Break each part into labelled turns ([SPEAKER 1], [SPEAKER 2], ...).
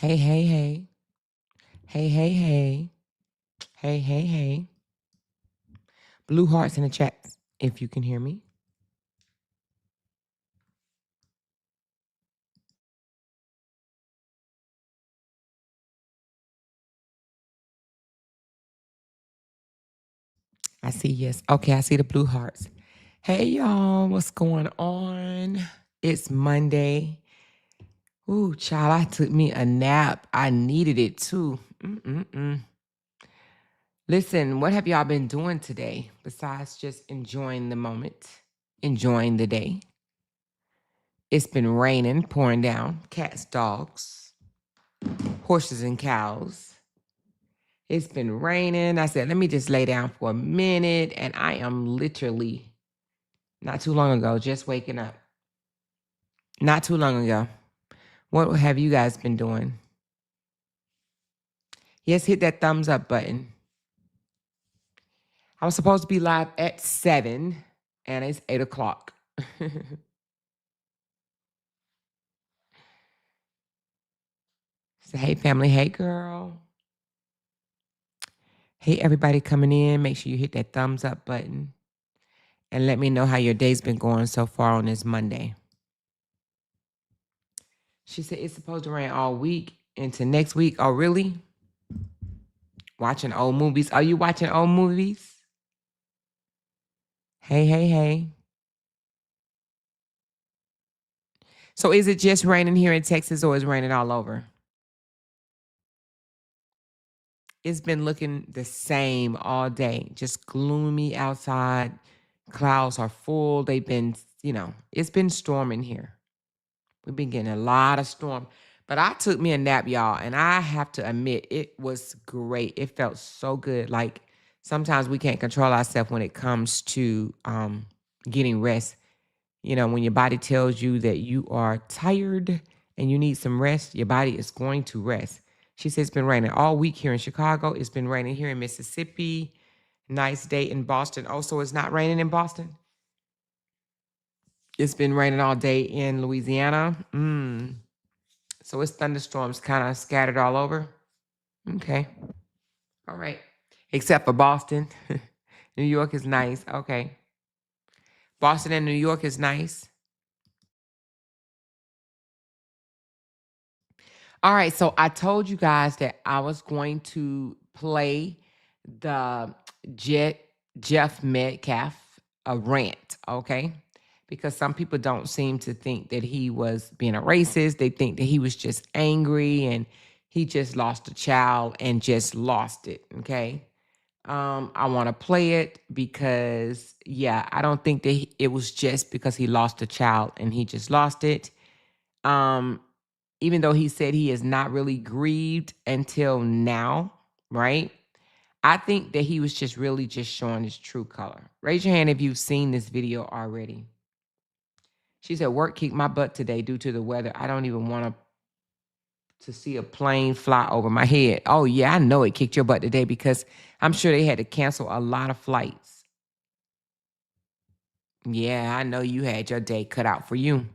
[SPEAKER 1] Hey, hey, hey. Hey, hey, hey. Hey, hey, hey. Blue hearts in the chat if you can hear me. I see yes. Okay, I see the blue hearts. Hey, y'all. What's going on? It's Monday. Ooh, child, I took me a nap. I needed it too. Listen, what have y'all been doing today besides just enjoying the moment, enjoying the day? It's been raining, pouring down, cats, dogs, horses, and cows. It's been raining. I said, let me just lay down for a minute. And I am literally not too long ago just waking up. Not too long ago. What have you guys been doing? Yes, hit that thumbs up button. I was supposed to be live at 7 and it's 8 o'clock. Say, hey, family. Hey, girl. Hey, everybody coming in. Make sure you hit that thumbs up button and let me know how your day's been going so far on this Monday. She said it's supposed to rain all week into next week. Oh, really? Watching old movies. Are you watching old movies? Hey, hey, hey. So is it just raining here in Texas or is it raining all over? It's been looking the same all day, just gloomy outside. Clouds are full. They've been, it's been storming here. We've been getting a lot of storm. But I took me a nap, y'all, and I have to admit, it was great. It felt so good. Like sometimes we can't control ourselves when it comes to getting rest. When your body tells you that you are tired and you need some rest, your body is going to rest. She says it's been raining all week here in Chicago. It's been raining here in Mississippi. Nice day in Boston. Also, it's not raining in Boston. It's been raining all day in Louisiana. So it's thunderstorms kind of scattered all over. Okay. All right. Except for Boston. New York is nice. Okay. Boston and New York is nice. All right, so I told you guys that I was going to play the Jeff Metcalf a rant, okay? Because some people don't seem to think that he was being a racist. They think that he was just angry and he just lost a child and just lost it, okay? I want to play it because, yeah, I don't think that it was just because he lost a child and he just lost it. Even though he said he is not really grieved until now, right? I think that he was just really just showing his true color. Raise your hand if you've seen this video already. She said, work kicked my butt today due to the weather. I don't even want to see a plane fly over my head. Oh, yeah, I know it kicked your butt today because I'm sure they had to cancel a lot of flights. Yeah, I know you had your day cut out for you.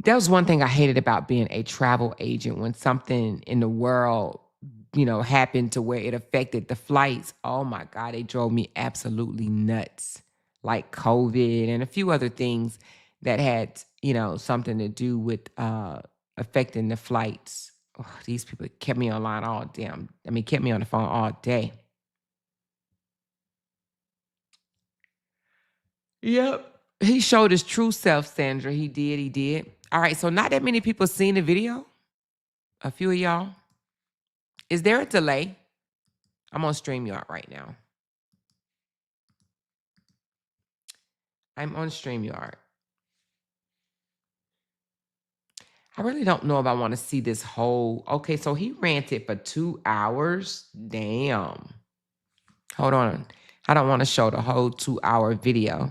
[SPEAKER 1] That was one thing I hated about being a travel agent when something in the world, happened to where it affected the flights. Oh my God, it drove me absolutely nuts. Like COVID and a few other things that had, something to do with affecting the flights. Oh, these people kept me online all damn. Kept me on the phone all day. Yep. He showed his true self, Sandra. He did. All right, so not that many people seen the video. A few of y'all. Is there a delay? I'm on StreamYard right now. I'm on StreamYard. I really don't know if I want to see this whole. Okay, so he ranted for 2 hours. Damn. Hold on. I don't want to show the whole 2-hour video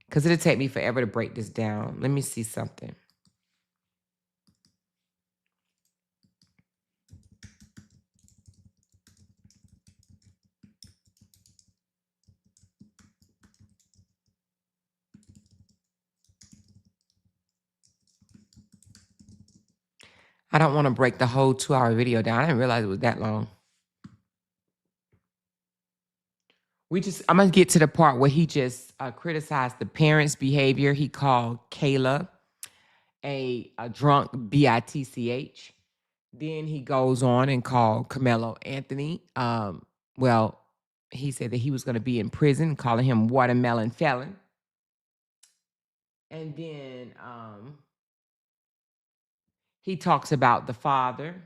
[SPEAKER 1] because it'll take me forever to break this down. Let me see something. I don't want to break the whole 2-hour video down. I didn't realize it was that long. I'm gonna get to the part where he just criticized the parents' behavior. He called Kayla a drunk bitch. Then he goes on and called Carmelo Anthony. Well, he said that he was going to be in prison, calling him watermelon felon. And then he talks about the father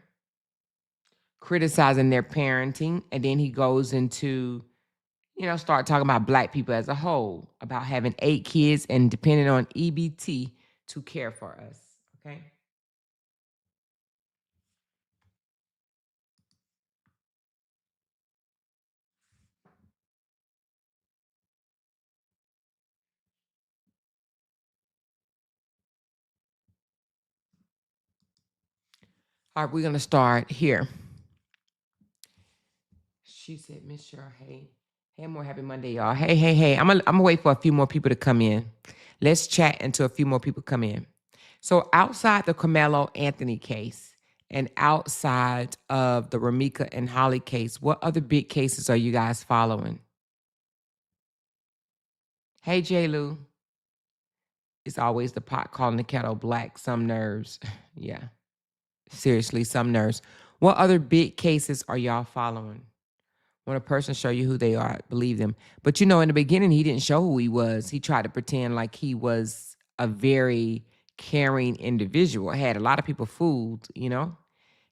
[SPEAKER 1] criticizing their parenting, and then he goes into start talking about black people as a whole, about having 8 kids and depending on EBT to care for us. Okay. All right, we're gonna start here. She said, Miss Cheryl, hey, more happy Monday, y'all. Hey. I'm gonna wait for a few more people to come in. Let's chat until a few more people come in. So outside the Carmelo Anthony case and outside of the Ramika and Holly case, what other big cases are you guys following? Hey, J. Lou. It's always the pot calling the kettle black. Some nerves. Yeah. Seriously, some nerves. What other big cases are y'all following? When a person show you who they are, believe them. But in the beginning, he didn't show who he was. He tried to pretend like he was a very caring individual. Had a lot of people fooled,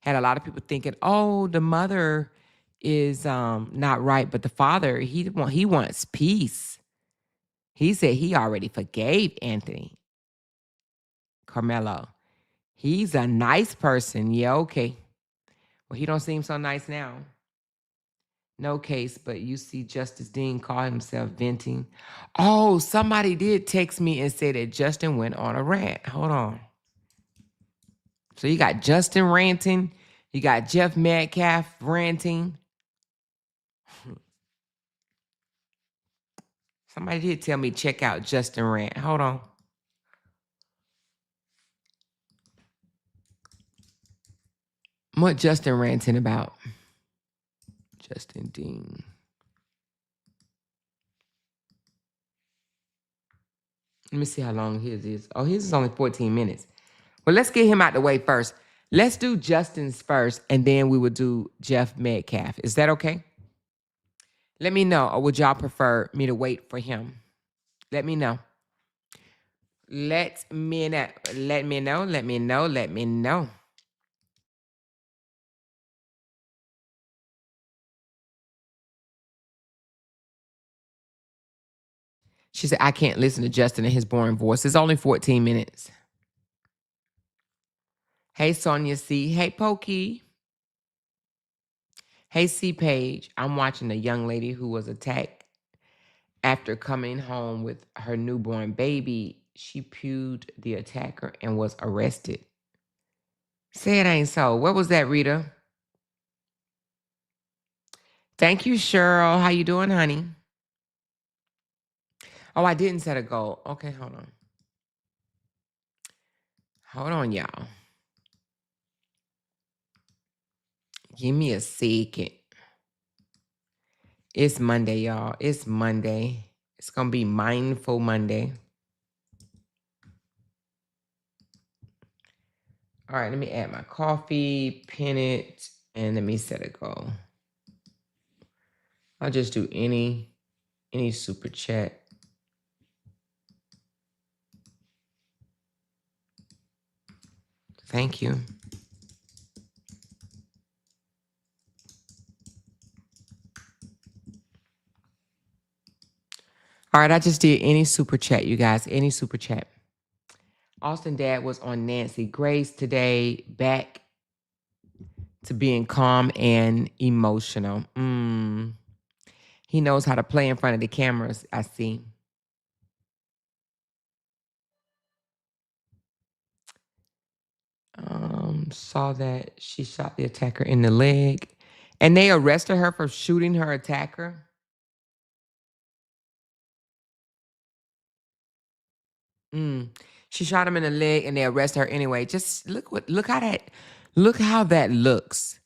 [SPEAKER 1] Had a lot of people thinking, oh, the mother is not right, but the father, he wants peace. He said he already forgave Anthony. Carmelo. He's a nice person. Yeah, okay. Well, he don't seem so nice now. No case, but you see Justice Dean call himself venting. Oh, somebody did text me and say that Justin went on a rant. Hold on. So you got Justin ranting. You got Jeff Metcalf ranting. Somebody did tell me check out Justin rant. Hold on. What Justin ranting about? Justin Dean. Let me see how long his is. Oh, his is only 14 minutes. Well, let's get him out the way first. Let's do Justin's first, and then we will do Jeff Metcalf. Is that okay? Let me know, or would y'all prefer me to wait for him? Let me know. Let me know. Let me know. Let me know. Let me know. She said, I can't listen to Justin and his boring voice. It's only 14 minutes. Hey, Sonia C. Hey, Pokey. Hey, C. Page. I'm watching a young lady who was attacked after coming home with her newborn baby. She pewed the attacker and was arrested. Say it ain't so. What was that, Rita? Thank you, Cheryl. How you doing, honey? Oh, I didn't set a goal. Okay, hold on. Hold on, y'all. Give me a second. It's Monday, y'all. It's Monday. It's going to be Mindful Monday. All right, let me add my coffee, pin it, and let me set a goal. I'll just do any super chat. Thank you. All right, I just did any super chat, you guys. Any super chat. Austin Dad was on Nancy Grace today, back to being calm and emotional. He knows how to play in front of the cameras, I see. Saw that she shot the attacker in the leg. And they arrested her for shooting her attacker. She shot him in the leg and they arrested her anyway. Just look how that Look how that looks.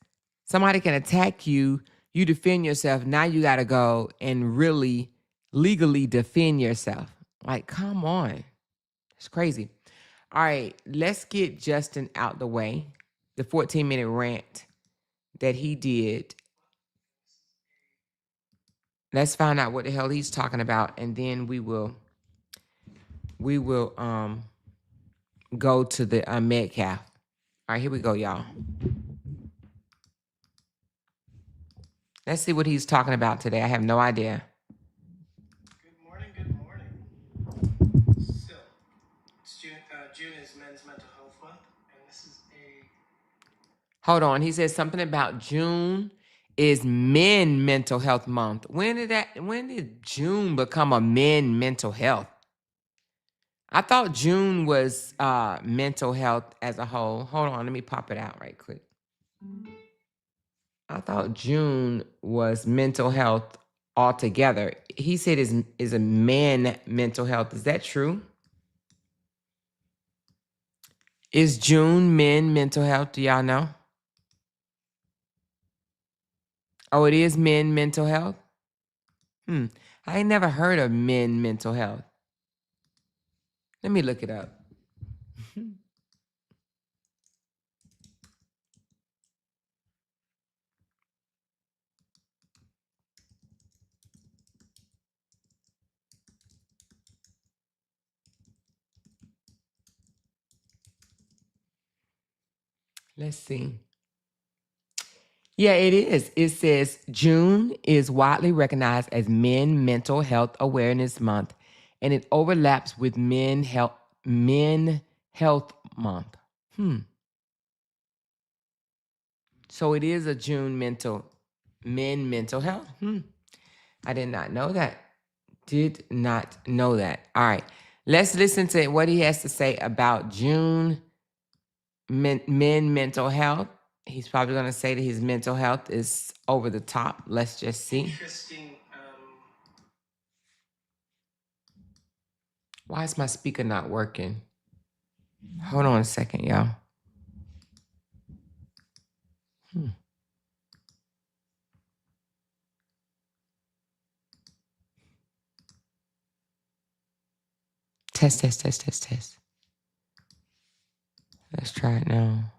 [SPEAKER 1] Somebody can attack you, you defend yourself. Now you got to go and really legally defend yourself. Like, come on. It's crazy. All right, let's get Justin out the way. The 14-minute rant that he did. Let's find out what the hell he's talking about, and then we will go to the Metcalf. All right, here we go, y'all. Let's see what he's talking about today. I have no idea.
[SPEAKER 2] Good morning, good morning. So, it's June is Men's Mental Health Month, and this is a...
[SPEAKER 1] Hold on, he says something about June is Men Mental Health Month. When did June become a Men Mental Health? I thought June was mental health as a whole. Hold on, let me pop it out right quick. I thought June was mental health altogether. He said is a man mental health. Is that true? Is June men mental health? Do y'all know? Oh, it is men mental health? I ain't never heard of men mental health. Let me look it up. Let's see. Yeah, it is. It says June is widely recognized as Men Mental Health Awareness Month, and it overlaps with Men Health Month. So it is a June men mental health. I did not know that. Did not know that. All right. Let's listen to what he has to say about June men mental health. He's probably going to say that his mental health is over the top. Let's just see.
[SPEAKER 2] Interesting.
[SPEAKER 1] Why is my speaker not working? Hold on a second, y'all. Test. Let's try it now.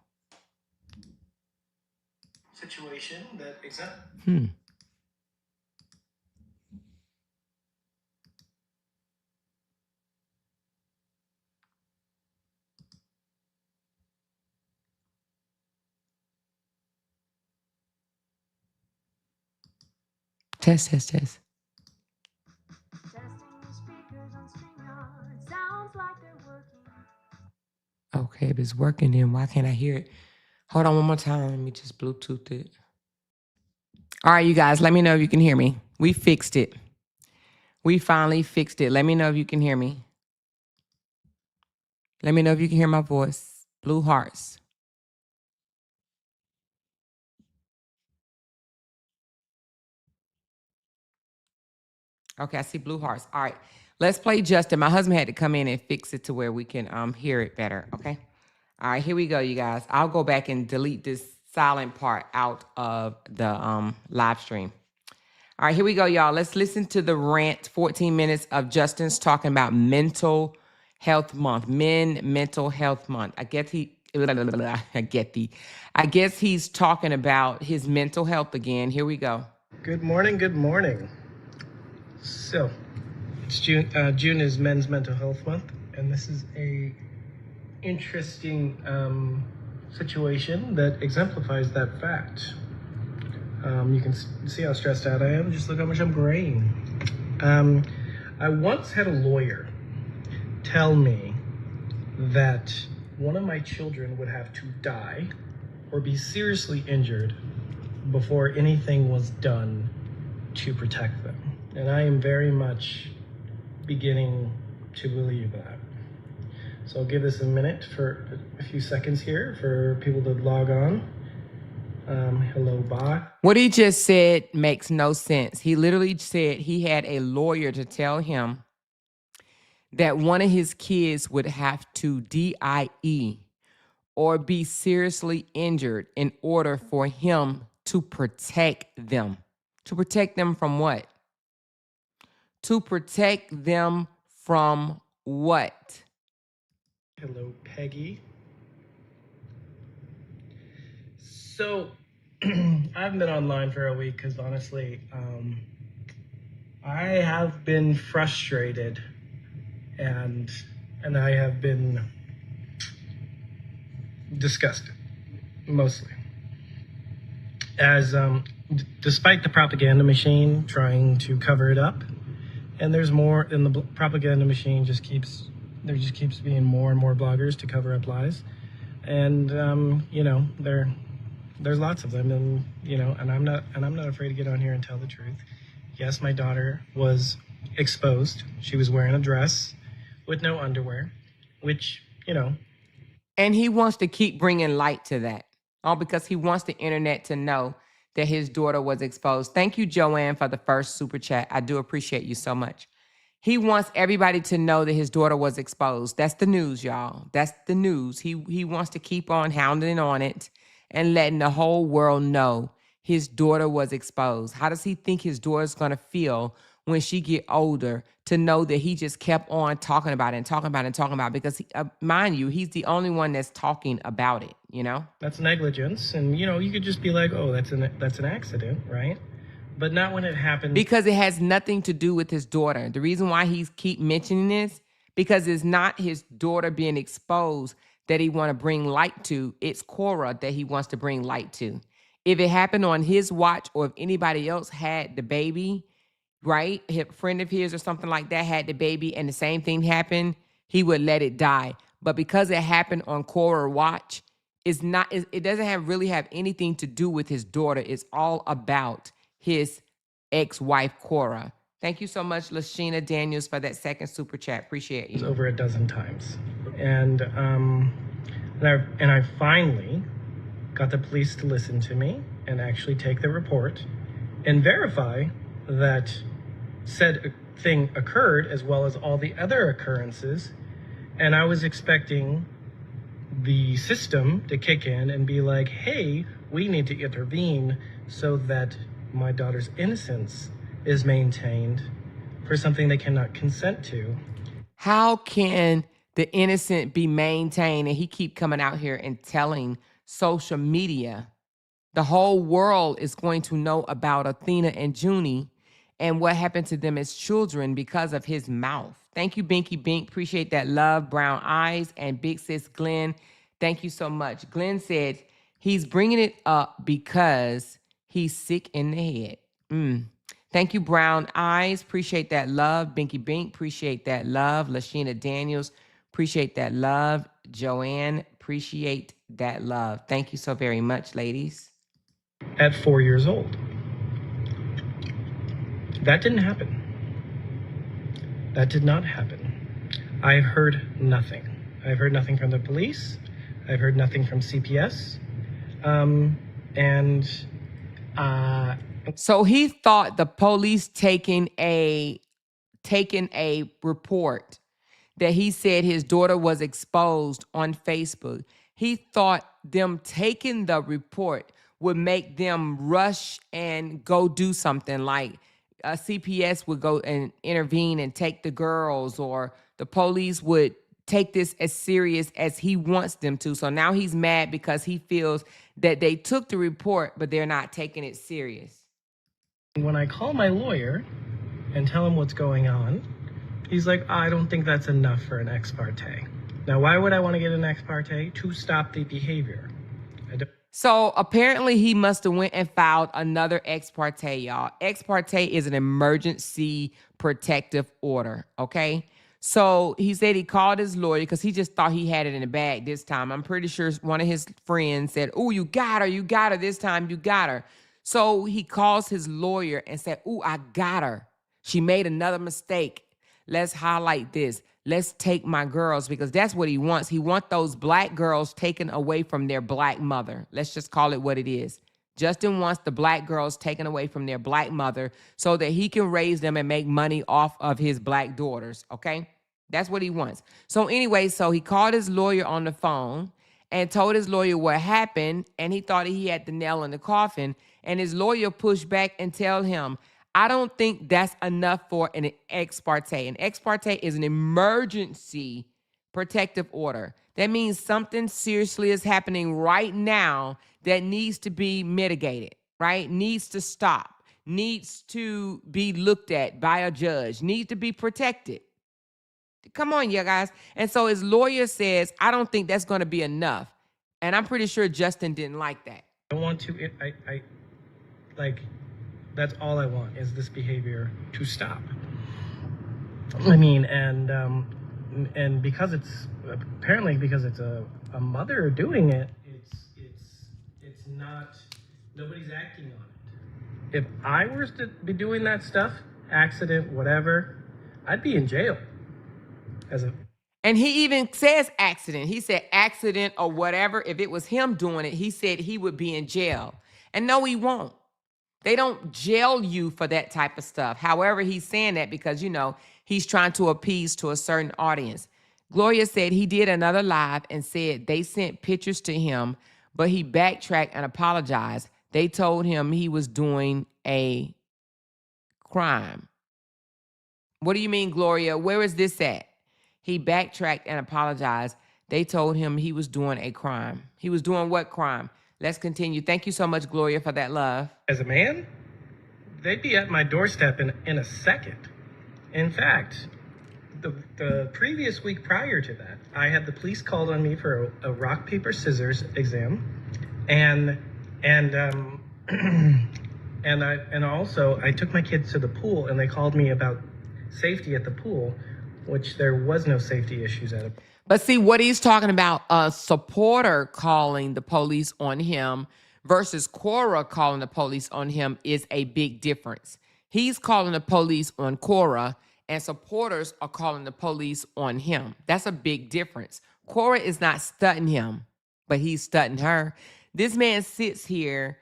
[SPEAKER 2] Situation that
[SPEAKER 1] Test. Okay, if it's working, then why can't I hear it? Hold on one more time. Let me just Bluetooth it. All right, you guys, let me know if you can hear me. We fixed it. We finally fixed it. Let me know if you can hear me. Let me know if you can hear my voice. Blue hearts. Okay, I see blue hearts. All right, let's play Justin. My husband had to come in and fix it to where we can hear it better, okay? All right, here we go, you guys. I'll go back and delete this silent part out of the live stream. All right, here we go, y'all. Let's listen to the rant, 14 minutes of Justin's talking about mental health month, Men Mental Health Month. I guess he's talking about his mental health again. Here we go.
[SPEAKER 2] Good morning, good morning. So, it's June is Men's Mental Health Month, and this is a interesting situation that exemplifies that fact. You can see how stressed out I am. Just look how much I'm graying. I once had a lawyer tell me that one of my children would have to die or be seriously injured before anything was done to protect them. And I am very much beginning to believe that. So I'll give this a minute for a few seconds here for people to log on. Hello, bot.
[SPEAKER 1] What he just said makes no sense. He literally said he had a lawyer to tell him that one of his kids would have to DIE or be seriously injured in order for him to protect them. To protect them from what? To protect them from what?
[SPEAKER 2] Hello, Peggy. So, I've been online for a week because honestly, I have been frustrated, and I have been disgusted, mostly. As despite the propaganda machine trying to cover it up, and there's more, and the propaganda machine just keeps being more and more bloggers to cover up lies, and there's lots of them, and and I'm not afraid to get on here and tell the truth. Yes, my daughter was exposed. She was wearing a dress with no underwear, which
[SPEAKER 1] And he wants to keep bringing light to that, all because he wants the internet to know that his daughter was exposed. Thank you, Joanne, for the first super chat. I do appreciate you so much. He wants everybody to know that his daughter was exposed. That's the news, y'all. That's the news. He wants to keep on hounding on it and letting the whole world know his daughter was exposed. How does he think his daughter's going to feel when she get older to know that he just kept on talking about it and talking about it and talking about it? Because mind you, he's the only one that's talking about it,
[SPEAKER 2] that's negligence, and you could just be like, oh, that's an accident, right? But not when it happens.
[SPEAKER 1] Because it has nothing to do with his daughter. The reason why he's keep mentioning this, because it's not his daughter being exposed that he want to bring light to. It's Cora that he wants to bring light to. If it happened on his watch, or if anybody else had the baby, right? A friend of his or something like that had the baby and the same thing happened, he would let it die. But because it happened on Cora watch, it doesn't really have anything to do with his daughter. It's all about his ex-wife, Cora. Thank you so much, Lashina Daniels, for that second super chat. Appreciate you.
[SPEAKER 2] Over a dozen times. And I finally got the police to listen to me and actually take the report and verify that said thing occurred, as well as all the other occurrences. And I was expecting the system to kick in and be like, hey, we need to intervene so that my daughter's innocence is maintained for something they cannot consent to.
[SPEAKER 1] How can the innocent be maintained? And he keep coming out here and telling social media, the whole world is going to know about Athena and Junie and what happened to them as children because of his mouth. Thank you, Binky Bink. Appreciate that love. Brown eyes. And big sis Glenn, thank you so much. Glenn said he's bringing it up because he's sick in the head. Thank you, Brown Eyes. Appreciate that love. Binky Bink, appreciate that love. Lashina Daniels, appreciate that love. Joanne, appreciate that love. Thank you so very much, ladies.
[SPEAKER 2] At 4 years old. That didn't happen. That did not happen. I've heard nothing. I've heard nothing from the police. I've heard nothing from CPS.
[SPEAKER 1] So he thought the police taking a report that he said his daughter was exposed on Facebook. He thought them taking the report would make them rush and go do something, like a CPS would go and intervene and take the girls, or the police would take this as serious as he wants them to. So now he's mad because he feels that they took the report, but they're not taking it serious.
[SPEAKER 2] When I call my lawyer and tell him what's going on, he's like, I don't think that's enough for an ex parte. Now, why would I want to get an ex parte? To stop the behavior.
[SPEAKER 1] So apparently he must have went and filed another ex parte, y'all. Ex parte is an emergency protective order, okay? So he said he called his lawyer because he just thought he had it in the bag this time. I'm pretty sure one of his friends said, oh, you got her this time, you got her. So he calls his lawyer and said, oh, I got her. She made another mistake. Let's highlight this. Let's take my girls, because that's what he wants. He wants those black girls taken away from their black mother. Let's just call it what it is. Justin wants the black girls taken away from their black mother so that he can raise them and make money off of his black daughters, okay? That's what he wants. So anyway, so he called his lawyer on the phone, and told his lawyer what happened, and he thought he had the nail in the coffin. And his lawyer pushed back and tell him, I don't think that's enough for an ex parte. An ex parte is an emergency protective order. That means something seriously is happening right now that needs to be mitigated, right? Needs to stop, needs to be looked at by a judge, needs to be protected. Come on, you guys. And so his lawyer says, I don't think that's going to be enough. And I'm pretty sure Justin didn't like that.
[SPEAKER 2] I want to, like, that's all I want is this behavior to stop. I mean, and because it's a mother doing it, it's not, nobody's acting on it. If I were to be doing that stuff, accident, whatever, I'd be in jail.
[SPEAKER 1] And he even says accident. He said accident or whatever. If it was him doing it, he said he would be in jail. And no, he won't. They don't jail you for that type of stuff. However, he's saying that because, he's trying to appease to a certain audience. Gloria said he did another live and said they sent pictures to him, but he backtracked and apologized. They told him he was doing a crime. What do you mean, Gloria? Where is this at? He backtracked and apologized. They told him he was doing a crime. He was doing what crime? Let's continue. Thank you so much, Gloria, for that love.
[SPEAKER 2] As a man, they'd be at my doorstep in a second. In fact, the previous week prior to that, I had the police called on me for a rock, paper, scissors exam. And also I took my kids to the pool and they called me about safety at the pool, which there was no safety issues at it.
[SPEAKER 1] But see, what he's talking about, a supporter calling the police on him versus Cora calling the police on him is a big difference. He's calling the police on Cora and supporters are calling the police on him. That's a big difference. Cora is not stunting him, but he's stunting her. This man sits here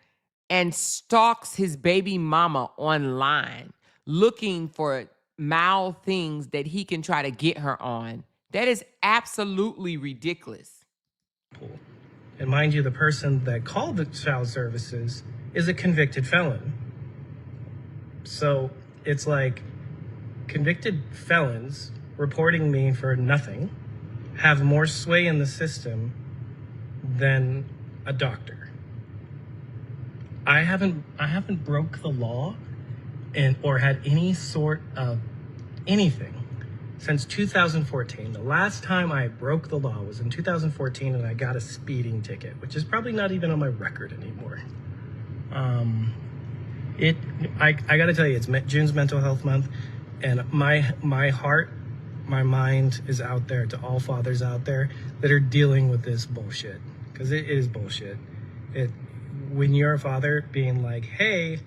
[SPEAKER 1] and stalks his baby mama online, looking for mal things that he can try to get her on. That is absolutely ridiculous.
[SPEAKER 2] And mind you, the person that called the child services is a convicted felon. So it's like convicted felons reporting me for nothing have more sway in the system than a doctor. I haven't broke the law or had any sort of anything since 2014. The last time I broke the law was in 2014 and I got a speeding ticket, which is probably not even on my record anymore. I gotta tell you, it's June's Mental Health Month, and my heart, my mind is out there to all fathers out there that are dealing with this bullshit, because it is bullshit. When you're a father being like, hey,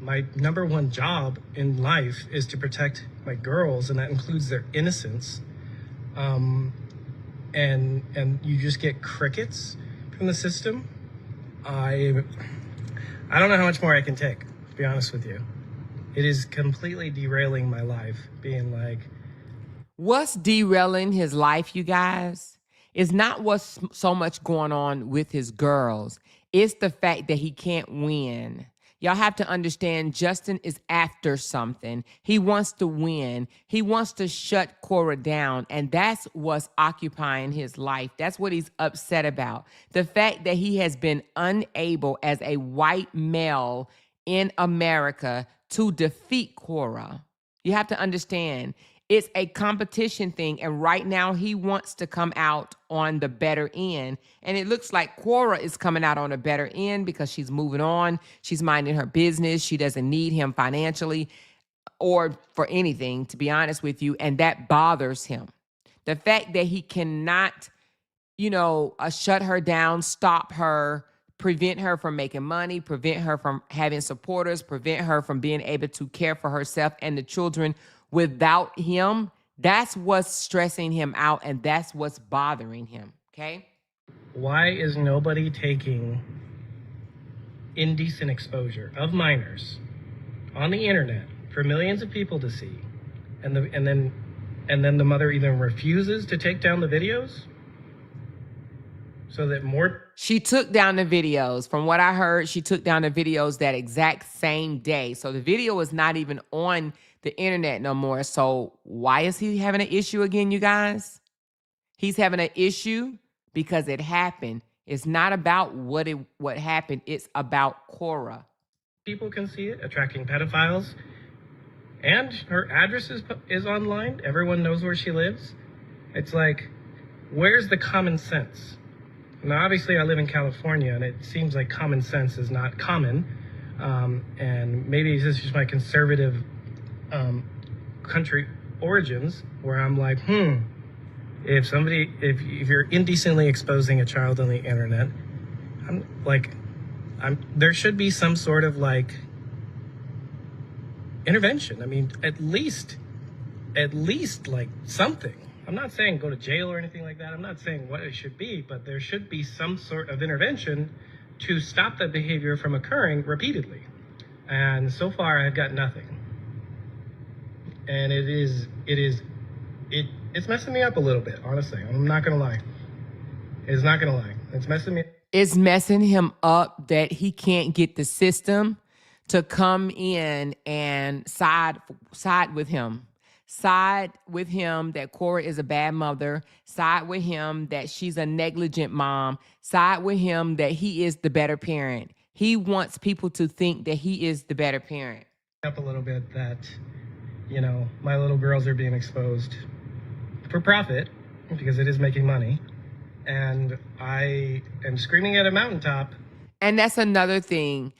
[SPEAKER 2] my number one job in life is to protect my girls, and that includes their innocence, and you just get crickets from the system. I don't know how much more I can take, to be honest with you. It is completely derailing my life, being like...
[SPEAKER 1] What's derailing his life, you guys, is not what's so much going on with his girls. It's the fact that he can't win. Y'all have to understand, Justin is after something. He wants to win. He wants to shut Cora down, and that's what's occupying his life. That's what he's upset about. The fact that he has been unable as a white male in America to defeat Cora. You have to understand, it's a competition thing, and right now he wants to come out on the better end. And it looks like Cora is coming out on a better end because she's moving on. She's minding her business. She doesn't need him financially or for anything, to be honest with you, and that bothers him. The fact that he cannot, shut her down, stop her, prevent her from making money, prevent her from having supporters, prevent her from being able to care for herself and the children without him, that's what's stressing him out, and that's what's bothering him, okay?
[SPEAKER 2] Why is nobody taking indecent exposure of minors on the internet for millions of people to see, and then the mother either refuses to take down the videos, so that more
[SPEAKER 1] She took down the videos. From what I heard, she took down the videos that exact same day. So the video is not even on the internet no more. So why is he having an issue again, you guys? He's having an issue because it happened. It's not about what happened. It's about Cora.
[SPEAKER 2] people can see it, attracting pedophiles. And her address is online. Everyone knows where she lives. It's like, where's the common sense? Now, obviously, I live in California, and it seems like common sense is not common. And maybe this is just my conservative country origins, where I'm like, if you're indecently exposing a child on the internet, there should be some sort of like intervention. I mean, at least like something. I'm not saying go to jail or anything like that. I'm not saying what it should be, but there should be some sort of intervention to stop that behavior from occurring repeatedly. And so far, I've got nothing. And it's messing me up a little bit, honestly. I'm not gonna lie. It's not gonna lie. It's messing me.
[SPEAKER 1] It's messing him up that he can't get the system to come in and side with him. Side with him that Cora is a bad mother. Side with him that she's a negligent mom. Side with him that he is the better parent. He wants people to think that he is the better parent.
[SPEAKER 2] Up a little bit that, my little girls are being exposed for profit because it is making money. And I am screaming at a mountaintop.
[SPEAKER 1] And that's another thing.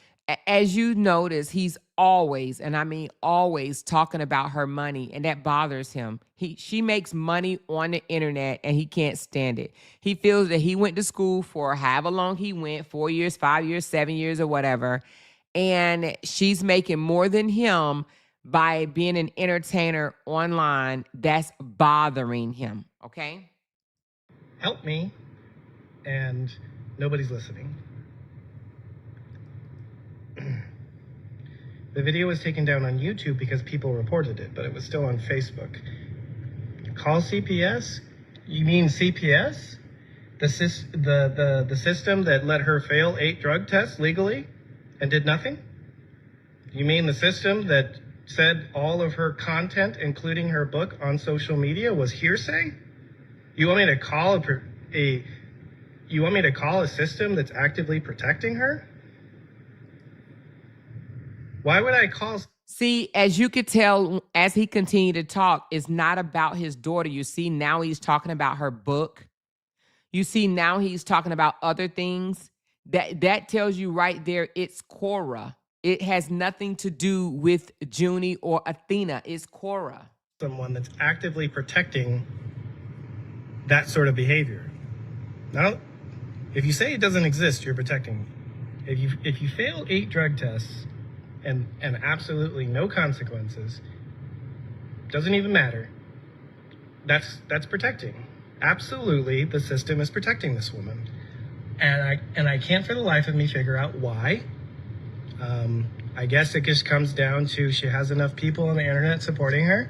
[SPEAKER 1] As you notice, he's always, and I mean always, talking about her money, and that bothers him. She makes money on the internet, and he can't stand it. He feels that he went to school for however long he went, 4 years, 5 years, 7 years, or whatever, and she's making more than him by being an entertainer online. That's bothering him, okay?
[SPEAKER 2] Help me, and nobody's listening. The video was taken down on YouTube because people reported it, but it was still on Facebook. Call CPS? You mean CPS? The system that let her fail 8 drug tests legally and did nothing? You mean the system that said all of her content, including her book, on social media was hearsay? You want me to call a system that's actively protecting her? Why would I call?
[SPEAKER 1] See, as you could tell, as he continued to talk, it's not about his daughter. You see, now he's talking about her book. You see, now he's talking about other things. That tells you right there, it's Cora. It has nothing to do with Junie or Athena. It's Cora.
[SPEAKER 2] Someone that's actively protecting that sort of behavior. Now, if you say it doesn't exist, you're protecting. If you fail 8 drug tests and absolutely no consequences, doesn't even matter. That's protecting. Absolutely, the system is protecting this woman, and I can't for the life of me figure out why. I guess it just comes down to she has enough people on the internet supporting her.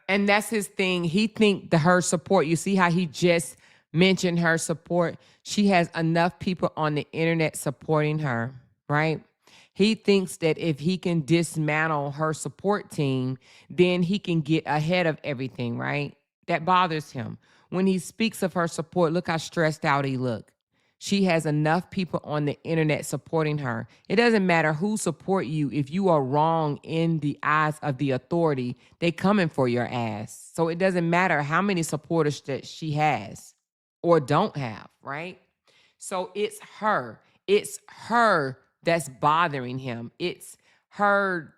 [SPEAKER 1] And that's his thing. He think her support. You see how he just mentioned her support. She has enough people on the internet supporting her, right? He thinks that if he can dismantle her support team, then he can get ahead of everything, right? That bothers him. When he speaks of her support, look how stressed out he look. She has enough people on the internet supporting her. It doesn't matter who support you. If you are wrong in the eyes of the authority, they coming for your ass. So it doesn't matter how many supporters that she has or don't have, right? So it's her. It's her that's bothering him. It's her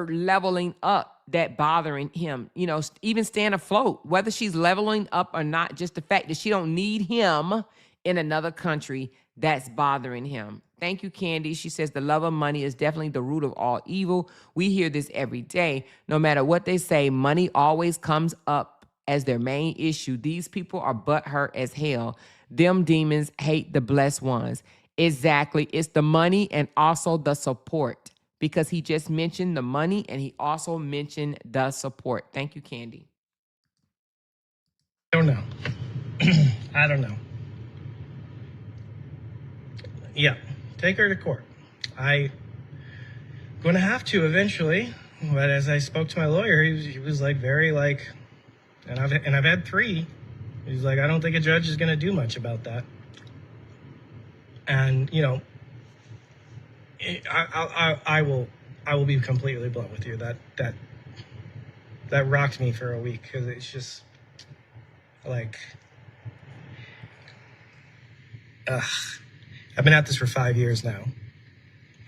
[SPEAKER 1] leveling up that bothering him, even staying afloat, whether she's leveling up or not, just the fact that she don't need him in another country, that's bothering him. Thank you, Candy. She says the love of money is definitely the root of all evil. We hear this every day. No matter what they say, money always comes up as their main issue. These people are butthurt as hell. Them demons hate the blessed ones. Exactly. It's the money and also the support, because he just mentioned the money and he also mentioned the support. Thank you, Candy.
[SPEAKER 2] I don't know. I don't know. Yeah, take her to court. I'm going to have to eventually. But as I spoke to my lawyer, he was like very like, and I've had 3. He's like, I don't think a judge is going to do much about that. And I will be completely blunt with you. That rocked me for a week, because it's just like, I've been at this for 5 years now.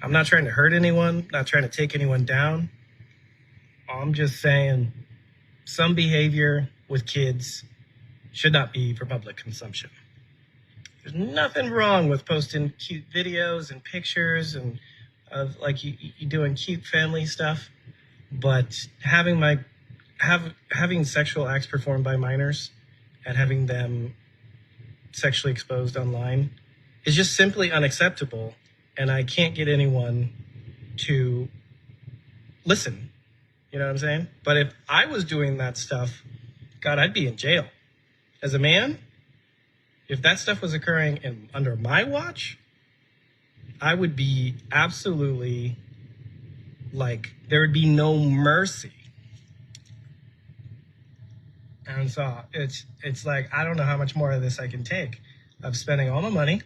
[SPEAKER 2] I'm not trying to hurt anyone, not trying to take anyone down. I'm just saying some behavior with kids should not be for public consumption. There's nothing wrong with posting cute videos and pictures and of like you doing cute family stuff, but having sexual acts performed by minors and having them sexually exposed online is just simply unacceptable, and I can't get anyone to listen. You know what I'm saying? But if I was doing that stuff, God, I'd be in jail. As a man, if that stuff was occurring under my watch, I would be absolutely like, there would be no mercy. And so it's like, I don't know how much more of this I can take, of spending all my money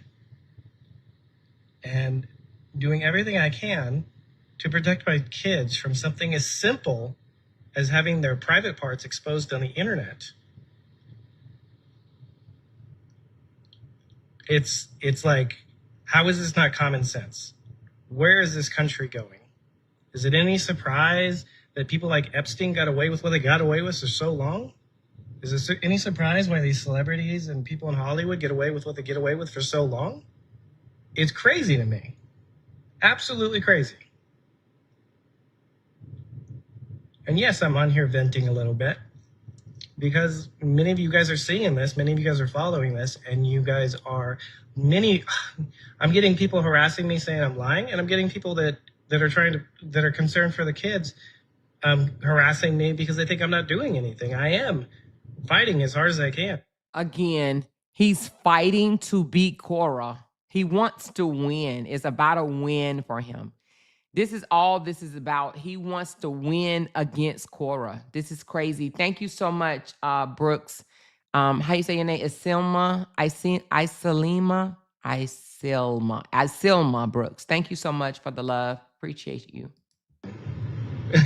[SPEAKER 2] and doing everything I can to protect my kids from something as simple as having their private parts exposed on the internet. It's like, how is this not common sense? Where is this country going? Is it any surprise that people like Epstein got away with what they got away with for so long? Is this any surprise why these celebrities and people in Hollywood get away with what they get away with for so long? It's crazy to me. Absolutely crazy. And yes, I'm on here venting a little bit because many of you guys are seeing this, many of you guys are following this, and you guys are I'm getting people harassing me saying I'm lying, and I'm getting people that are concerned for the kids harassing me because they think I'm not doing anything. I am fighting as hard as I can.
[SPEAKER 1] Again, he's fighting to beat Cora. He wants to win. It's about a win for him. This is all this is about. He wants to win against Cora. This is crazy. Thank you so much, Brooks. How you say your name? Isilma, Isilma Brooks. Thank you so much for the love. Appreciate you.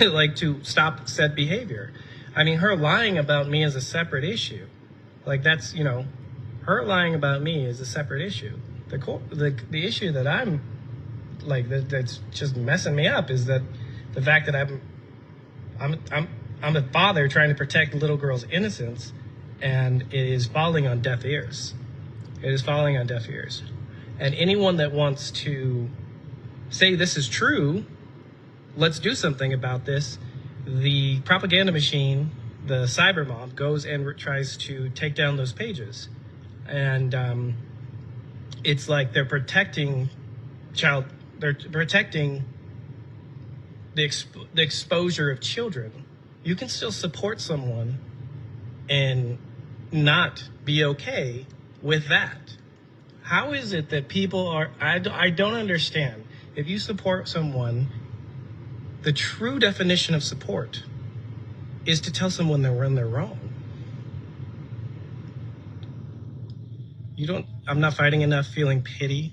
[SPEAKER 2] Like, to stop said behavior. I mean, her lying about me is a separate issue. Like, that's, her lying about me is a separate issue. The issue that I'm like, that's just messing me up is that the fact that I'm a father trying to protect the little girl's innocence, and it is falling on deaf ears. It is falling on deaf ears. And anyone that wants to say this is true, let's do something about this, the propaganda machine, the cyber mob, goes and tries to take down those pages. And it's like they're protecting they're protecting the exposure of children. You can still support someone and not be okay with that. How is it that people are, I don't understand. If you support someone, the true definition of support is to tell someone they're when they're wrong. I'm not fighting enough feeling pity.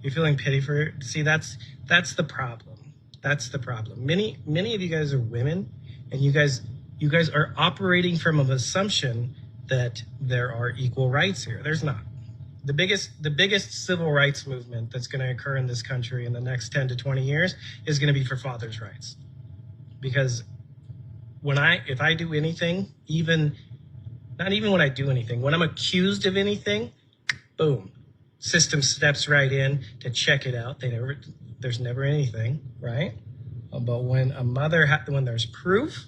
[SPEAKER 2] You're feeling pity for it. See, that's the problem. That's the problem. Many of you guys are women, and you guys are operating from an assumption that there are equal rights here. There's not. The biggest civil rights movement that's going to occur in this country in the next 10 to 20 years is going to be for fathers' rights. Because if I do anything, not even when I do anything, when I'm accused of anything, boom, system steps right in to check it out. There's never anything, right? But when when there's proof,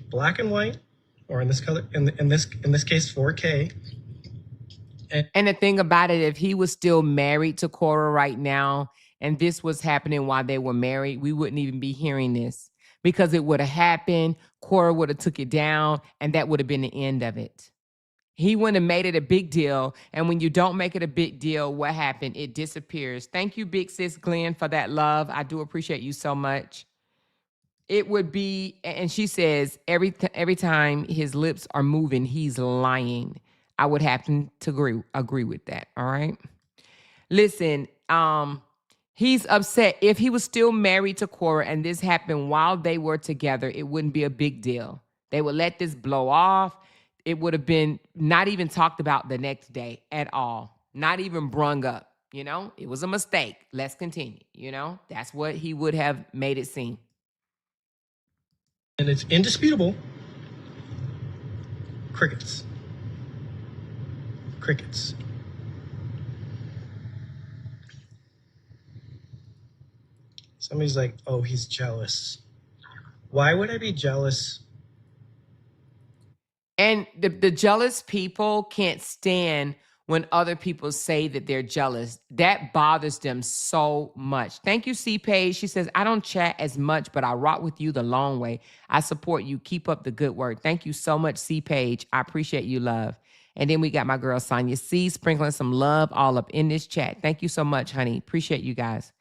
[SPEAKER 2] black and white, or in this case 4K.
[SPEAKER 1] And the thing about it, if he was still married to Cora right now, and this was happening while they were married, we wouldn't even be hearing this, because it would have happened. Cora would have took it down, and that would have been the end of it. He wouldn't have made it a big deal. And when you don't make it a big deal, what happened? It disappears. Thank you, big sis Glenn, for that love. I do appreciate you so much. It would be, and she says, every time his lips are moving, he's lying. I would happen to agree with that. All right. Listen, he's upset. If he was still married to Cora and this happened while they were together, it wouldn't be a big deal. They would let this blow off. It would have been not even talked about the next day at all, not even brung up. You know, it was a mistake. Let's continue. You know, that's what he would have made it seem.
[SPEAKER 2] And it's indisputable. Crickets. Crickets. Somebody's like, oh, he's jealous. Why would I be jealous?
[SPEAKER 1] And the jealous people can't stand when other people say that they're jealous. That bothers them so much. Thank you, C Page. She says, I don't chat as much, but I rock with you the long way. I support you. Keep up the good work. Thank you so much, C Page. I appreciate you, love. And then we got my girl Sonia C sprinkling some love all up in this chat. Thank you so much, honey. Appreciate you guys.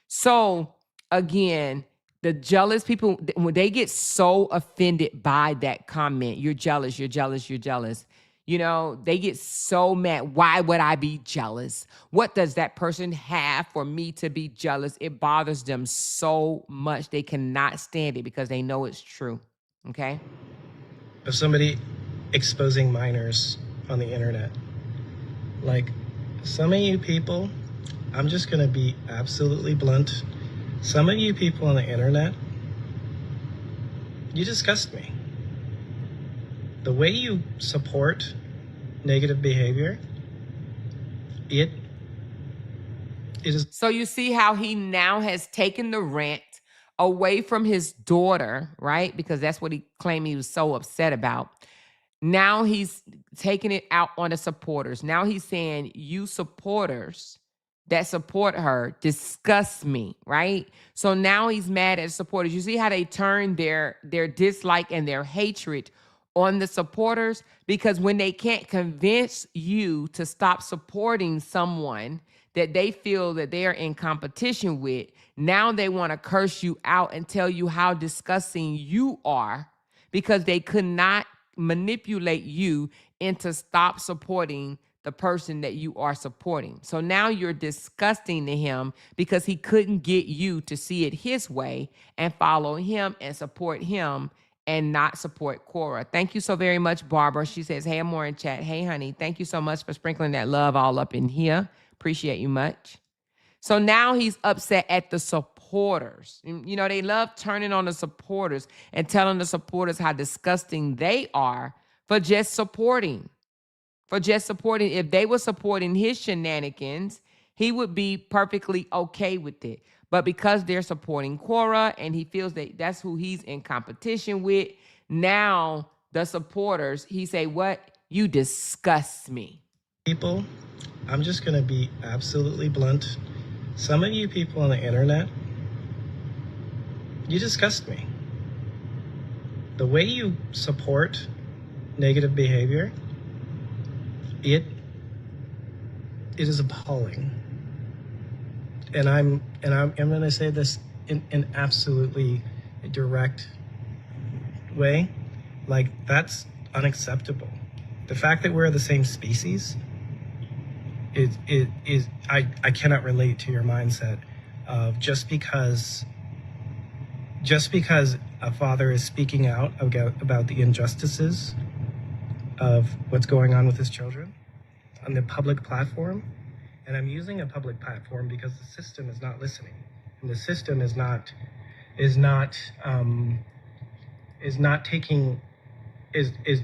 [SPEAKER 1] So again, the jealous people, when they get so offended by that comment, you're jealous, you're jealous, you're jealous. You know, they get so mad. Why would I be jealous? What does that person have for me to be jealous? It bothers them so much. They cannot stand it because they know it's true. Okay.
[SPEAKER 2] Of somebody exposing minors on the internet. Like, some of you people, I'm just going to be absolutely blunt. Some of you people on the internet, you disgust me. The way you support negative behavior, it is.
[SPEAKER 1] So you see how he now has taken the rant away from his daughter, right? Because that's what he claimed he was so upset about. Now he's taking it out on the supporters. Now he's saying, you supporters that support her disgust me, right? So now he's mad at supporters. You see how they turn their dislike and their hatred on the supporters? Because when they can't convince you to stop supporting someone that they feel that they are in competition with, now they want to curse you out and tell you how disgusting you are because they could not manipulate you into stop supporting the person that you are supporting. So now you're disgusting to him because he couldn't get you to see it his way and follow him and support him and not support Cora. Thank you so very much, Barbara. She says, hey, Amoira in chat. Hey, honey, thank you so much for sprinkling that love all up in here. Appreciate you much. So now he's upset at the supporters. You know, they love turning on the supporters and telling the supporters how disgusting they are for just supporting. If they were supporting his shenanigans, he would be perfectly okay with it. But because they're supporting Cora and he feels that that's who he's in competition with, now the supporters, he say, what? You disgust me.
[SPEAKER 2] People, I'm just going to be absolutely blunt. Some of you people on the internet, you disgust me. The way you support negative behavior, it is appalling. And I'm going to say this in an absolutely direct way. Like, that's unacceptable. The fact that we're the same species is I cannot relate to your mindset of just because a father is speaking out about the injustices of what's going on with his children on the public platform. And I'm using a public platform because the system is not listening, and the system is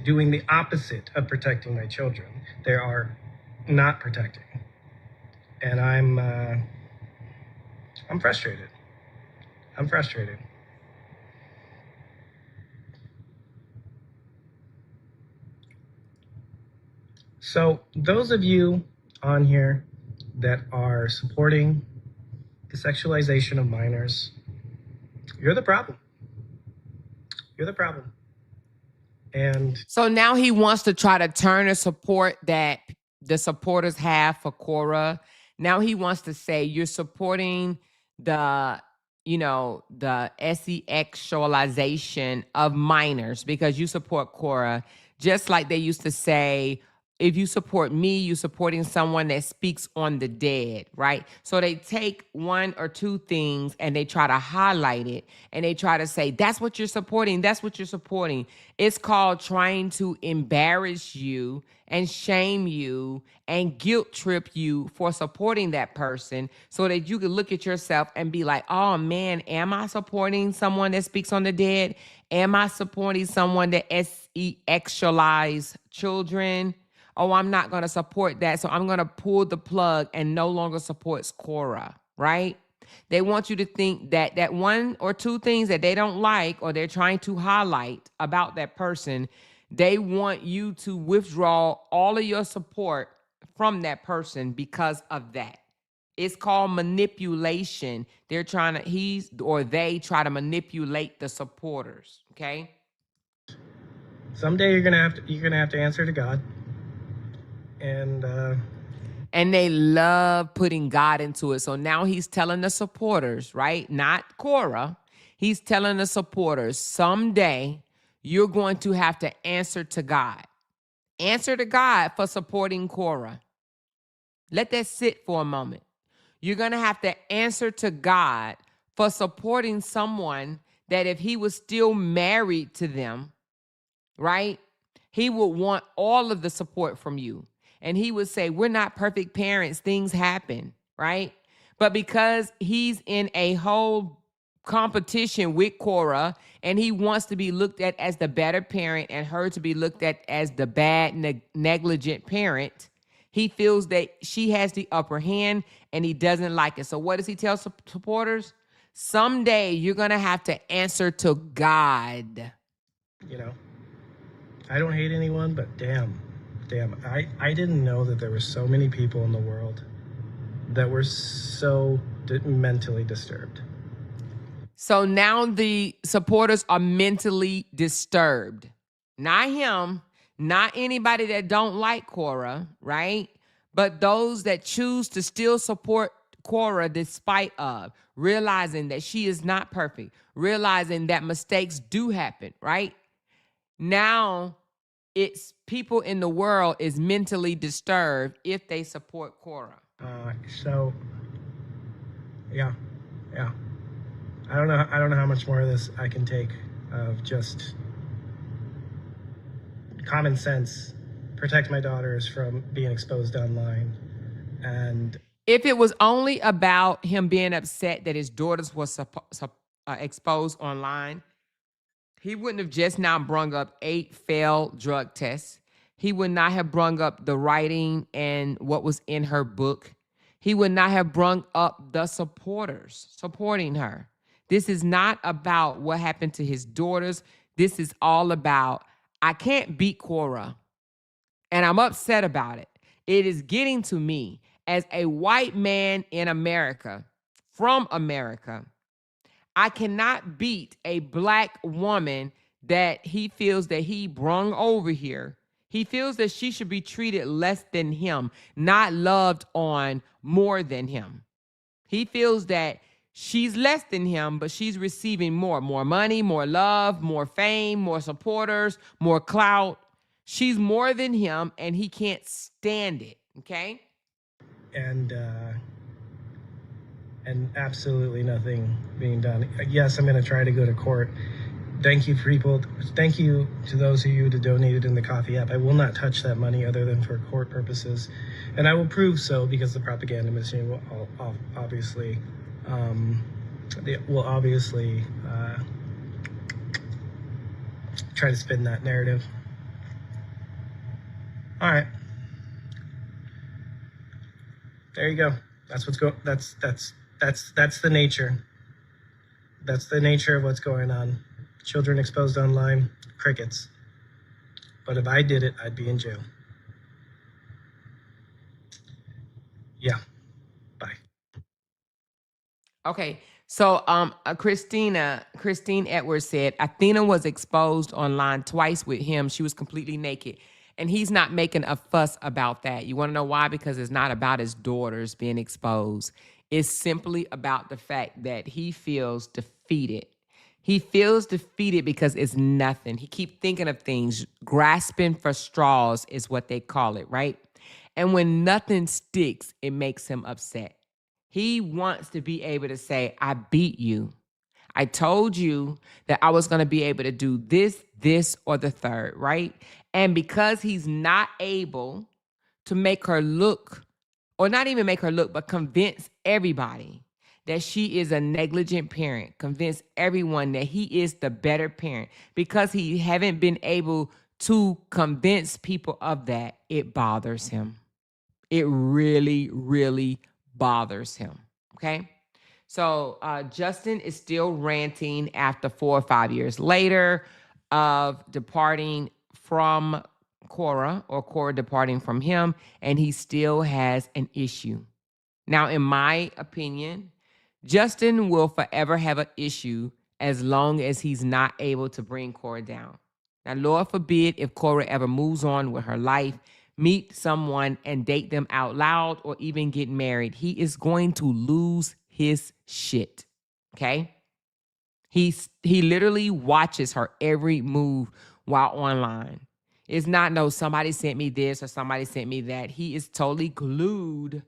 [SPEAKER 2] doing the opposite of protecting my children. They are not protecting, and I'm frustrated. I'm frustrated. So those of you on here that are supporting the sexualization of minors, you're the problem. You're the problem. And
[SPEAKER 1] So now he wants to try to turn the support that the supporters have for Cora. Now he wants to say you're supporting the, the sexualization of minors because you support Cora, just like they used to say, if you support me, you're supporting someone that speaks on the dead, right? So they take one or two things and they try to highlight it and they try to say, that's what you're supporting. That's what you're supporting. It's called trying to embarrass you and shame you and guilt trip you for supporting that person so that you can look at yourself and be like, oh man, am I supporting someone that speaks on the dead? Am I supporting someone that sexualize children? Oh, I'm not going to support that. So I'm going to pull the plug and no longer support Cora, right? They want you to think that that one or two things that they don't like or they're trying to highlight about that person, they want you to withdraw all of your support from that person because of that. It's called manipulation. They're trying to, they try to manipulate the supporters, okay?
[SPEAKER 2] someday you're gonna have to answer to God. And
[SPEAKER 1] And they love putting God into it. So now he's telling the supporters, right? Not Cora. He's telling the supporters, someday you're going to have to answer to God. Answer to God for supporting Cora. Let that sit for a moment. You're going to have to answer to God for supporting someone that if he was still married to them, right? He would want all of the support from you. And he would say, we're not perfect parents. Things happen, right? But because he's in a whole competition with Cora and he wants to be looked at as the better parent and her to be looked at as the bad, negligent parent, he feels that she has the upper hand and he doesn't like it. So what does he tell supporters? Someday you're going to have to answer to God.
[SPEAKER 2] you know, I don't hate anyone, but damn, I didn't know that there were so many people in the world that were so mentally disturbed.
[SPEAKER 1] So now the supporters are mentally disturbed. Not him, not anybody that don't like Cora, right? But those that choose to still support Cora despite of realizing that she is not perfect, realizing that mistakes do happen, right? Now it's people in the world is mentally disturbed if they support Cora.
[SPEAKER 2] So, yeah, yeah. I don't know how much more of this I can take of just common sense. Protect my daughters from being exposed online, and
[SPEAKER 1] If it was only about him being upset that his daughters were exposed online, he wouldn't have just now brung up 8 failed drug tests. He would not have brung up the writing and what was in her book. He would not have brung up the supporters supporting her. This is not about what happened to his daughters. This is all about, I can't beat Cora and I'm upset about it. It is getting to me as a white man in America, from America. I cannot beat a black woman that he feels that he brung over here. He feels that she should be treated less than him, not loved on more than him. He feels that she's less than him, but she's receiving more money, more love, more fame, more supporters, more clout. She's more than him and he can't stand it, okay?
[SPEAKER 2] and absolutely nothing being done. Yes, I'm going to try to go to court. Thank you, people. Thank you to those of you that donated in the coffee app. I will not touch that money other than for court purposes, and I will prove so because the propaganda machine will obviously, try to spin that narrative. All right, there you go. That's what's going. That's the nature. That's the nature of what's going on. Children exposed online, crickets. But if I did it, I'd be in jail. Yeah. Bye.
[SPEAKER 1] Okay, So, Christine Edwards said Athena was exposed online twice with him. She was completely naked, and he's not making a fuss about that. You want to know why? Because it's not about his daughters being exposed. It's simply about the fact that he feels defeated. He feels defeated because it's nothing. He keep thinking of things, grasping for straws is what they call it, right? And when nothing sticks, it makes him upset. He wants to be able to say, I beat you. I told you that I was going to be able to do this, this, or the third, right? And because he's not able to make her look, or not even make her look, but convince everybody that she is a negligent parent, convince everyone that he is the better parent, because he haven't been able to convince people of that, it bothers him. It really, really bothers him. Okay. So Justin is still ranting after 4 or 5 years later of departing from Cora, or Cora departing from him, and he still has an issue. Now, in my opinion, Justin will forever have an issue as long as he's not able to bring Cora down. Now, Lord forbid if Cora ever moves on with her life, meet someone and date them out loud, or even get married, he is going to lose his shit. Okay? He literally watches her every move while online. It's not no somebody sent me this or somebody sent me that. He is totally glued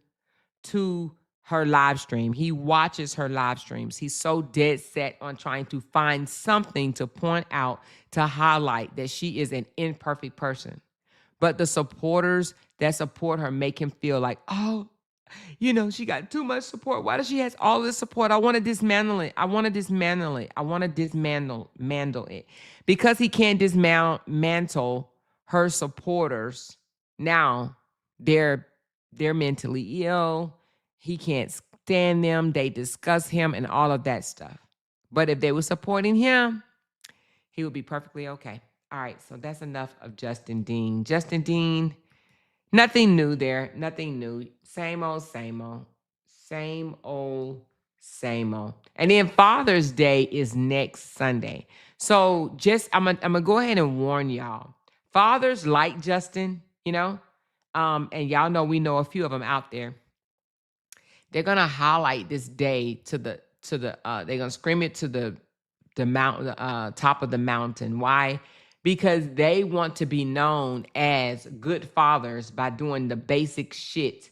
[SPEAKER 1] to her live stream. He watches her live streams. He's so dead set on trying to find something to point out, to highlight that she is an imperfect person. But the supporters that support her make him feel like, oh, she got too much support. Why does she has all this support? I want to dismantle it. I want to dismantle it. I want to dismantle it. Because he can't dismantle her supporters. Now they're mentally ill. He can't stand them. They discuss him and all of that stuff. But if they were supporting him, he would be perfectly okay. All right, so that's enough of Justin Dean. Justin Dean, nothing new there. Nothing new. Same old, same old. Same old, same old. And then Father's Day is next Sunday. So I'm gonna go ahead and warn y'all. Fathers like Justin, and y'all know we know a few of them out there. They're gonna highlight this day they're gonna scream it to the mountain, top of the mountain. Why? Because they want to be known as good fathers by doing the basic shit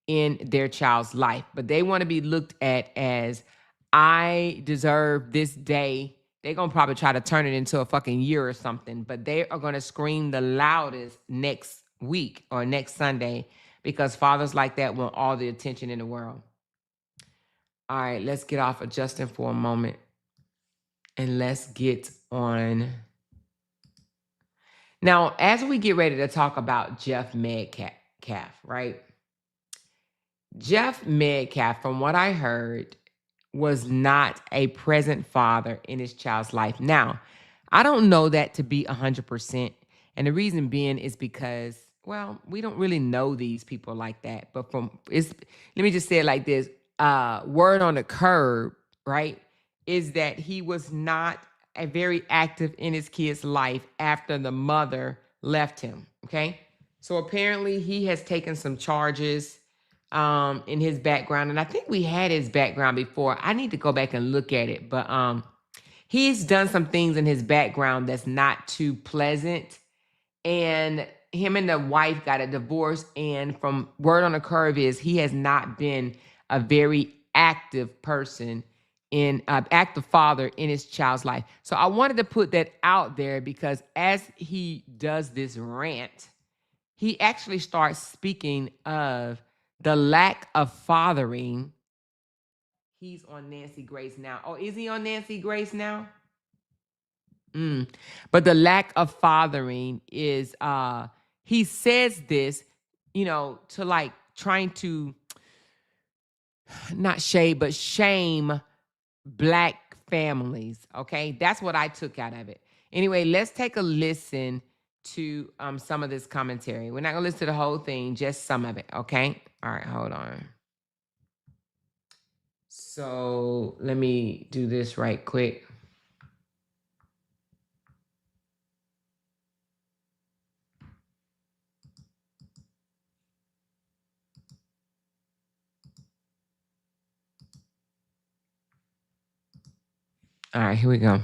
[SPEAKER 1] in their child's life. But they want to be looked at as, I deserve this day. They're gonna probably try to turn it into a fucking year or something, but they are gonna scream the loudest next week or next Sunday, because fathers like that want all the attention in the world. All right, let's get off of Justin for a moment and let's get on. Now, as we get ready to talk about Jeff Metcalf, right? Jeff Metcalf, from what I heard, was not a present father in his child's life. Now, I don't know that to be 100%. And the reason being is because, well, we don't really know these people like that. But let me just say it like this. Word on the curb, right, is that he was not a very active in his kid's life after the mother left him. Okay. So apparently he has taken some charges in his background. And I think we had his background before. I need to go back and look at it. But he's done some things in his background that's not too pleasant. And him and the wife got a divorce. And from word on the curve is he has not been a very active person active father in his child's life. So I wanted to put that out there because as he does this rant, he actually starts speaking of the lack of fathering. He's on Nancy Grace now. Oh, is he on Nancy Grace now? But the lack of fathering is, he says this, to like trying to not shade, but shame Black families. Okay. That's what I took out of it. Anyway, let's take a listen to some of this commentary. We're not going to listen to the whole thing, just some of it. Okay. All right. Hold on. So let me do this right quick. All right, here we go.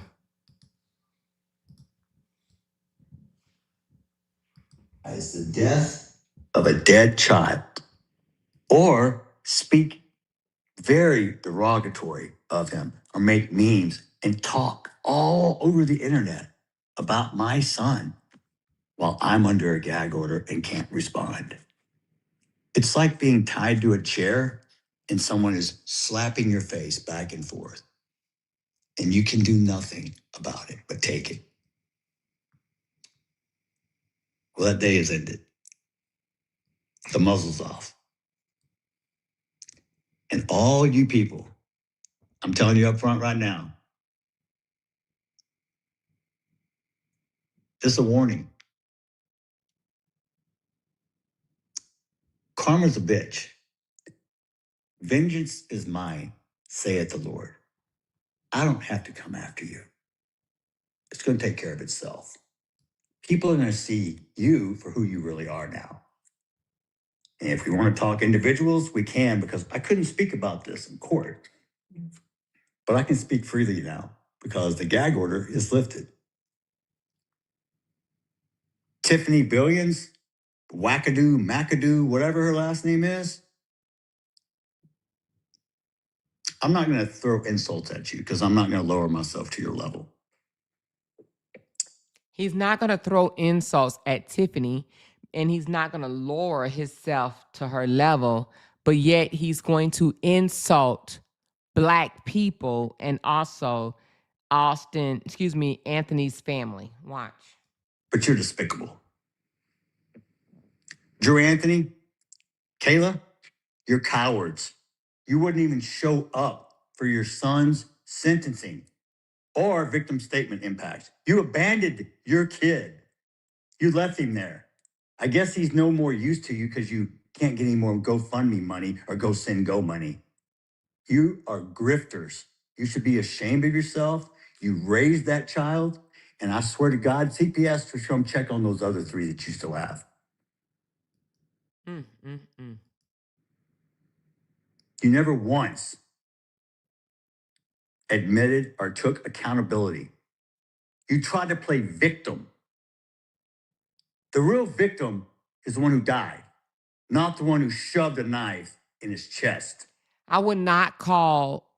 [SPEAKER 3] As the death of a dead child, or speak very derogatory of him, or make memes and talk all over the internet about my son while I'm under a gag order and can't respond. It's like being tied to a chair and someone is slapping your face back and forth, and you can do nothing about it but take it. Well, that day is ended. The muzzle's off. And all you people, I'm telling you up front right now, this is a warning. Karma's a bitch. Vengeance is mine, saith the Lord. I don't have to come after you. It's going to take care of itself. People are going to see you for who you really are now. And if we want to talk individuals, we can, because I couldn't speak about this in court. But I can speak freely now because the gag order is lifted. Tiffany Billions, Wackadoo, McAdoo, whatever her last name is, I'm not going to throw insults at you because I'm not going to lower myself to your level.
[SPEAKER 1] He's not going to throw insults at Tiffany, and he's not going to lower himself to her level, but yet he's going to insult Black people and also Anthony's family. Watch.
[SPEAKER 3] But you're despicable. Drew Anthony, Kayla, you're cowards. You wouldn't even show up for your son's sentencing or victim statement impact. You abandoned your kid. You left him there. I guess he's no more use to you because you can't get any more GoFundMe money or Go Send Go money. You are grifters. You should be ashamed of yourself. You raised that child. And I swear to God, CPS to come check on those other 3 that you still have.
[SPEAKER 1] Mm, mm, mm.
[SPEAKER 3] You never once admitted or took accountability. You tried to play victim. The real victim is the one who died, not the one who shoved a knife in his chest.
[SPEAKER 1] I would not call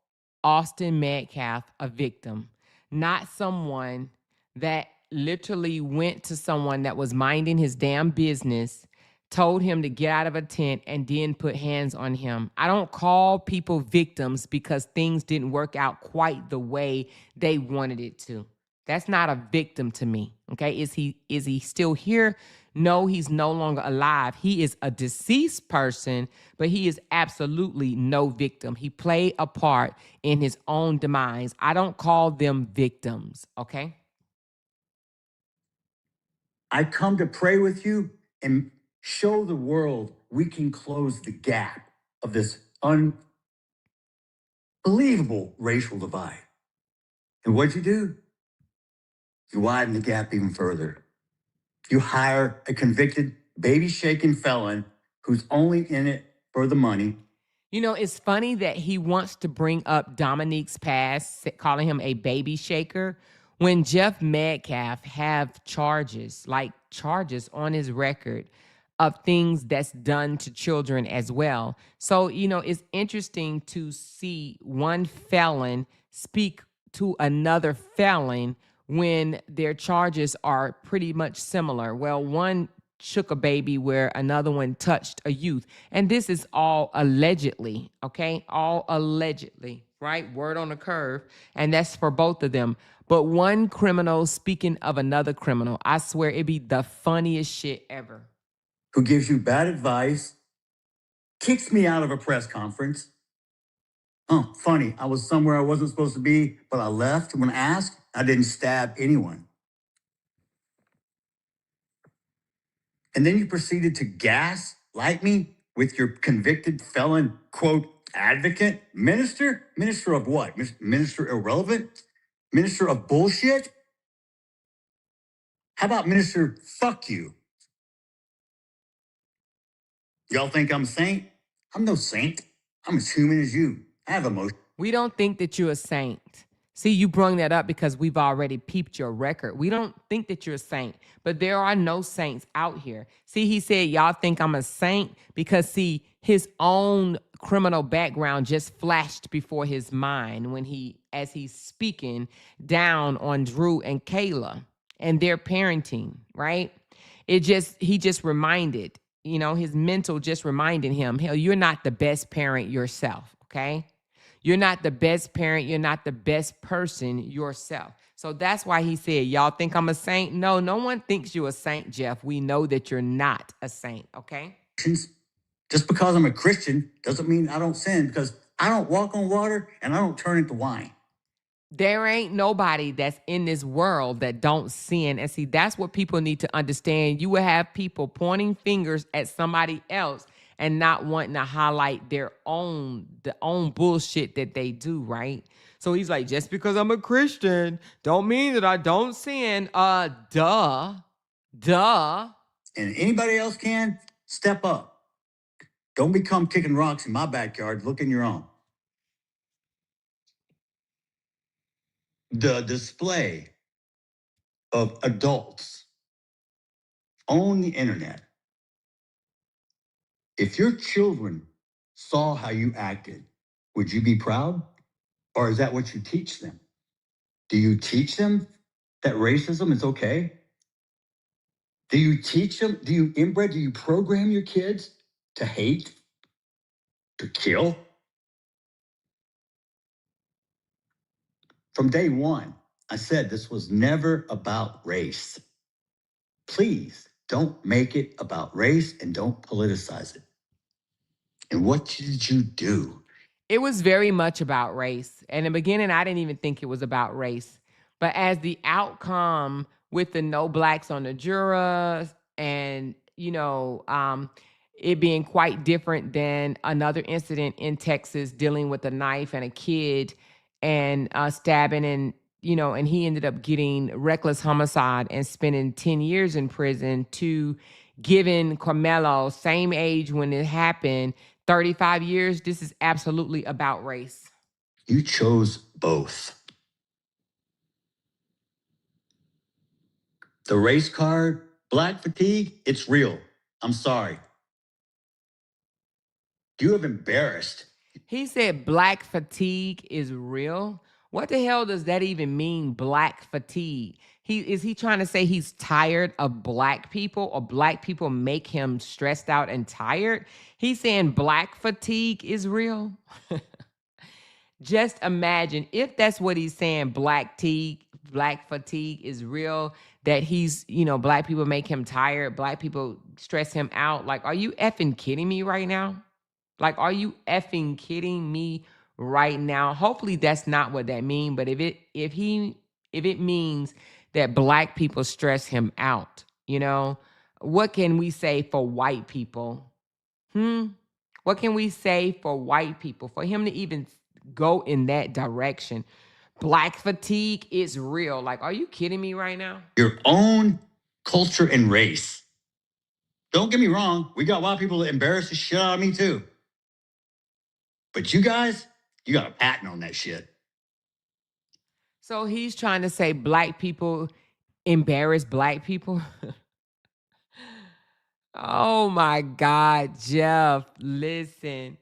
[SPEAKER 1] Austin Metcalf a victim, not someone that literally went to someone that was minding his damn business, told him to get out of a tent, and then put hands on him. I don't call people victims because things didn't work out quite the way they wanted it to. That's not a victim to me. Okay. Is he still here? No, he's no longer alive. He is a deceased person, but he is absolutely no victim. He played a part in his own demise. I don't call them victims, okay?
[SPEAKER 3] I come to pray with you and show the world we can close the gap of this unbelievable racial divide. And what'd you do? You widen the gap even further. You hire a convicted baby shaking felon who's only in it for the money.
[SPEAKER 1] You know, it's funny that he wants to bring up Dominique's past, calling him a baby shaker, when Jeff Metcalf have charges on his record of things that's done to children as well. So, you know, it's interesting to see one felon speak to another felon when their charges are pretty much similar. Well, one shook a baby where another one touched a youth. And this is all allegedly, okay? All allegedly, right? Word on the curve. And that's for both of them. But one criminal speaking of another criminal, I swear it'd be the funniest shit ever.
[SPEAKER 3] Who gives you bad advice, kicks me out of a press conference. Oh, funny, I was somewhere I wasn't supposed to be, but I left when asked. I didn't stab anyone. And then you proceeded to gaslight me with your convicted felon, quote, Advocate? Minister? Minister of what? Minister irrelevant? Minister of bullshit? How about minister fuck you? Y'all think I'm a saint? I'm no saint. I'm as human as you. I have emotions.
[SPEAKER 1] We don't think that you're a saint. See, you bring that up because we've already peeped your record. We don't think that you're a saint, but there are no saints out here. See, he said, y'all think I'm a saint because, see, his own criminal background just flashed before his mind as he's speaking down on Drew and Kayla and their parenting, right? He just reminded, his mental just reminded him, hell, you're not the best parent yourself, okay? You're not the best parent. You're not the best person yourself. So that's why he said, y'all think I'm a saint? No, no one thinks you're a saint, Jeff. We know that you're not a saint, okay?
[SPEAKER 3] Just because I'm a Christian doesn't mean I don't sin, because I don't walk on water and I don't turn into wine.
[SPEAKER 1] There ain't nobody that's in this world that don't sin. And see, that's what people need to understand. You will have people pointing fingers at somebody else and not wanting to highlight the own bullshit that they do, right? So he's like, just because I'm a Christian don't mean that I don't sin. Duh.
[SPEAKER 3] And anybody else can, step up. Don't become kicking rocks in my backyard. Look in your own. The display of adults on the internet. If your children saw how you acted, would you be proud? Or is that what you teach them? Do you teach them that racism is okay? Do you teach them? Do you program your kids to hate, to kill? From day one, I said this was never about race. Please don't make it about race and don't politicize it. And what did you do?
[SPEAKER 1] It was very much about race. In the beginning, I didn't even think it was about race. But as the outcome with the no blacks on the jurors and, it being quite different than another incident in Texas dealing with a knife and a kid and stabbing and he ended up getting reckless homicide and spending 10 years in prison to giving Carmelo, same age when it happened, 35 years. This is absolutely about race.
[SPEAKER 3] You chose both. The race card, black fatigue, it's real. I'm sorry. You have embarrassed.
[SPEAKER 1] He said black fatigue is real. What the hell does that even mean, black fatigue? Is he trying to say he's tired of black people or black people make him stressed out and tired? He's saying black fatigue is real. Just imagine if that's what he's saying, black fatigue is real, that he's, black people make him tired, black people stress him out. Like, are you effing kidding me right now? Like, are you effing kidding me right now? Hopefully that's not what that means, but if it means that black people stress him out, what can we say for white people? What can we say for white people? For him to even go in that direction. Black fatigue is real. Like, are you kidding me right now?
[SPEAKER 3] Your own culture and race. Don't get me wrong, we got white people that embarrass the shit out of me too. But you guys, you got a patent on that shit.
[SPEAKER 1] So he's trying to say black people embarrass black people? Oh my God, Jeff, listen.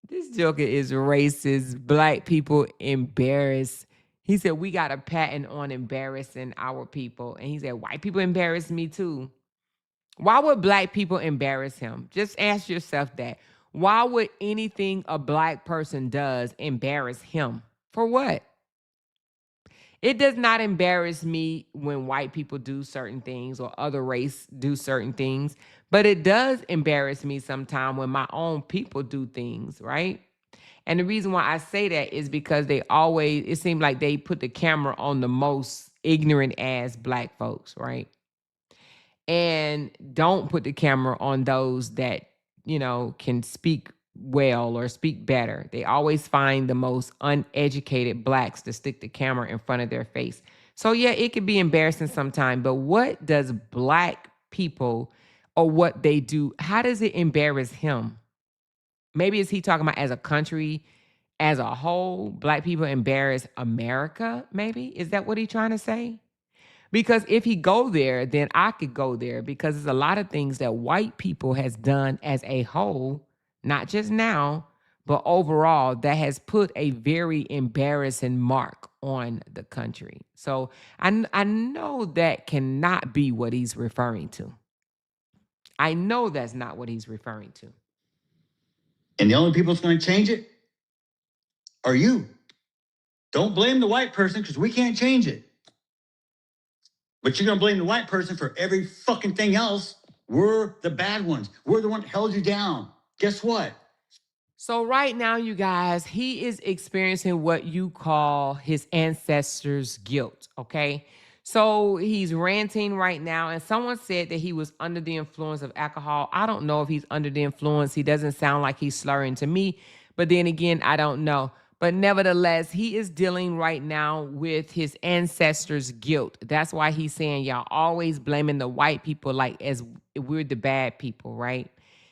[SPEAKER 1] This joker is racist. Black people embarrass. He said, we got a patent on embarrassing our people. And he said, white people embarrass me too. Why would black people embarrass him? Just ask yourself that. Why would anything a black person does embarrass him? For what? It does not embarrass me when white people do certain things or other race do certain things, but it does embarrass me sometimes when my own people do things, right? And the reason why I say that is because it seems like they put the camera on the most ignorant ass black folks, right? And don't put the camera on those that can speak well or speak better. They always find the most uneducated blacks to stick the camera in front of their face. So yeah, it could be embarrassing sometimes, but what does black people or what they do, how does it embarrass him? Maybe is he talking about as a country as a whole, black people embarrass America, maybe? Is that what he's trying to say? Because if he go there, then I could go there because there's a lot of things that white people has done as a whole, not just now, but overall that has put a very embarrassing mark on the country. So I know that cannot be what he's referring to. I know that's not what he's referring to.
[SPEAKER 3] And the only people that's going to change it are you. Don't blame the white person because we can't change it. But you're going to blame the white person for every fucking thing else. We're the bad ones. We're the one that held you down. Guess what?
[SPEAKER 1] So right now, you guys, he is experiencing what you call his ancestors' guilt, okay? So he's ranting right now, and someone said that he was under the influence of alcohol. I don't know if he's under the influence. He doesn't sound like he's slurring to me, but then again, I don't know. But nevertheless, he is dealing right now with his ancestors' guilt. That's why he's saying y'all always blaming the white people like as we're the bad people, right?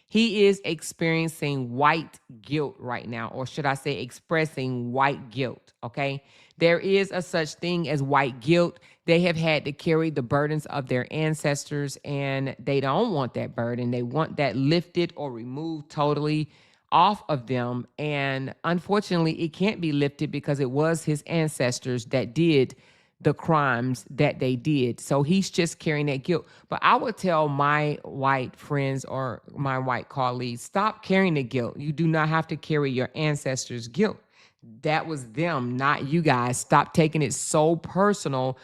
[SPEAKER 1] He is experiencing white guilt right now, or should I say, expressing white guilt. Okay. There is a such thing as white guilt. They have had to carry the burdens of their ancestors, and they don't want that burden. They want that lifted or removed totally off of them. And unfortunately, it can't be lifted because it was his ancestors that did the crimes that they did. So he's just carrying that guilt. But I would tell my white friends or my white colleagues, stop carrying the guilt. You do not have to carry your ancestors' guilt. That was them, not you guys. Stop taking it so personal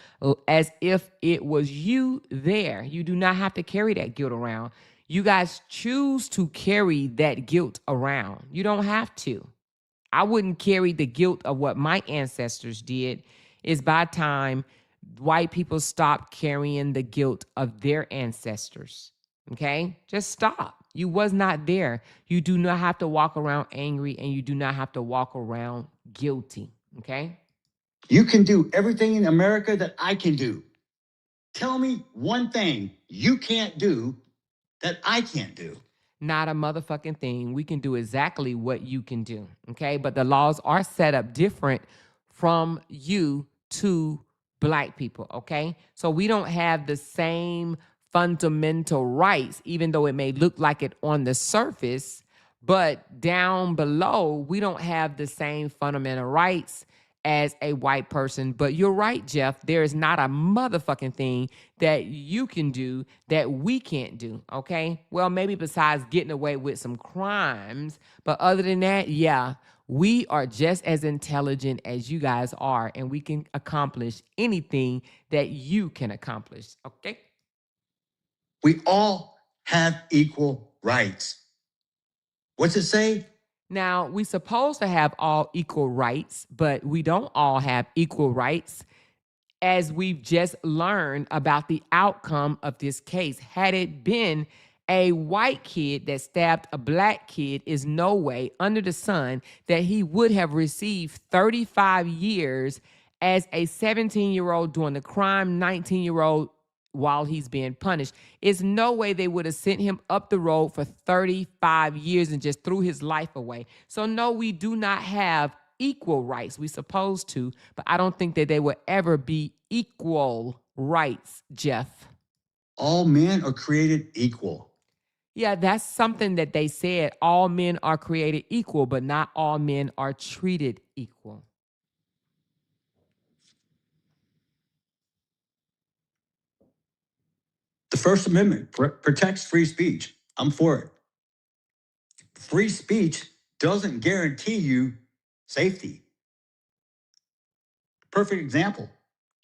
[SPEAKER 1] as if it was you there. You do not have to carry that guilt around. You guys choose to carry that guilt around. You don't have to. I wouldn't carry the guilt of what my ancestors did. It's by time white people stop carrying the guilt of their ancestors. Okay? Just stop. You was not there. You do not have to walk around angry, and you do not have to walk around guilty. Okay?
[SPEAKER 3] You can do everything in America that I can do. Tell me one thing you can't do that I can't do.
[SPEAKER 1] Not a motherfucking thing. We can do exactly what you can do. Okay. But the laws are set up different from you to black people. Okay. So we don't have the same fundamental rights, even though it may look like it on the surface, but down below, we don't have the same fundamental rights as a white person. But you're right, Jeff. There is not a motherfucking thing that you can do that we can't do. Okay. Well, maybe besides getting away with some crimes. But other than that, yeah, we are just as intelligent as you guys are, and we can accomplish anything that you can accomplish. Okay.
[SPEAKER 3] We all have equal rights. What's it say?
[SPEAKER 1] Now, we supposed to have all equal rights, but we don't all have equal rights, as we've just learned about the outcome of this case. Had it been a white kid that stabbed a black kid, is no way under the sun that he would have received 35 years as a 17-year-old doing the crime, 19-year-old while he's being punished. It's no way they would have sent him up the road for 35 years and just threw his life away. So no, we do not have equal rights. We supposed to, but I don't think that they will ever be equal rights, Jeff.
[SPEAKER 3] All men are created equal.
[SPEAKER 1] Yeah, that's something that they said. All men are created equal, but not all men are treated equal.
[SPEAKER 3] The First Amendment protects free speech. I'm for it. Free speech doesn't guarantee you safety. Perfect example,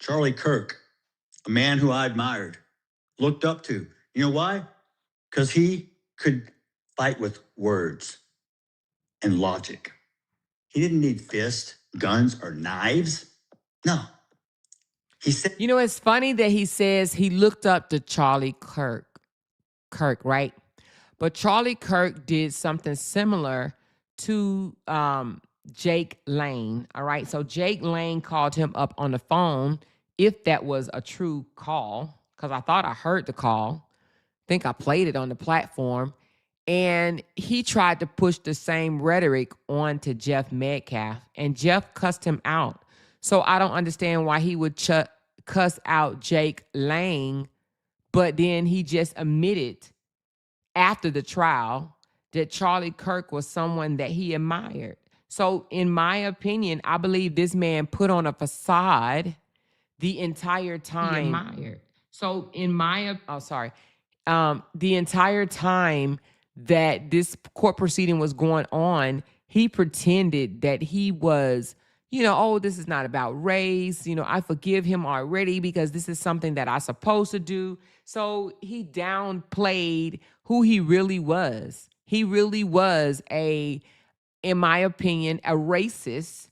[SPEAKER 3] Charlie Kirk, a man who I admired, looked up to. You know why? Because he could fight with words and logic. He didn't need fists, guns, or knives. No. He said,
[SPEAKER 1] You know, it's funny that he says he looked up to Charlie Kirk, right? But Charlie Kirk did something similar to Jake Lane. All right. So Jake Lane called him up on the phone, if that was a true call, because I thought I heard the call. I think I played it on the platform. And he tried to push the same rhetoric on to Jeff Metcalf, and Jeff cussed him out. So I don't understand why he would cuss out Jake Lang, but then he just admitted after the trial that Charlie Kirk was someone that he admired. So, in my opinion, I believe this man put on a facade the entire time. He admired. So, the entire time that this court proceeding was going on, he pretended that he was, oh, this is not about race. I forgive him already because this is something that I'm supposed to do. So he downplayed who he really was. He really was in my opinion, a racist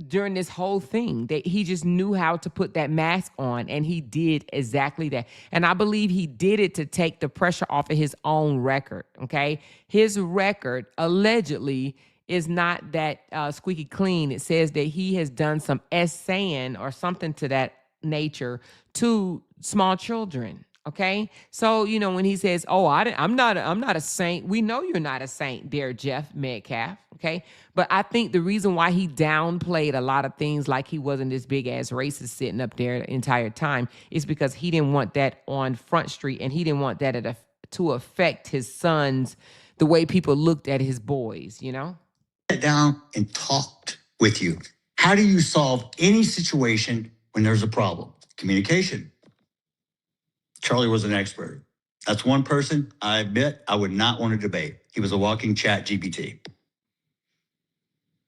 [SPEAKER 1] during this whole thing. That he just knew how to put that mask on, and he did exactly that. And I believe he did it to take the pressure off of his own record. Okay, his record allegedly is not that squeaky clean. It says that he has done some essaying or something to that nature to small children. Okay, so when he says, "Oh, I'm not a saint," we know you're not a saint, there, Jeff Metcalf. Okay, but I think the reason why he downplayed a lot of things, like he wasn't this big ass racist sitting up there the entire time, is because he didn't want that on Front Street, and he didn't want that to affect his sons, the way people looked at his boys.
[SPEAKER 3] Sat down and talked with you. How do you solve any situation when there's a problem? Communication. Charlie was an expert. That's one person I admit I would not want to debate. He was a walking chat GPT.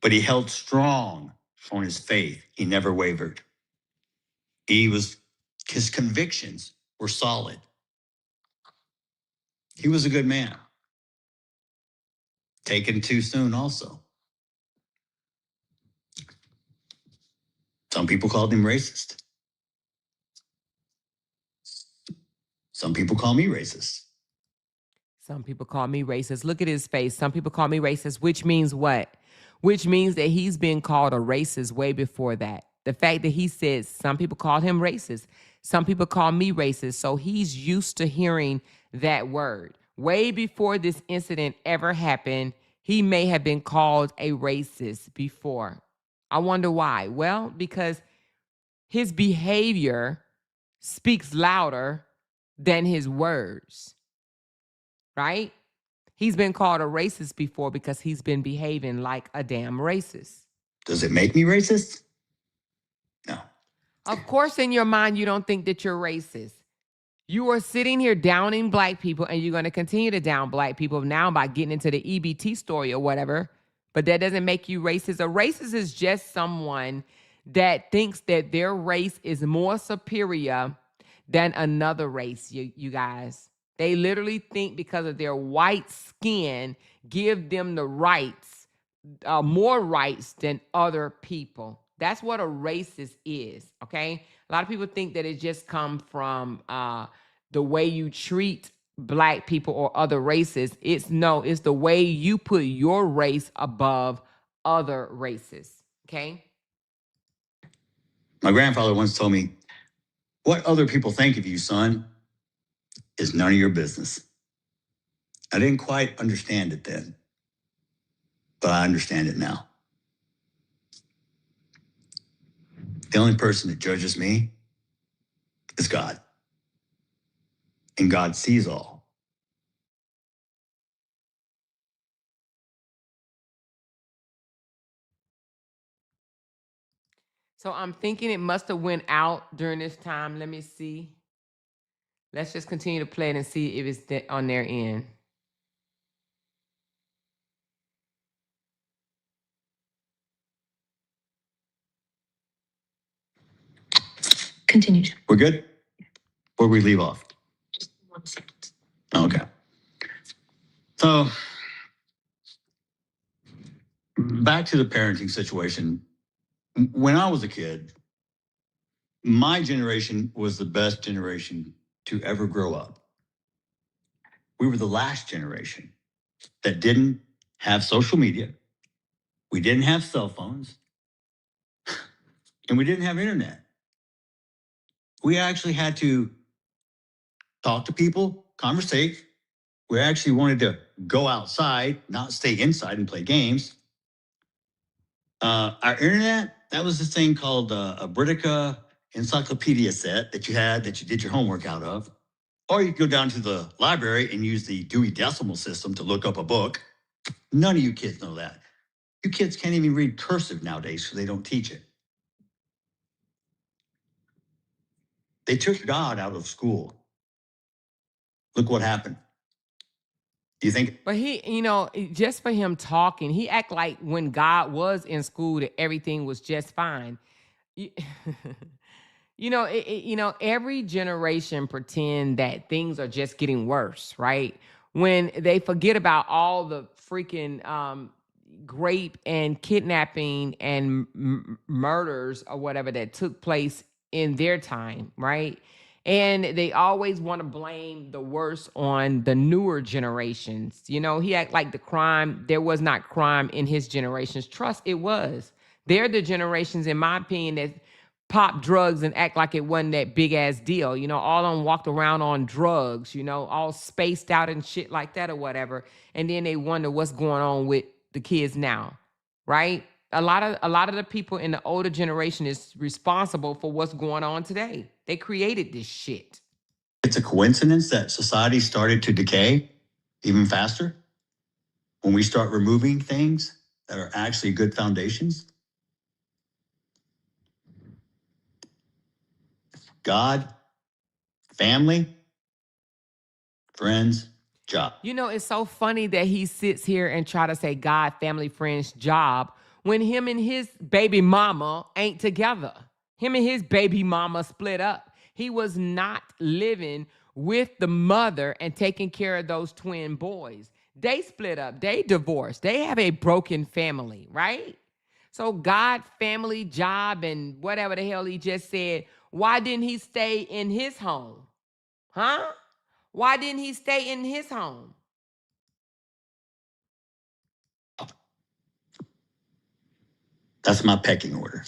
[SPEAKER 3] But he held strong on his faith. He never wavered. His convictions were solid. He was a good man. Taken too soon also. Some people called him racist. Some people call me racist.
[SPEAKER 1] Some people call me racist. Look at his face. Some people call me racist, which means what? Which means that he's been called a racist way before that. The fact that he says some people call him racist, some people call me racist. So he's used to hearing that word. Way before this incident ever happened, he may have been called a racist before. I wonder why. Well, because his behavior speaks louder than his words, right? He's been called a racist before because he's been behaving like a damn racist.
[SPEAKER 3] Does it make me racist? No.
[SPEAKER 1] Of course, in your mind, you don't think that you're racist. You are sitting here downing black people, and you're going to continue to down black people now by getting into the EBT story or whatever. But that doesn't make you racist. A racist is just someone that thinks that their race is more superior than another race, you guys. They literally think because of their white skin, give them the rights, more rights than other people. That's what a racist is, okay? A lot of people think that it just comes from the way you treat black people or other races. It's the way you put your race above other races, okay?
[SPEAKER 3] My grandfather once told me, what other people think of you, son, is none of your business. I didn't quite understand it then, but I understand it now. The only person that judges me is God. And God sees all.
[SPEAKER 1] So I'm thinking it must have went out during this time. Let me see. Let's just continue to play it and see if it's on their end.
[SPEAKER 3] Continue. We're good? Where we leave off? Just 1 second. Okay. So back to the parenting situation. When I was a kid, my generation was the best generation to ever grow up. We were the last generation that didn't have social media. We didn't have cell phones. And we didn't have internet. We actually had to talk to people, conversate. We actually wanted to go outside, not stay inside and play games. Our internet, that was this thing called a Britannica encyclopedia set that you had that you did your homework out of. Or you could go down to the library and use the Dewey Decimal System to look up a book. None of you kids know that. You kids can't even read cursive nowadays, so they don't teach it. They took God out of school. Look what happened. Do you think?
[SPEAKER 1] But he, just for him talking, he act like when God was in school that everything was just fine. You, every generation pretend that things are just getting worse, right? When they forget about all the freaking rape and kidnapping and murders or whatever that took place in their time, right? And they always want to blame the worst on the newer generations. He act like there was not crime in his generations. Trust it was. They're the generations, in my opinion, that pop drugs and act like it wasn't that big ass deal. All of them walked around on drugs, all spaced out and shit like that or whatever. And then they wonder what's going on with the kids now, right? A lot of the people in the older generation is responsible for what's going on today. They created this shit.
[SPEAKER 3] It's a coincidence that society started to decay even faster when we start removing things that are actually good foundations. God, family, friends, job.
[SPEAKER 1] It's so funny that he sits here and try to say God, family, friends, job when him and his baby mama ain't together. Him and his baby mama split up. He was not living with the mother and taking care of those twin boys. They split up. They divorced. They have a broken family, right? So God, family, job, and whatever the hell he just said, why didn't he stay in his home? Huh? Why didn't he stay in his home?
[SPEAKER 3] That's my pecking order.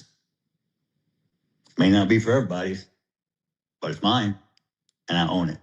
[SPEAKER 3] May not be for everybody, but it's mine, and I own it.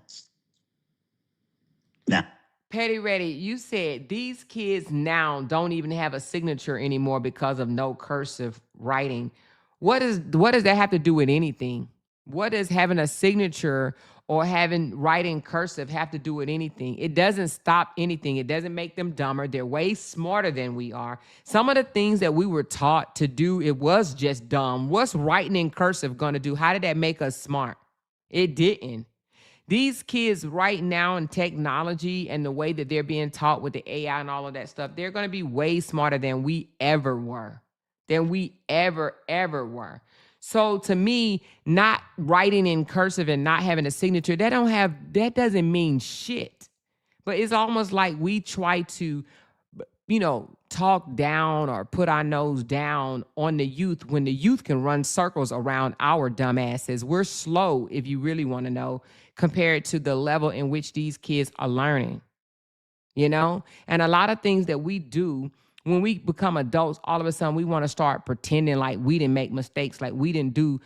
[SPEAKER 3] Now,
[SPEAKER 1] Petty Ready, you said these kids now don't even have a signature anymore because of no cursive writing. What does that have to do with anything? What does having a signature or having writing cursive have to do with anything? It doesn't stop anything. It doesn't make them dumber. They're way smarter than we are. Some of the things that we were taught to do, it was just dumb. What's writing in cursive going to do? How did that make us smart? It didn't. These kids right now in technology and the way that they're being taught with the AI and all of that stuff, they're going to be way smarter than we ever were, ever were. So to me, not writing in cursive and not having a signature, that doesn't mean shit. But it's almost like we try to, talk down or put our nose down on the youth when the youth can run circles around our dumbasses. We're slow, if you really want to know, compared to the level in which these kids are learning, And a lot of things that we do when we become adults, all of a sudden we want to start pretending like we didn't make mistakes, like we didn't do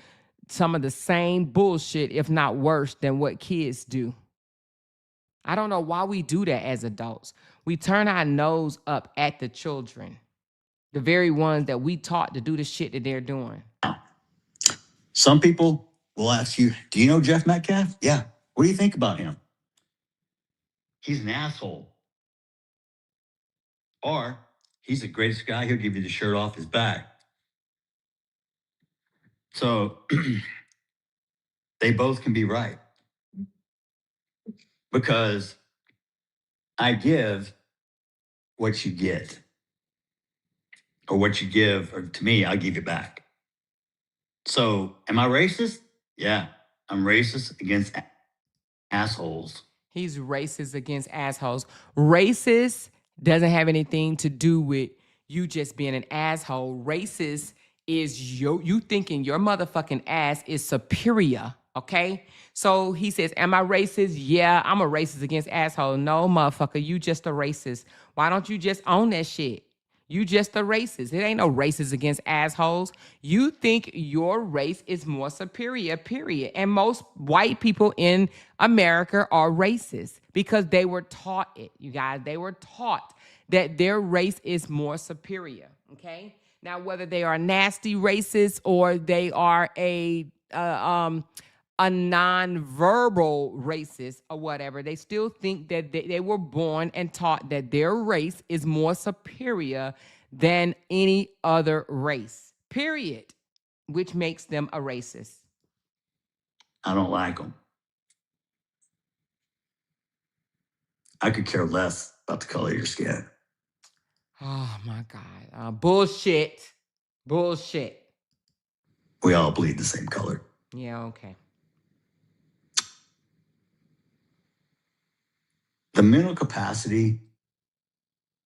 [SPEAKER 1] some of the same bullshit, if not worse, than what kids do. I don't know why we do that as adults. We turn our nose up at the children, the very ones that we taught to do the shit that they're doing.
[SPEAKER 3] Some people will ask you, do you know Jeff Metcalf? Yeah. What do you think about him? He's an asshole. Or he's the greatest guy. He'll give you the shirt off his back. So they both can be right. Because I give what you get. Or what you give, or to me, I'll give you back. So am I racist? Yeah, I'm racist against assholes.
[SPEAKER 1] He's racist against assholes. Racist doesn't have anything to do with you just being an asshole. Racist is you thinking your motherfucking ass is superior Okay? So he says, am I racist? Yeah, I'm a racist against asshole. No, motherfucker, you just a racist. Why don't you just own that shit? You just a racist. It ain't no racist against assholes. You think your race is more superior, period. And most white people in America are racist because they were taught it, you guys. They were taught that their race is more superior, okay? Now, whether they are nasty racists or they are a non-verbal racist or whatever, they still think that they were born and taught that their race is more superior than any other race, period, which makes them a racist.
[SPEAKER 3] I don't like them. I could care less about the color of your skin.
[SPEAKER 1] Oh my God. Bullshit. Bullshit.
[SPEAKER 3] We all bleed the same color.
[SPEAKER 1] Yeah, okay.
[SPEAKER 3] The mental capacity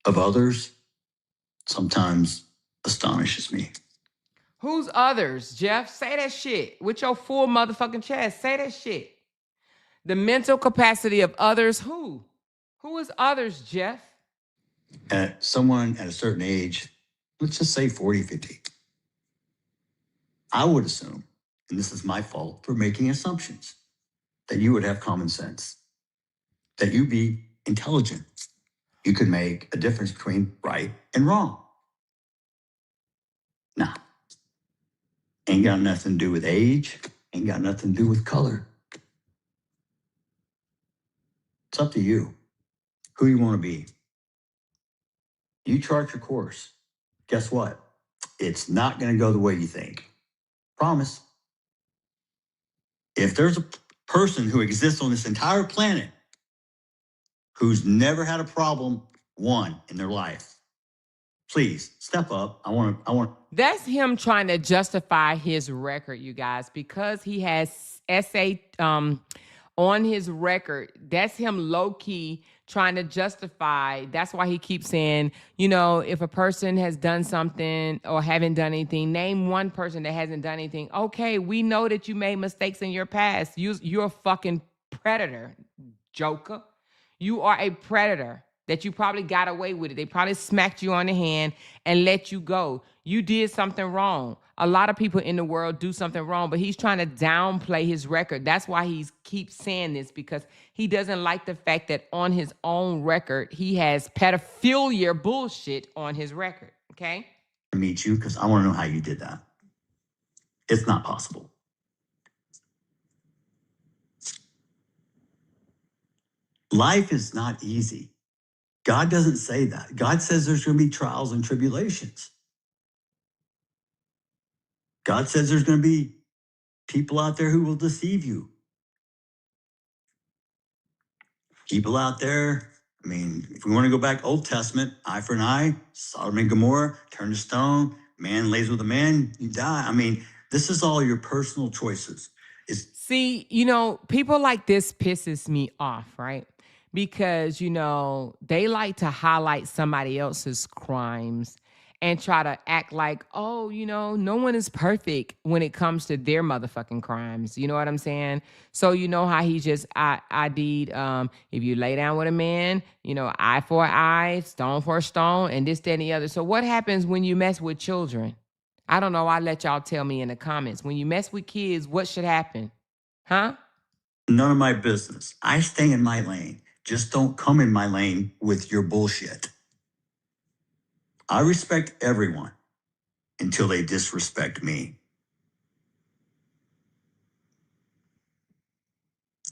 [SPEAKER 3] of others sometimes astonishes me.
[SPEAKER 1] Who's others, Jeff? Say that shit with your full motherfucking chest. Say that shit. The mental capacity of others, who? Who is others, Jeff?
[SPEAKER 3] At someone at a certain age, let's just say 40, 50, I would assume, and this is my fault for making assumptions, that you would have common sense, that you be intelligent. You could make a difference between right and wrong. Nah, ain't got nothing to do with age, ain't got nothing to do with color. It's up to you, who you want to be. You chart your course. Guess what? It's not going to go the way you think. Promise. If there's a person who exists on this entire planet who's never had a problem, one, in their life, please step up. I want.
[SPEAKER 1] That's him trying to justify his record, you guys, because he has SA on his record. That's him low key trying to justify. That's why he keeps saying, you know, if a person has done something or haven't done anything, name one person that hasn't done anything. Okay, we know that you made mistakes in your past. You're a fucking predator, Joker. You are a predator that you probably got away with it. They probably smacked you on the hand and let you go. You did something wrong. A lot of people in the world do something wrong, but he's trying to downplay his record. That's why he keeps saying this, because he doesn't like the fact that on his own record, he has pedophilia bullshit on his record, okay?
[SPEAKER 3] Meet you because I want to know how you did that. It's not possible. Life is not easy. God doesn't say that. God says there's going to be trials and tribulations. God says there's going to be people out there who will deceive you. People out there, I mean, if we want to go back Old Testament, eye for an eye, Sodom and Gomorrah, turn to stone, man lays with a man, you die. I mean, this is all your personal choices.
[SPEAKER 1] See, you know, people like this pisses me off, right? Because, you know, they like to highlight somebody else's crimes and try to act like, oh, you know, no one is perfect when it comes to their motherfucking crimes. You know what I'm saying? So you know how he just ID'd, if you lay down with a man, you know, eye for an eye, stone for a stone, and this, that, and the other. So what happens when you mess with children? I don't know. I'll let y'all tell me in the comments. When you mess with kids, what should happen? Huh?
[SPEAKER 3] None of my business. I stay in my lane. Just don't come in my lane with your bullshit. I respect everyone until they disrespect me.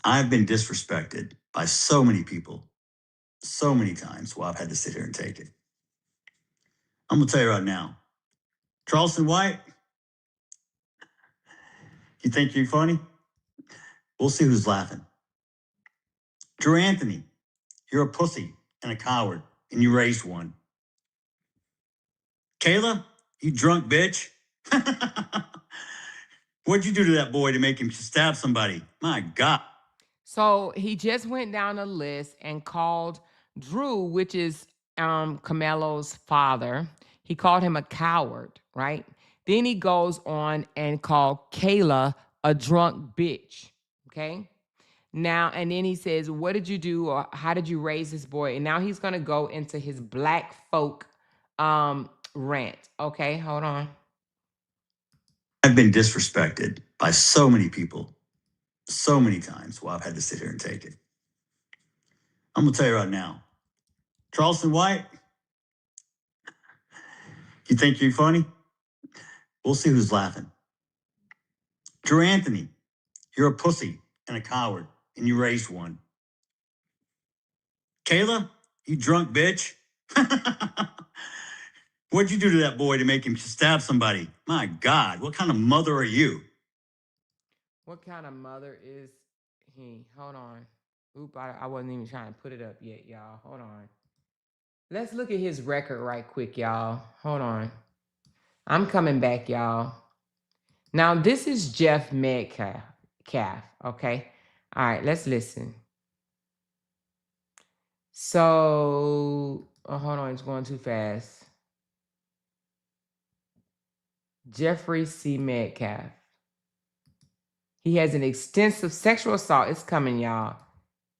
[SPEAKER 3] I've been disrespected by so many people, so many times while I've had to sit here and take it. I'm going to tell you right now, Charleston White, you think you're funny? We'll see who's laughing. Drew Anthony, you're a pussy and a coward, and you raised one. Kayla, you drunk bitch. What'd you do to that boy to make him stab somebody? My God.
[SPEAKER 1] So he just went down a list and called Drew, which is Camelo's father. He called him a coward, right? Then he goes on and called Kayla a drunk bitch. Okay. Now, and then he says, what did you do or how did you raise this boy? And now he's going to go into his black folk rant. Okay, hold on.
[SPEAKER 3] I've been disrespected by so many people, so many times while I've had to sit here and take it. I'm going to tell you right now, Charleston White, you think you're funny? We'll see who's laughing. Drew Anthony, you're a pussy and a coward, and you raised one. Kayla, you drunk bitch. What'd you do to that boy to make him stab somebody? My God, what kind of mother are you?
[SPEAKER 1] What kind of mother is he? Hold on. Oop, I wasn't even trying to put it up yet, y'all. Hold on. Let's look at his record right quick, y'all. Hold on. I'm coming back, y'all. Now, this is Jeff Metcalf, okay? All right, let's listen. So, hold on, it's going too fast. Jeffrey C. Metcalf. He has an extensive sexual assault. It's coming, y'all.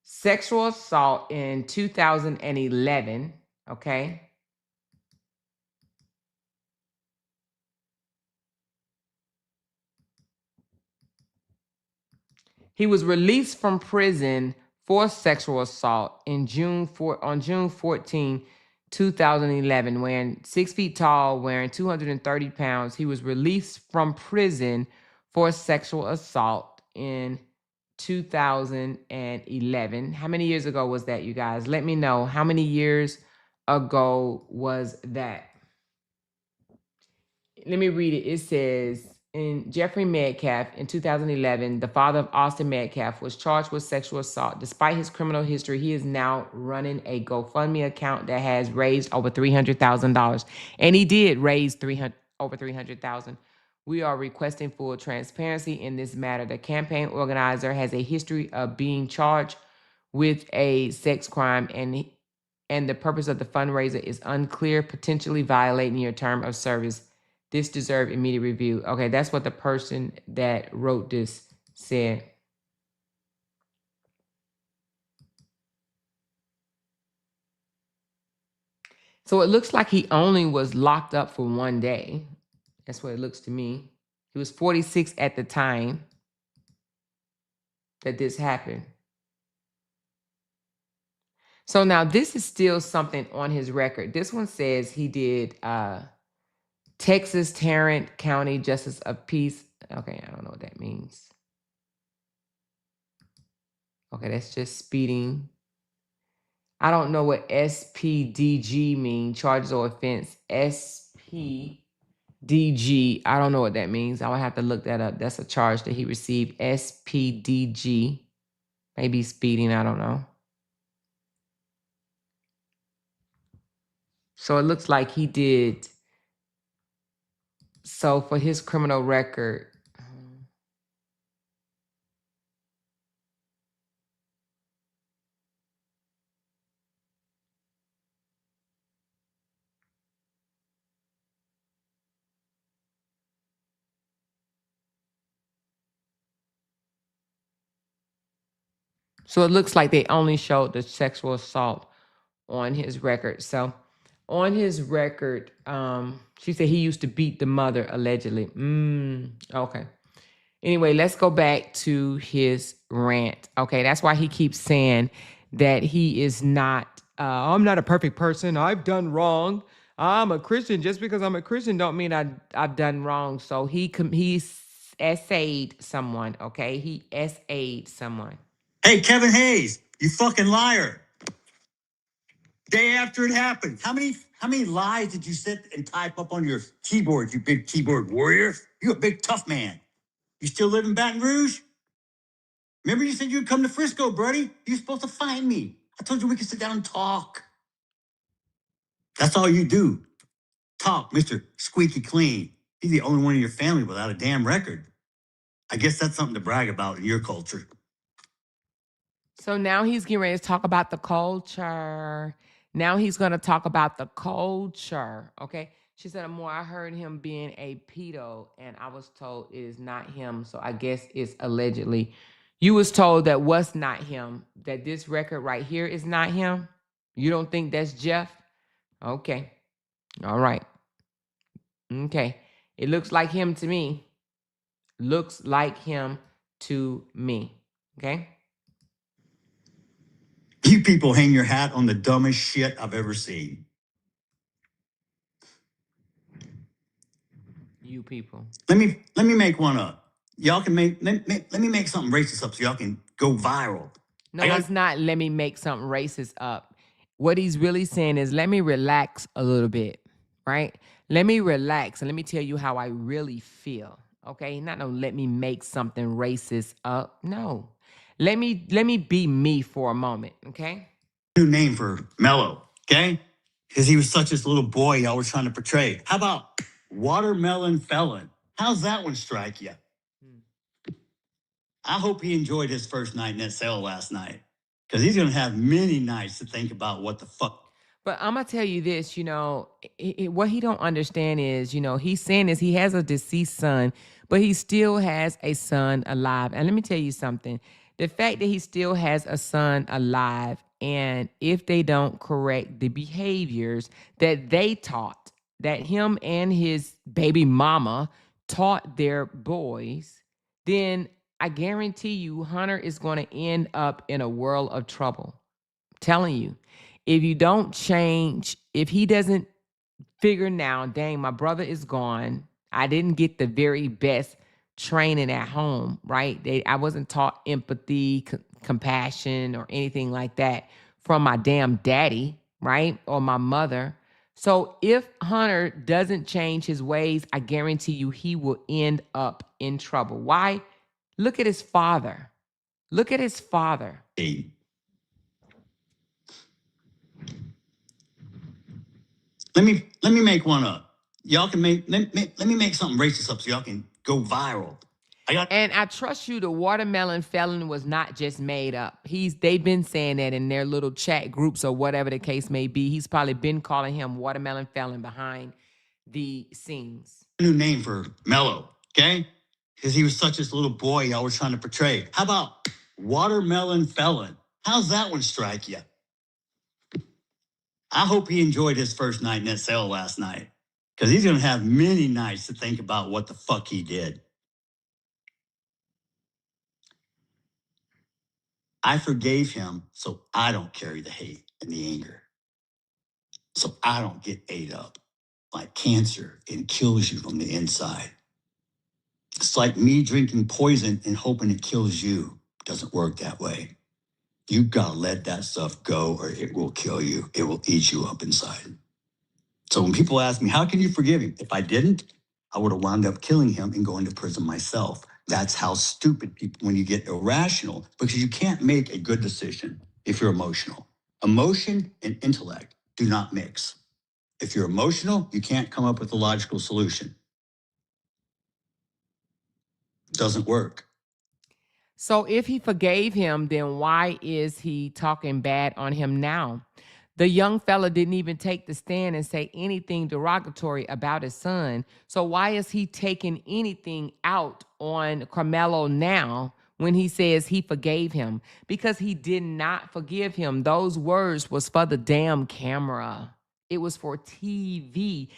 [SPEAKER 1] Sexual assault in 2011, okay? He was released from prison for sexual assault on June 14, 2011, wearing 6 feet tall, wearing 230 pounds. He was released from prison for sexual assault in 2011. How many years ago was that, you guys? Let me know. How many years ago was that? Let me read it. It says, in Jeffrey Metcalf in 2011, the father of Austin Metcalf was charged with sexual assault. Despite his criminal history, he is now running a GoFundMe account that has raised over $300,000. And he did raise over $300,000. We are requesting full transparency in this matter. The campaign organizer has a history of being charged with a sex crime, and the purpose of the fundraiser is unclear, potentially violating your term of service. This deserves immediate review. Okay, that's what the person that wrote this said. So it looks like he only was locked up for one day. That's what it looks to me. He was 46 at the time that this happened. So now this is still something on his record. This one says he did Texas Tarrant County Justice of Peace. Okay, I don't know what that means. Okay, that's just speeding. I don't know what SPDG means, charges or offense. SPDG, I don't know what that means. I would have to look that up. That's a charge that he received. SPDG, maybe speeding, I don't know. So it looks like he did. So for his criminal record, so it looks like they only showed the sexual assault on his record. So on his record, she said he used to beat the mother allegedly. Okay. Anyway, let's go back to his rant. Okay, that's why he keeps saying that he is not, I'm not a perfect person. I've done wrong. I'm a Christian. Just because I'm a Christian don't mean I've done wrong. So he essayed someone, okay? He essayed someone.
[SPEAKER 3] Hey, Kevin Hayes, you fucking liar. Day after it happened, how many lies did you sit and type up on your keyboard, you big keyboard warrior? You a big tough man. You still live in Baton Rouge? Remember you said you'd come to Frisco, buddy? You're supposed to find me. I told you we could sit down and talk. That's all you do. Talk, Mr. Squeaky Clean. You're the only one in your family without a damn record. I guess that's something to brag about in your culture.
[SPEAKER 1] So now he's getting ready to talk about the culture. Now he's going to talk about the culture, okay? She said, "More. I heard him being a pedo, and I was told it is not him. So I guess it's allegedly. You was told that what's not him. That this record right here is not him. You don't think that's Jeff? Okay, all right, okay. It looks like him to me. Looks like him to me. Okay."
[SPEAKER 3] You people hang your hat on the dumbest shit I've ever seen.
[SPEAKER 1] You people.
[SPEAKER 3] Let me make one up. Y'all can let me make something racist up so y'all can go viral.
[SPEAKER 1] No, it's not. Let me make something racist up. What he's really saying is, let me relax a little bit, right? Let me relax and let me tell you how I really feel. Okay, not no. Let me make something racist up. No, let me be me for a moment. Okay.
[SPEAKER 3] New name for Mellow, okay? Because he was such this little boy y'all was trying to portray. How about Watermelon Felon? How's that one strike you? I hope he enjoyed his first night in that cell last night. Because he's going to have many nights to think about what the fuck.
[SPEAKER 1] But I'm gonna tell you this, what he don't understand is, he's saying is he has a deceased son, but he still has a son alive. And let me tell you something: the fact that he still has a son alive, and if they don't correct the behaviors that they taught, that him and his baby mama taught their boys, then I guarantee you, Hunter is going to end up in a world of trouble. Telling you, if you don't change, if he doesn't figure now, dang, my brother is gone. I didn't get the very best training at home, right? I wasn't taught empathy, compassion, or anything like that from my damn daddy, right? Or my mother. So if Hunter doesn't change his ways, I guarantee you he will end up in trouble. Why? Look at his father. Look at his father.
[SPEAKER 3] Hey, let me make one up. Y'all can let me make something racist up so y'all can go viral.
[SPEAKER 1] And I trust you, the watermelon felon was not just made up. They've been saying that in their little chat groups or whatever the case may be. He's probably been calling him watermelon felon behind the scenes.
[SPEAKER 3] New name for Mellow, okay? Because he was such this little boy y'all was trying to portray. How about Watermelon Felon? How's that one strike you? I hope he enjoyed his first night in that cell last night. Because he's going to have many nights to think about what the fuck he did. I forgave him so I don't carry the hate and the anger. So I don't get ate up like cancer and kills you from the inside. It's like me drinking poison and hoping it kills you. It doesn't work that way. You gotta let that stuff go or it will kill you. It will eat you up inside. So when people ask me, how can you forgive him? If I didn't, I would have wound up killing him and going to prison myself. That's how stupid people, when you get irrational, because you can't make a good decision if you're emotional. Emotion and intellect do not mix. If you're emotional, you can't come up with a logical solution. It doesn't work.
[SPEAKER 1] So if he forgave him, then why is he talking bad on him now? The young fella didn't even take the stand and say anything derogatory about his son. So why is he taking anything out on Carmelo now when he says he forgave him? Because he did not forgive him. Those words was for the damn camera. It was for TV.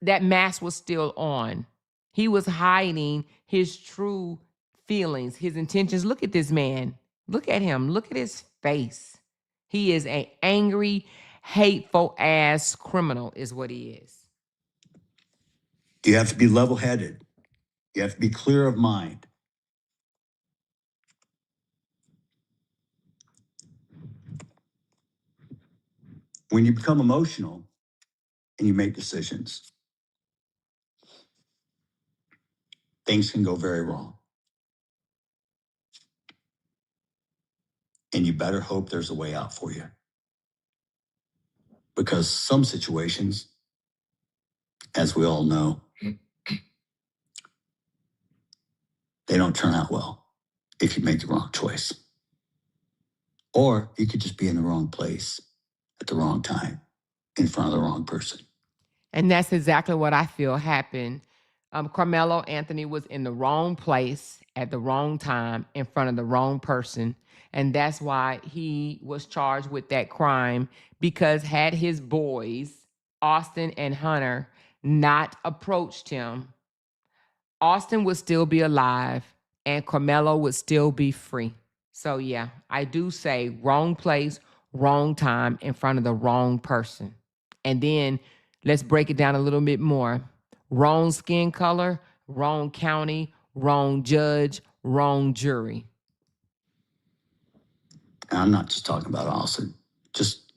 [SPEAKER 1] That mask was still on. He was hiding his true feelings, his intentions. Look at this man. Look at him. Look at his face. He is an angry, hateful ass criminal, is what he is.
[SPEAKER 3] You have to be level headed. You have to be clear of mind. When you become emotional and you make decisions, things can go very wrong. And you better hope there's a way out for you. Because some situations, as we all know, they don't turn out well if you make the wrong choice. Or you could just be in the wrong place at the wrong time in front of the wrong person.
[SPEAKER 1] And that's exactly what I feel happened. Carmelo Anthony was in the wrong place at the wrong time in front of the wrong person. And that's why he was charged with that crime, because had his boys, Austin and Hunter, not approached him, Austin would still be alive and Carmelo would still be free. So, yeah, I do say wrong place, wrong time in front of the wrong person. And then let's break it down a little bit more. Wrong skin color, wrong county, wrong judge, wrong jury.
[SPEAKER 3] And I'm not just talking about Austin. Just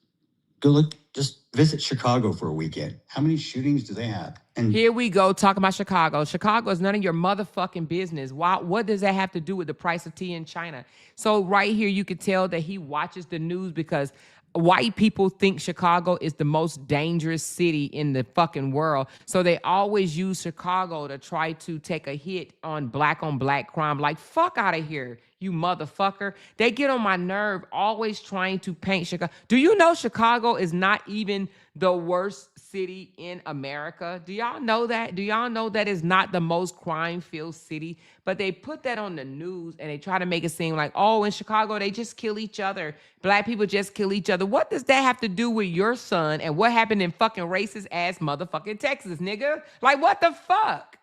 [SPEAKER 3] go look, just visit Chicago for a weekend. How many shootings do they have? And
[SPEAKER 1] here we go talking about Chicago. Chicago is none of your motherfucking business. Why? What does that have to do with the price of tea in China? So right here, you could tell that he watches the news because white people think Chicago is the most dangerous city in the fucking world. So they always use Chicago to try to take a hit on black crime. Like, fuck out of here, you motherfucker. They get on my nerve always trying to paint Chicago. Do you know Chicago is not even the worst city in America? Do y'all know that? Do y'all know that is not the most crime-filled city? But they put that on the news and they try to make it seem like, oh, in Chicago, they just kill each other. Black people just kill each other. What does that have to do with your son and what happened in fucking racist ass motherfucking Texas, nigga? Like, what the fuck?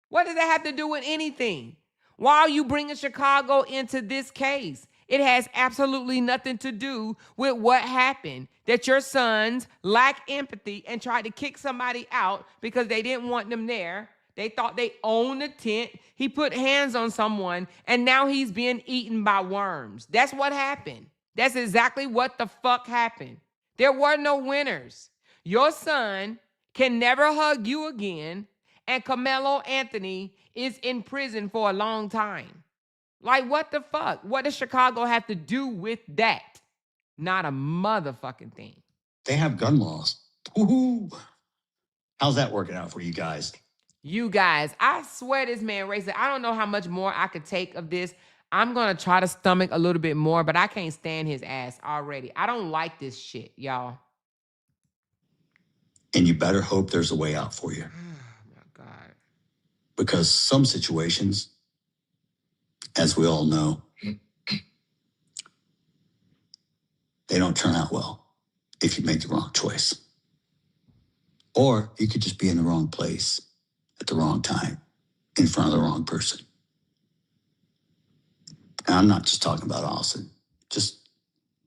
[SPEAKER 1] What does that have to do with anything? Why are you bringing Chicago into this case? It has absolutely nothing to do with what happened. That your sons lack empathy and tried to kick somebody out because they didn't want them there. They thought they owned the tent. He put hands on someone and now he's being eaten by worms. That's what happened. That's exactly what the fuck happened. There were no winners. Your son can never hug you again, and Carmelo Anthony is in prison for a long time. Like, what the fuck? What does Chicago have to do with that? Not a motherfucking thing.
[SPEAKER 3] they have gun laws. Woo-hoo. How's that working out for you guys?
[SPEAKER 1] You guys, I swear this man racist. I don't know how much more I could take of this. I'm going to try to stomach a little bit more, but I can't stand his ass already. I don't like this shit, y'all.
[SPEAKER 3] And you better hope there's a way out for you.
[SPEAKER 1] Oh, my God.
[SPEAKER 3] Because some situations, as we all know, they don't turn out well if you make the wrong choice. Or you could just be in the wrong place at the wrong time in front of the wrong person. And I'm not just talking about Austin. Just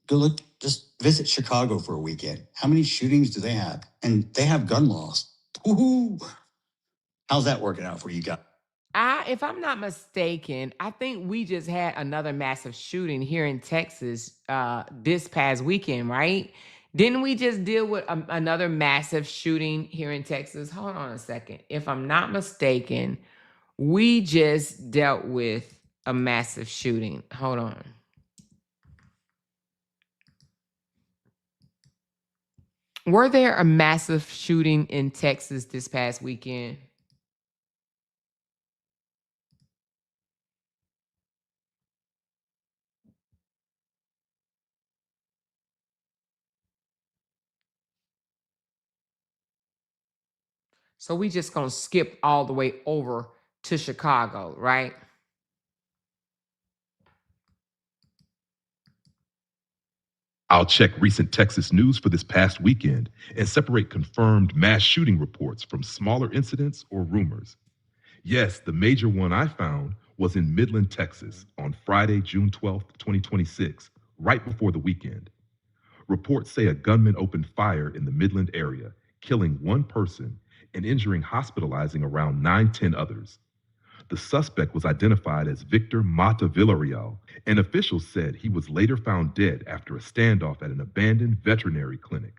[SPEAKER 3] go look, just visit Chicago for a weekend. How many shootings do they have? And they have gun laws. Woo-hoo. How's that working out for you guys?
[SPEAKER 1] If I'm not mistaken, I think we just had another massive shooting here in Texas this past weekend, right? Didn't we just deal with another massive shooting here in Texas? Hold on a second. If I'm not mistaken, we just dealt with a massive shooting. Hold on. Were there a massive shooting in Texas this past weekend? So we just gonna skip all the way over to Chicago, right?
[SPEAKER 4] I'll check recent Texas news for this past weekend and separate confirmed mass shooting reports from smaller incidents or rumors. Yes, the major one I found was in Midland, Texas on Friday, June 12th, 2026, right before the weekend. Reports say a gunman opened fire in the Midland area, killing one person and injuring hospitalizing around 9-10 others. The suspect was identified as Victor Mata Villarreal, and officials said he was later found dead after a standoff at an abandoned veterinary clinic.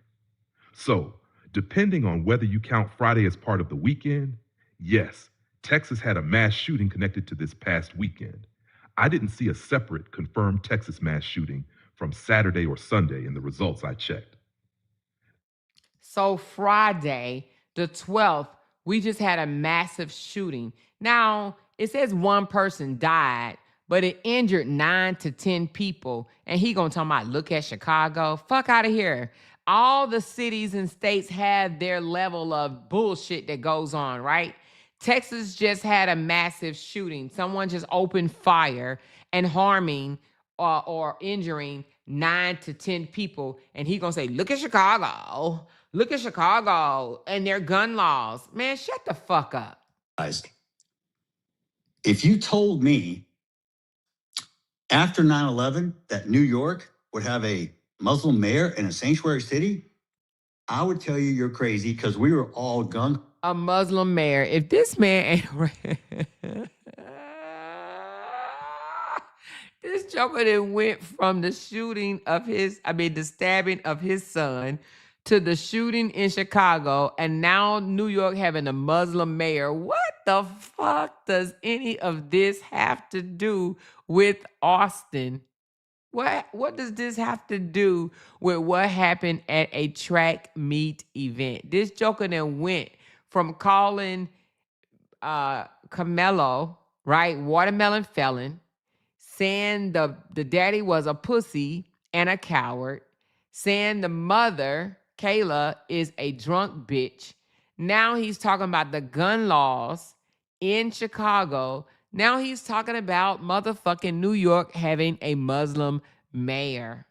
[SPEAKER 4] So, depending on whether you count Friday as part of the weekend, yes, Texas had a mass shooting connected to this past weekend. I didn't see a separate confirmed Texas mass shooting from Saturday or Sunday in the results I checked.
[SPEAKER 1] So Friday, the 12th, we just had a massive shooting. Now, it says one person died, but it injured 9 to 10 people. And he gonna talk about, look at Chicago. Fuck out of here. All the cities and states have their level of bullshit that goes on, right? Texas just had a massive shooting. Someone just opened fire and harming or injuring 9 to 10 people. And he gonna say, look at Chicago. Look at Chicago and their gun laws. Man, shut the fuck up.
[SPEAKER 3] Guys, if you told me after 9/11 that New York would have a Muslim mayor in a sanctuary city, I would tell you you're crazy because we were all gun.
[SPEAKER 1] A Muslim mayor. If this man ain't this joker that went from the shooting of the stabbing of his son to the shooting in Chicago, and now New York having a Muslim mayor. What the fuck does any of this have to do with Austin? What does this have to do with what happened at a track meet event? This joker then went from calling Camelo, right, watermelon felon, saying the daddy was a pussy and a coward, saying the mother, Kayla, is a drunk bitch. Now he's talking about the gun laws in Chicago. Now he's talking about motherfucking New York having a Muslim mayor.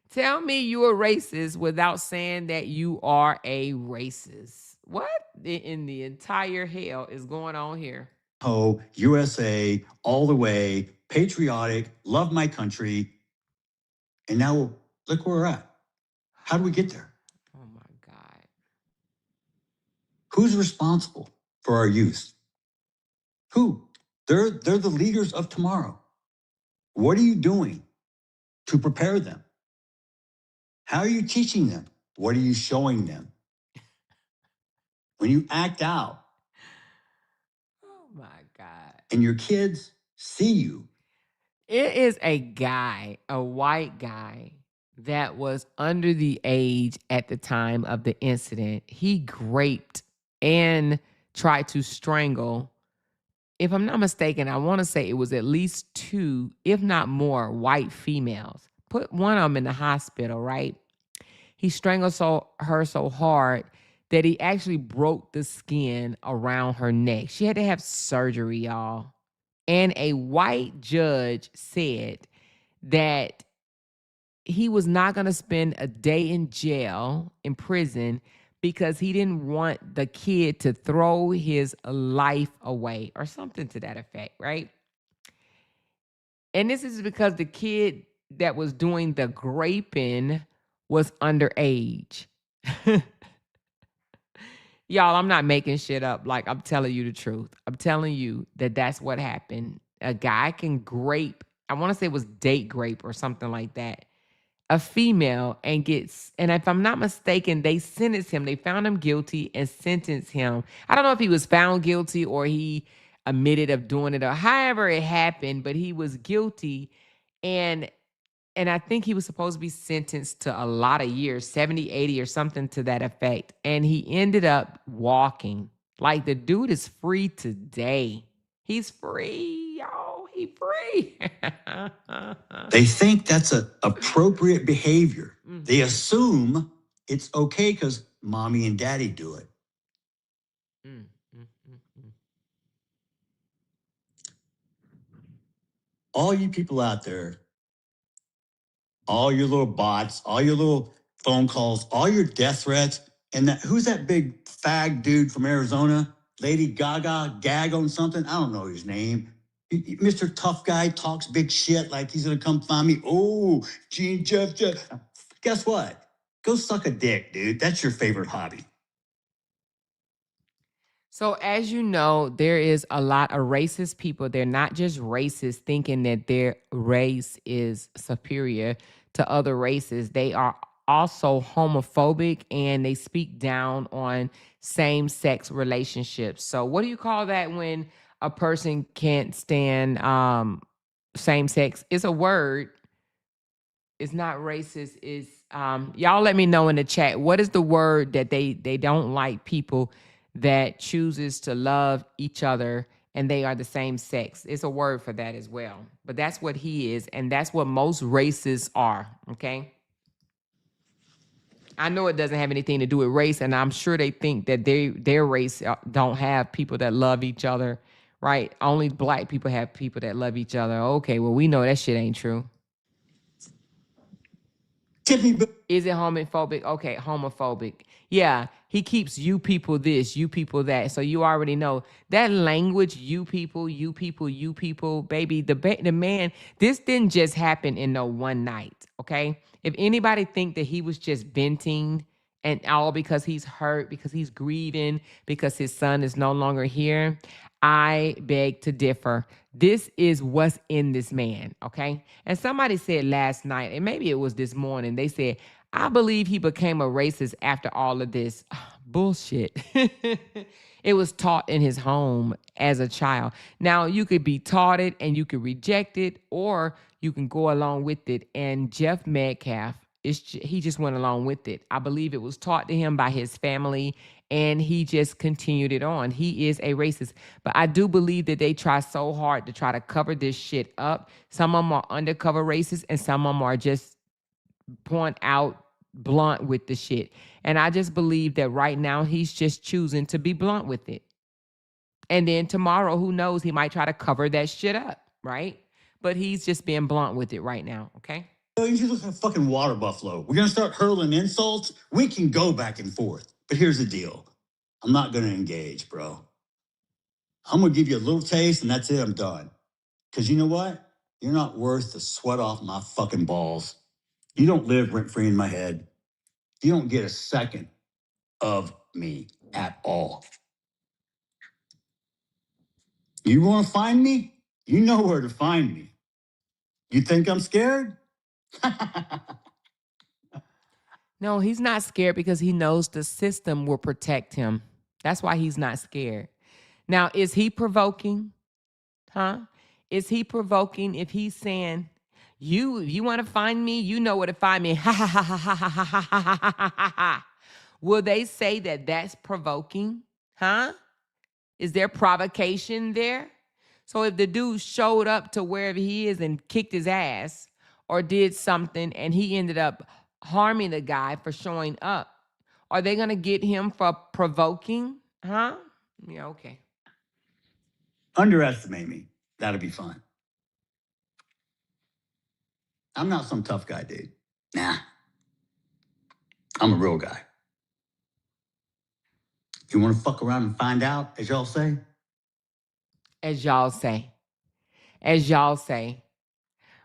[SPEAKER 1] Tell me you are racist without saying that you are a racist. What in the entire hell is going on here?
[SPEAKER 3] Oh, USA, all the way, patriotic, love my country. And now look where we're at. How do we get there?
[SPEAKER 1] Oh my God.
[SPEAKER 3] Who's responsible for our youth? Who? They're the leaders of tomorrow. What are you doing to prepare them? How are you teaching them? What are you showing them? When you act out
[SPEAKER 1] Oh my God.
[SPEAKER 3] and your kids see you.
[SPEAKER 1] It is a guy, a white guy, that was under the age at the time of the incident. He raped and tried to strangle, if I'm not mistaken, I want to say it was at least 2, if not more, white females. Put one of them in the hospital, right? He strangled her so hard that he actually broke the skin around her neck. She had to have surgery, y'all. And a white judge said that he was not going to spend a day in jail, in prison, because he didn't want the kid to throw his life away or something to that effect, right? And this is because the kid that was doing the graping was underage. Y'all, I'm not making shit up. Like, I'm telling you the truth. I'm telling you that that's what happened. A guy can grape, I want to say it was date grape or something like that, a female, and if I'm not mistaken, they sentenced him. They found him guilty and sentenced him. I don't know if he was found guilty or he admitted of doing it or however it happened, but he was guilty. And I think he was supposed to be sentenced to a lot of years, 70, 80 or something to that effect. And he ended up walking. Like, the dude is free today. He's free, y'all. He free.
[SPEAKER 3] They think that's an appropriate behavior.
[SPEAKER 1] Mhm.
[SPEAKER 3] They assume it's okay because mommy and daddy do it.
[SPEAKER 1] Mm, mm, mm, mm.
[SPEAKER 3] All you people out there, all your little bots, all your little phone calls, all your death threats, and who's that big fag dude from Arizona? Lady Gaga, Gag on something? I don't know his name. Mr. Tough Guy talks big shit like he's gonna come find me. Oh, Gene Jeff. Guess what? Go suck a dick, dude. That's your favorite hobby.
[SPEAKER 1] So, as you know, there is a lot of racist people. They're not just racist thinking that their race is superior to other races. They are also homophobic and they speak down on same sex relationships. So, what do you call that when a person can't stand same sex? It's a word. It's not racist. It's y'all let me know in the chat. What is the word that they don't like people that chooses to love each other and they are the same sex? It's a word for that as well. But that's what he is, and that's what most races are. Okay. I know it doesn't have anything to do with race, and I'm sure they think that their race don't have people that love each other, right? Only black people have people that love each other. Okay, well, we know that shit ain't true.
[SPEAKER 3] Tiffany,
[SPEAKER 1] Is it homophobic? Okay, homophobic. Yeah, he keeps you people this, you people that. So you already know that language, you people, you people, you people, baby. The man, this didn't just happen in no one night. Okay, if anybody think that he was just venting and all because he's hurt, because he's grieving, because his son is no longer here, I beg to differ. This is what's in this man, okay? And somebody said last night, and maybe it was this morning, they said, I believe he became a racist after all of this. Bullshit. It was taught in his home as a child. Now, you could be taught it and you could reject it, or you can go along with it. And Jeff Metcalf, he just went along with it. I believe it was taught to him by his family, and he just continued it on. He is a racist. But I do believe that they try so hard to try to cover this shit up. Some of them are undercover racists, and some of them are just point out blunt with the shit. And I just believe that right now he's just choosing to be blunt with it. And then tomorrow, who knows, he might try to cover that shit up, right? But he's just being blunt with it right now, okay?
[SPEAKER 3] you should look like a fucking water buffalo. We're gonna start hurling insults. We can go back and forth. But here's the deal. I'm not gonna engage, bro. I'm gonna give you a little taste and that's it. I'm done. Because you know what? You're not worth the sweat off my fucking balls. You don't live rent free in my head. You don't get a second of me at all. You want to find me? You know where to find me. You think I'm scared?
[SPEAKER 1] No, he's not scared because he knows the system will protect him. That's why he's not scared. Now, is he provoking? Huh? Is he provoking if he's saying, you want to find me, you know where to find me. Ha ha ha ha ha ha ha ha ha ha ha ha. Will they say that that's provoking? Huh? Is there provocation there? So if the dude showed up to wherever he is and kicked his ass or did something and he ended up harming the guy for showing up, are they going to get him for provoking? Huh? Yeah, okay.
[SPEAKER 3] Underestimate me. That'll be fun. I'm not some tough guy, dude. Nah. I'm a real guy. You want to fuck around and find out, as y'all say?
[SPEAKER 1] As y'all say. As y'all say.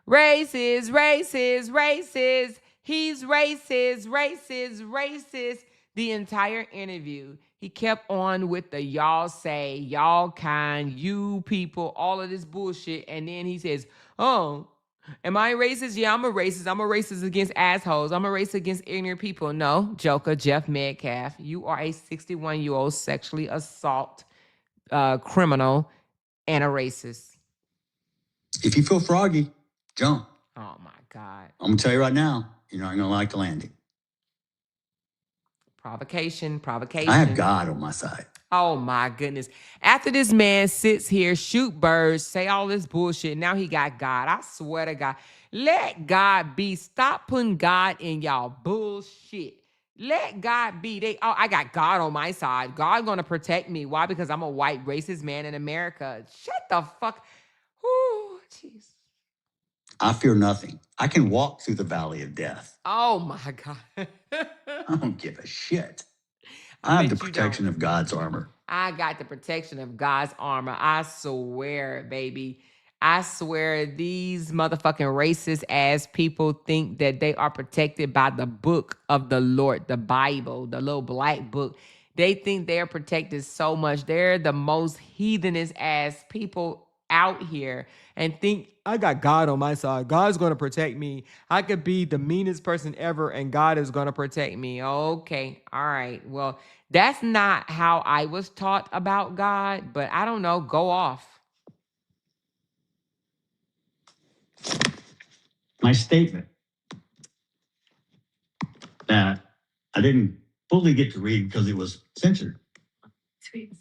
[SPEAKER 1] Racist, racist, racist. He's racist, racist, racist. The entire interview, he kept on with the y'all say, y'all kind, you people, all of this bullshit. And then he says, oh, am I racist? Yeah, I'm a racist. I'm a racist against assholes. I'm a racist against ignorant people. No, Joker, Jeff Metcalf, you are a 61-year-old sexually assault criminal and a racist.
[SPEAKER 3] If you feel froggy, jump.
[SPEAKER 1] Oh my God.
[SPEAKER 3] I'm going to tell you right now, you're not going to like the landing.
[SPEAKER 1] Provocation, provocation.
[SPEAKER 3] I have God on my side.
[SPEAKER 1] Oh my goodness. After this man sits here, shoot birds, say all this bullshit, now he got God. I swear to God. Let God be. Stop putting God in y'all bullshit. Let God be. I got God on my side. God gonna protect me. Why? Because I'm a white racist man in America. Shut the fuck. Ooh, jeez.
[SPEAKER 3] I fear nothing. I can walk through the valley of death.
[SPEAKER 1] Oh my God.
[SPEAKER 3] I don't give a shit.
[SPEAKER 1] I
[SPEAKER 3] I have the
[SPEAKER 1] bet you
[SPEAKER 3] protection
[SPEAKER 1] don't.
[SPEAKER 3] of God's armor.
[SPEAKER 1] I got the protection of God's armor. I swear, baby. I swear these motherfucking racist ass people think that they are protected by the book of the Lord, the Bible, the little black book. They think they're protected so much. They're the most heathenist ass people out here and think I got God on my side. God's going to protect me. I could be the meanest person ever and God is going to protect me. Okay. All right. Well, that's not how I was taught about God, but I don't know. Go off.
[SPEAKER 3] My statement that I didn't fully get to read because it was censored. Sweet.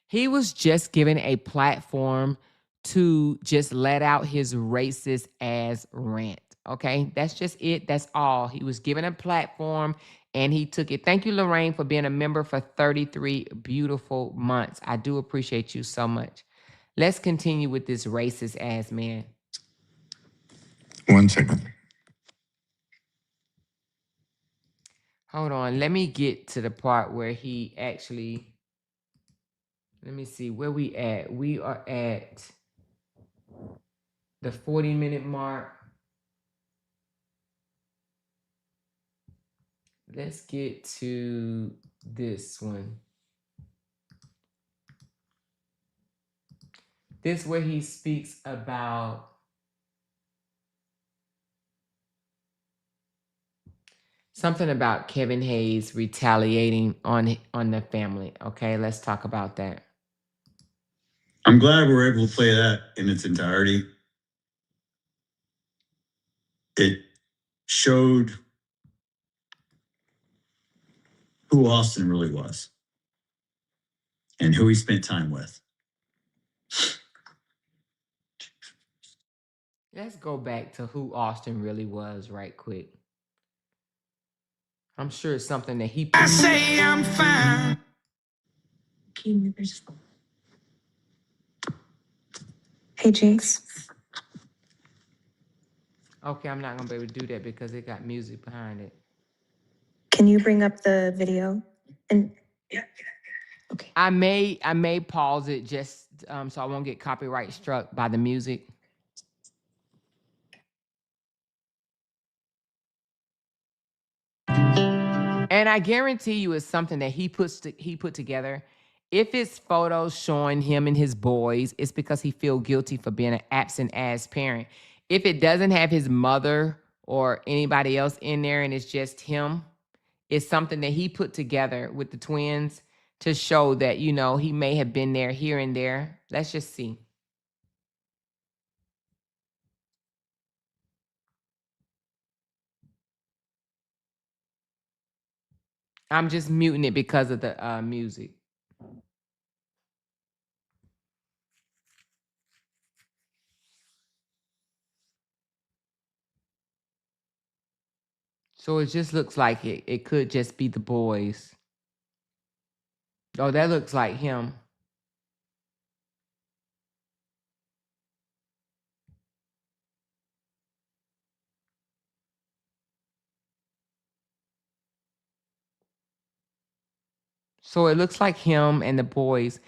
[SPEAKER 1] He was just given a platform to just let out his racist ass rant. Okay, that's just it. That's all. He was given a platform and he took it. Thank you, Lorraine, for being a member for 33 beautiful months. I do appreciate you so much. Let's continue with this racist ass man.
[SPEAKER 3] 1 second.
[SPEAKER 1] Hold on. Let me get to the part where he actually, let me see where we at. We are at the 40-minute mark. Let's get to this one. This where he speaks about something about Kevin Hayes retaliating on the family. Okay, let's talk about that.
[SPEAKER 3] I'm glad we're able to play that in its entirety. It showed who Austin really was and who he spent time with.
[SPEAKER 1] Let's go back to who Austin really was right quick. I'm sure it's something that he put.
[SPEAKER 3] I say I'm fine.
[SPEAKER 5] Hey, Jinx.
[SPEAKER 1] Okay, I'm not gonna be able to do that because it got music behind it.
[SPEAKER 5] Can you bring up the video? And yeah. Okay.
[SPEAKER 1] I may pause it just so I won't get copyright struck by the music. And I guarantee you it's something that he put together. If it's photos showing him and his boys, it's because he feel guilty for being an absent ass parent. If it doesn't have his mother or anybody else in there and it's just him, it's something that he put together with the twins to show that, you know, he may have been there here and there. Let's just see. I'm just muting it because of the music. So it just looks like it could just be the boys. Oh, that looks like him. So it looks like him and the boys.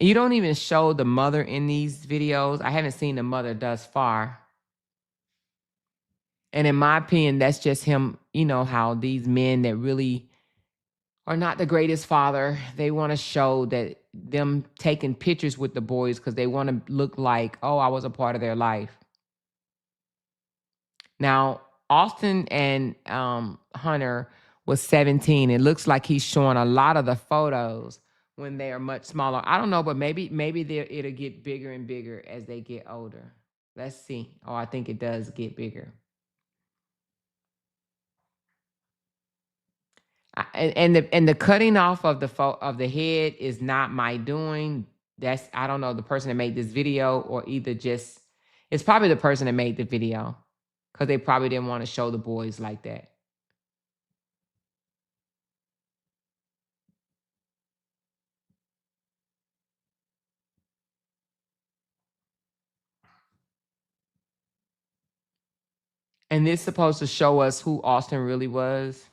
[SPEAKER 1] You don't even show the mother in these videos. I haven't seen the mother thus far. And in my opinion, that's just him, you know, how these men that really are not the greatest father, they want to show that them taking pictures with the boys because they want to look like, oh, I was a part of their life. Now, Austin and Hunter was 17. It looks like he's showing a lot of the photos when they are much smaller. I don't know, but maybe it'll get bigger and bigger as they get older. Let's see. Oh, I think it does get bigger. And the cutting off of the head is not my doing. That's, I don't know, the person that made this video, or either just, it's probably the person that made the video because they probably didn't want to show the boys like that. And this supposed to show us who Austin really was.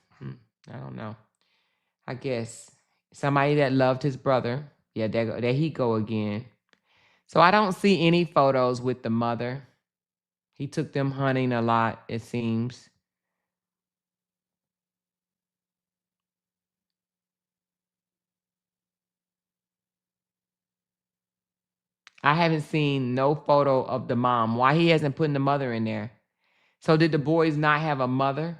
[SPEAKER 1] I don't know. I guess somebody that loved his brother. Yeah, there he go again. So I don't see any photos with the mother. He took them hunting a lot, it seems. I haven't seen no photo of the mom. Why he hasn't put the mother in there? So did the boys not have a mother?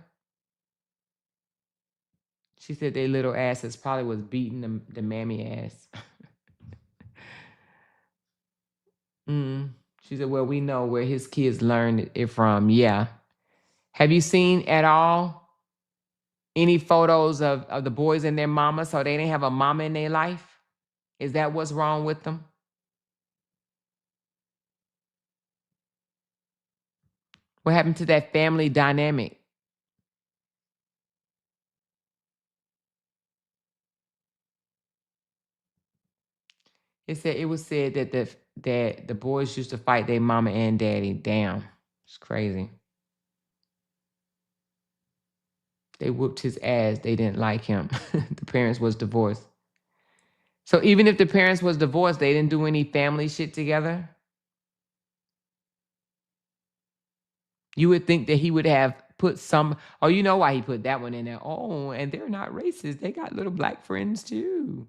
[SPEAKER 1] She said their little asses probably was beating the mammy ass. She said, well, we know where his kids learned it from. Yeah. Have you seen at all any photos of the boys and their mama? So they didn't have a mama in their life? Is that what's wrong with them? What happened to that family dynamic? It was said that the boys used to fight their mama and daddy. Damn, it's crazy. They whooped his ass. They didn't like him. The parents was divorced. So even if the parents was divorced, they didn't do any family shit together. You would think that he would have put some. Oh, you know why he put that one in there? Oh, and they're not racist. They got little black friends too.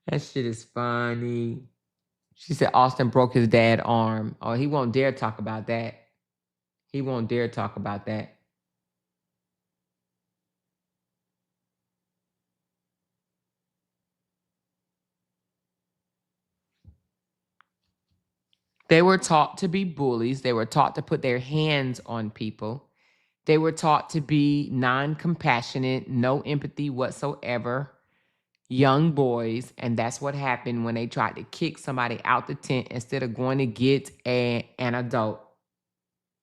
[SPEAKER 1] That shit is funny. She said Austin broke his dad's arm. Oh, he won't dare talk about that. He won't dare talk about that. They were taught to be bullies. They were taught to put their hands on people. They were taught to be non-compassionate, no empathy whatsoever. Young boys, and that's what happened when they tried to kick somebody out the tent instead of going to get an adult.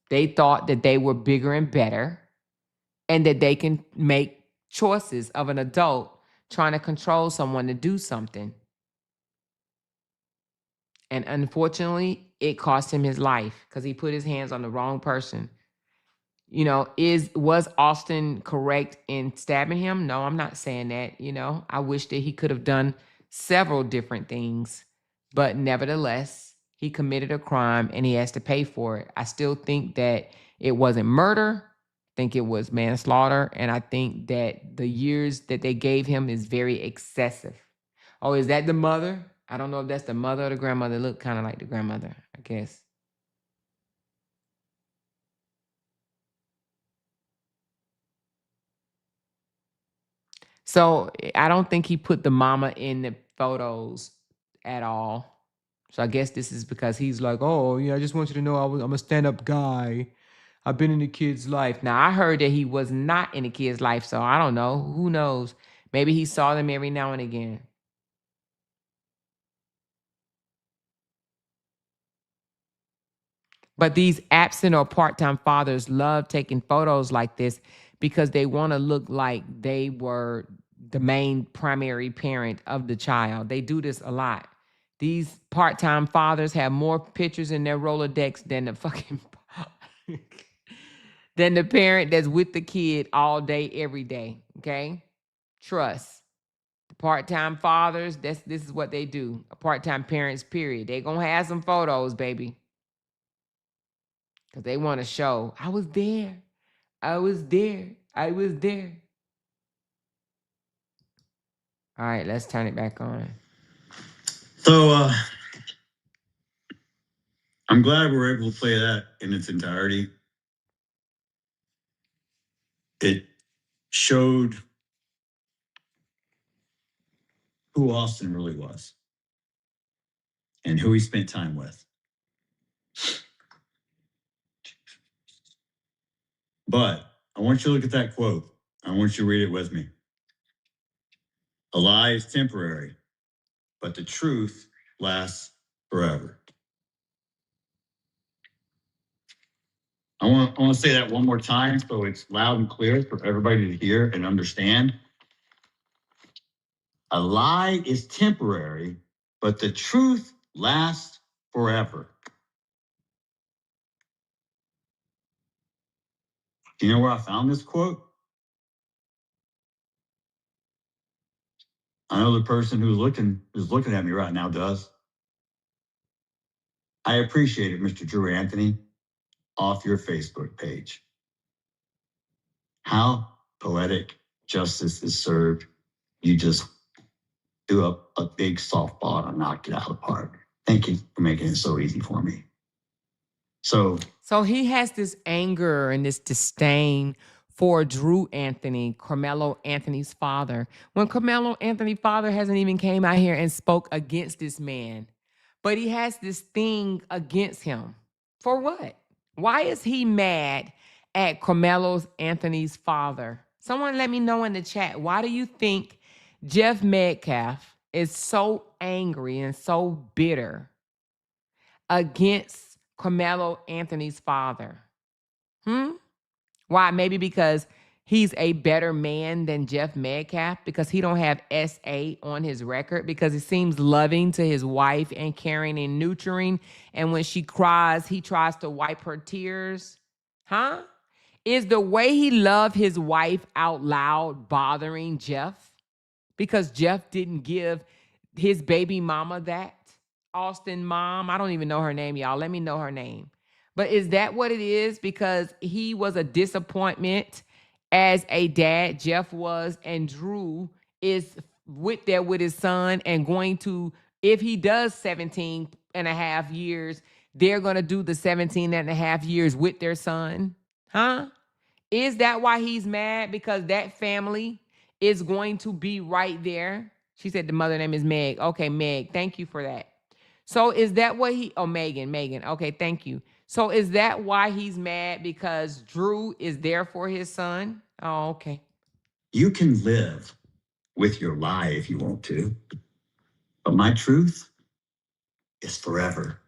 [SPEAKER 1] They thought that they were bigger and better and that they can make choices of an adult trying to control someone to do something. And unfortunately, it cost him his life because he put his hands on the wrong person. You know, was Austin correct in stabbing him? No, I'm not saying that. You know, I wish that he could have done several different things, but nevertheless, he committed a crime and he has to pay for it. I still think that it wasn't murder. I think it was manslaughter, and I think that the years that they gave him is very excessive. Oh, is that the mother? I don't know if that's the mother or the grandmother. Look kind of like the grandmother, I guess. So I don't think he put the mama in the photos at all. So I guess this is because he's like, oh, yeah, I just want you to know I'm a stand-up guy. I've been in the kid's life. Now, I heard that he was not in the kid's life, so I don't know. Who knows? Maybe he saw them every now and again. But these absent or part-time fathers love taking photos like this because they want to look like they were the main primary parent of the child. They do this a lot. These part-time fathers have more pictures in their Rolodex than the fucking than the parent that's with the kid all day, every day. Okay? Trust. The part-time fathers, this is what they do. Part-time parents, period. They gonna have some photos, baby. Because they want to show, I was there. I was there. I was there. All right, let's turn it back on.
[SPEAKER 3] So I'm glad we were able to play that in its entirety. It showed who Austin really was and who he spent time with. But I want you to look at that quote. I want you to read it with me. A lie is temporary, but the truth lasts forever. I want to say that one more time so it's loud and clear for everybody to hear and understand. A lie is temporary, but the truth lasts forever. Do you know where I found this quote? I know the person who's looking at me right now does. I appreciate it, Mr. Drew Anthony, off your Facebook page. How poetic justice is served. You just do a big softball and knock it out of the park. Thank you for making it so easy for me. So
[SPEAKER 1] he has this anger and this disdain for Drew Anthony, Carmelo Anthony's father, when Carmelo Anthony's father hasn't even came out here and spoke against this man. But he has this thing against him. For what? Why is he mad at Carmelo Anthony's father? Someone let me know in the chat. Why do you think Jeff Metcalf is so angry and so bitter against Carmelo Anthony's father? Why? Maybe because he's a better man than Jeff Metcalf, because he don't have SA on his record, because he seems loving to his wife and caring and nurturing. And when she cries, he tries to wipe her tears. Huh? Is the way he loved his wife out loud bothering Jeff? Because Jeff didn't give his baby mama that? Austin mom, I don't even know her name, y'all. Let me know her name. But is that what it is? Because he was a disappointment as a dad, Jeff was, and Drew is with his son and going to, if he does 17 and a half years, they're going to do the 17 and a half years with their son. Huh? Is that why he's mad? Because that family is going to be right there. She said the mother name is Meg. Okay, Meg, thank you for that. So is that what Megan. Okay, thank you. So is that why he's mad? Because Drew is there for his son? Oh, okay.
[SPEAKER 3] You can live with your lie if you want to, but my truth is forever.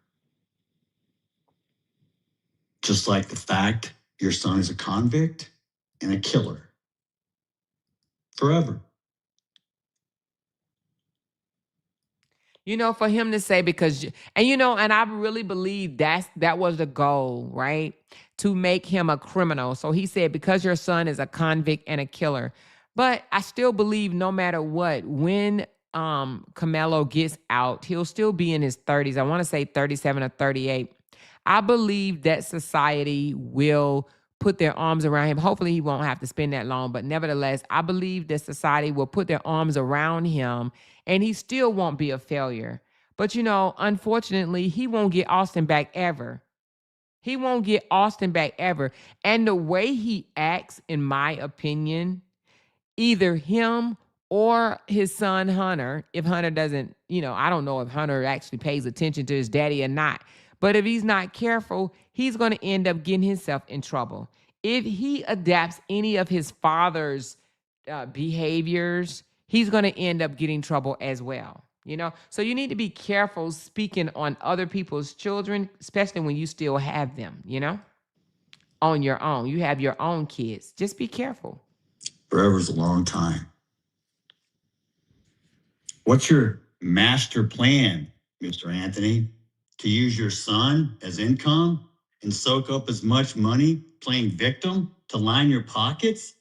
[SPEAKER 3] Just like the fact your son is a convict and a killer. Forever.
[SPEAKER 1] For him to say, because, and I really believe that was the goal, right? To make him a criminal. So he said, because your son is a convict and a killer. But I still believe no matter what, when Carmelo gets out, he'll still be in his 30s. I want to say 37 or 38. I believe that society will put their arms around him. Hopefully he won't have to spend that long, but nevertheless, I believe that society will put their arms around him and he still won't be a failure. But unfortunately, he won't get Austin back ever. He won't get Austin back ever. And the way he acts, in my opinion, either him or his son Hunter, if Hunter doesn't, I don't know if Hunter actually pays attention to his daddy or not. But if he's not careful, he's going to end up getting himself in trouble. If he adapts any of his father's behaviors, he's going to end up getting trouble as well. So you need to be careful speaking on other people's children, especially when you still have them, on your own. You have your own kids. Just be careful.
[SPEAKER 3] Forever's a long time. What's your master plan, Mr. Anthony? To use your son as income and soak up as much money playing victim to line your pockets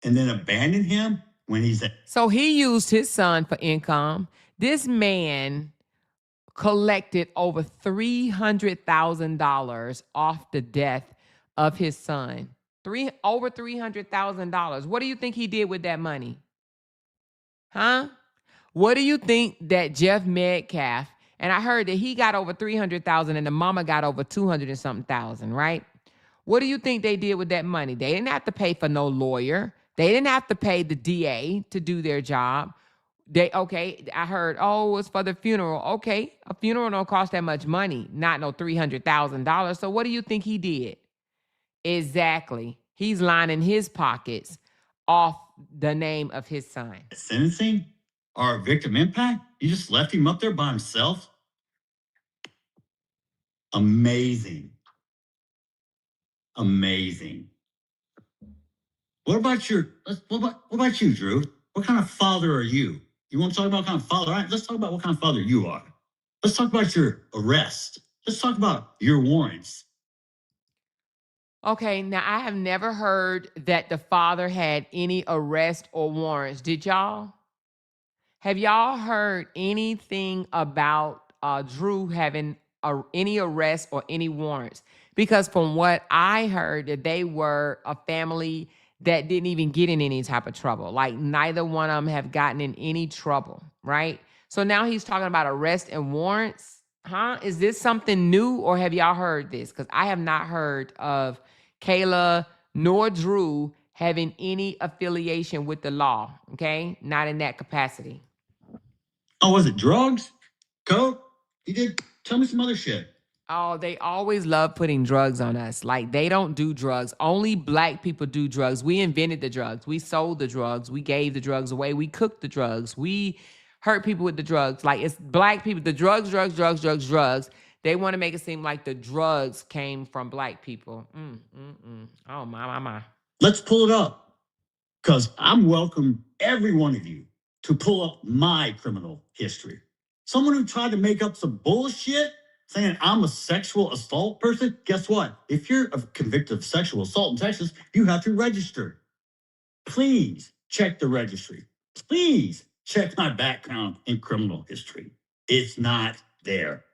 [SPEAKER 3] and then abandon him when he's at...
[SPEAKER 1] So he used his son for income. This man collected over $300,000 off the death of his son. Over $300,000. What do you think he did with that money? Huh? What do you think that Jeff Metcalf, and I heard that he got over 300,000 and the mama got over 200 and something thousand, right? What do you think they did with that money? They didn't have to pay for no lawyer. They didn't have to pay the DA to do their job. I heard, it's for the funeral. Okay, a funeral don't cost that much money, not no $300,000. So what do you think he did? Exactly. He's lining his pockets off the name of his son.
[SPEAKER 3] Sentencing or victim impact? You just left him up there by himself? Amazing. Amazing. What about you, Drew? What kind of father are you? You want to talk about what kind of father? All right, let's talk about what kind of father you are. Let's talk about your arrest. Let's talk about your warrants.
[SPEAKER 1] Okay, now I have never heard that the father had any arrest or warrants. Did y'all? Have y'all heard anything about Drew having any arrest or any warrants? Because from what I heard, that they were a family that didn't even get in any type of trouble. Like neither one of them have gotten in any trouble, right? So now he's talking about arrest and warrants. Huh? Is this something new or have y'all heard this? Because I have not heard of Kayla nor Drew having any affiliation with the law, okay? Not in that capacity.
[SPEAKER 3] Oh, was it drugs? Coke? You did? Tell me some other shit.
[SPEAKER 1] Oh, they always love putting drugs on us. Like they don't do drugs. Only black people do drugs. We invented the drugs. We sold the drugs. We gave the drugs away. We cooked the drugs. We hurt people with the drugs. Like it's black people. The drugs. They want to make it seem like the drugs came from black people. Oh my.
[SPEAKER 3] Let's pull it up. Because I'm welcome every one of you to pull up my criminal history. Someone who tried to make up some bullshit saying I'm a sexual assault person. Guess what? If you're convicted of sexual assault in Texas, you have to register. Please check the registry. Please check my background in criminal history. It's not there.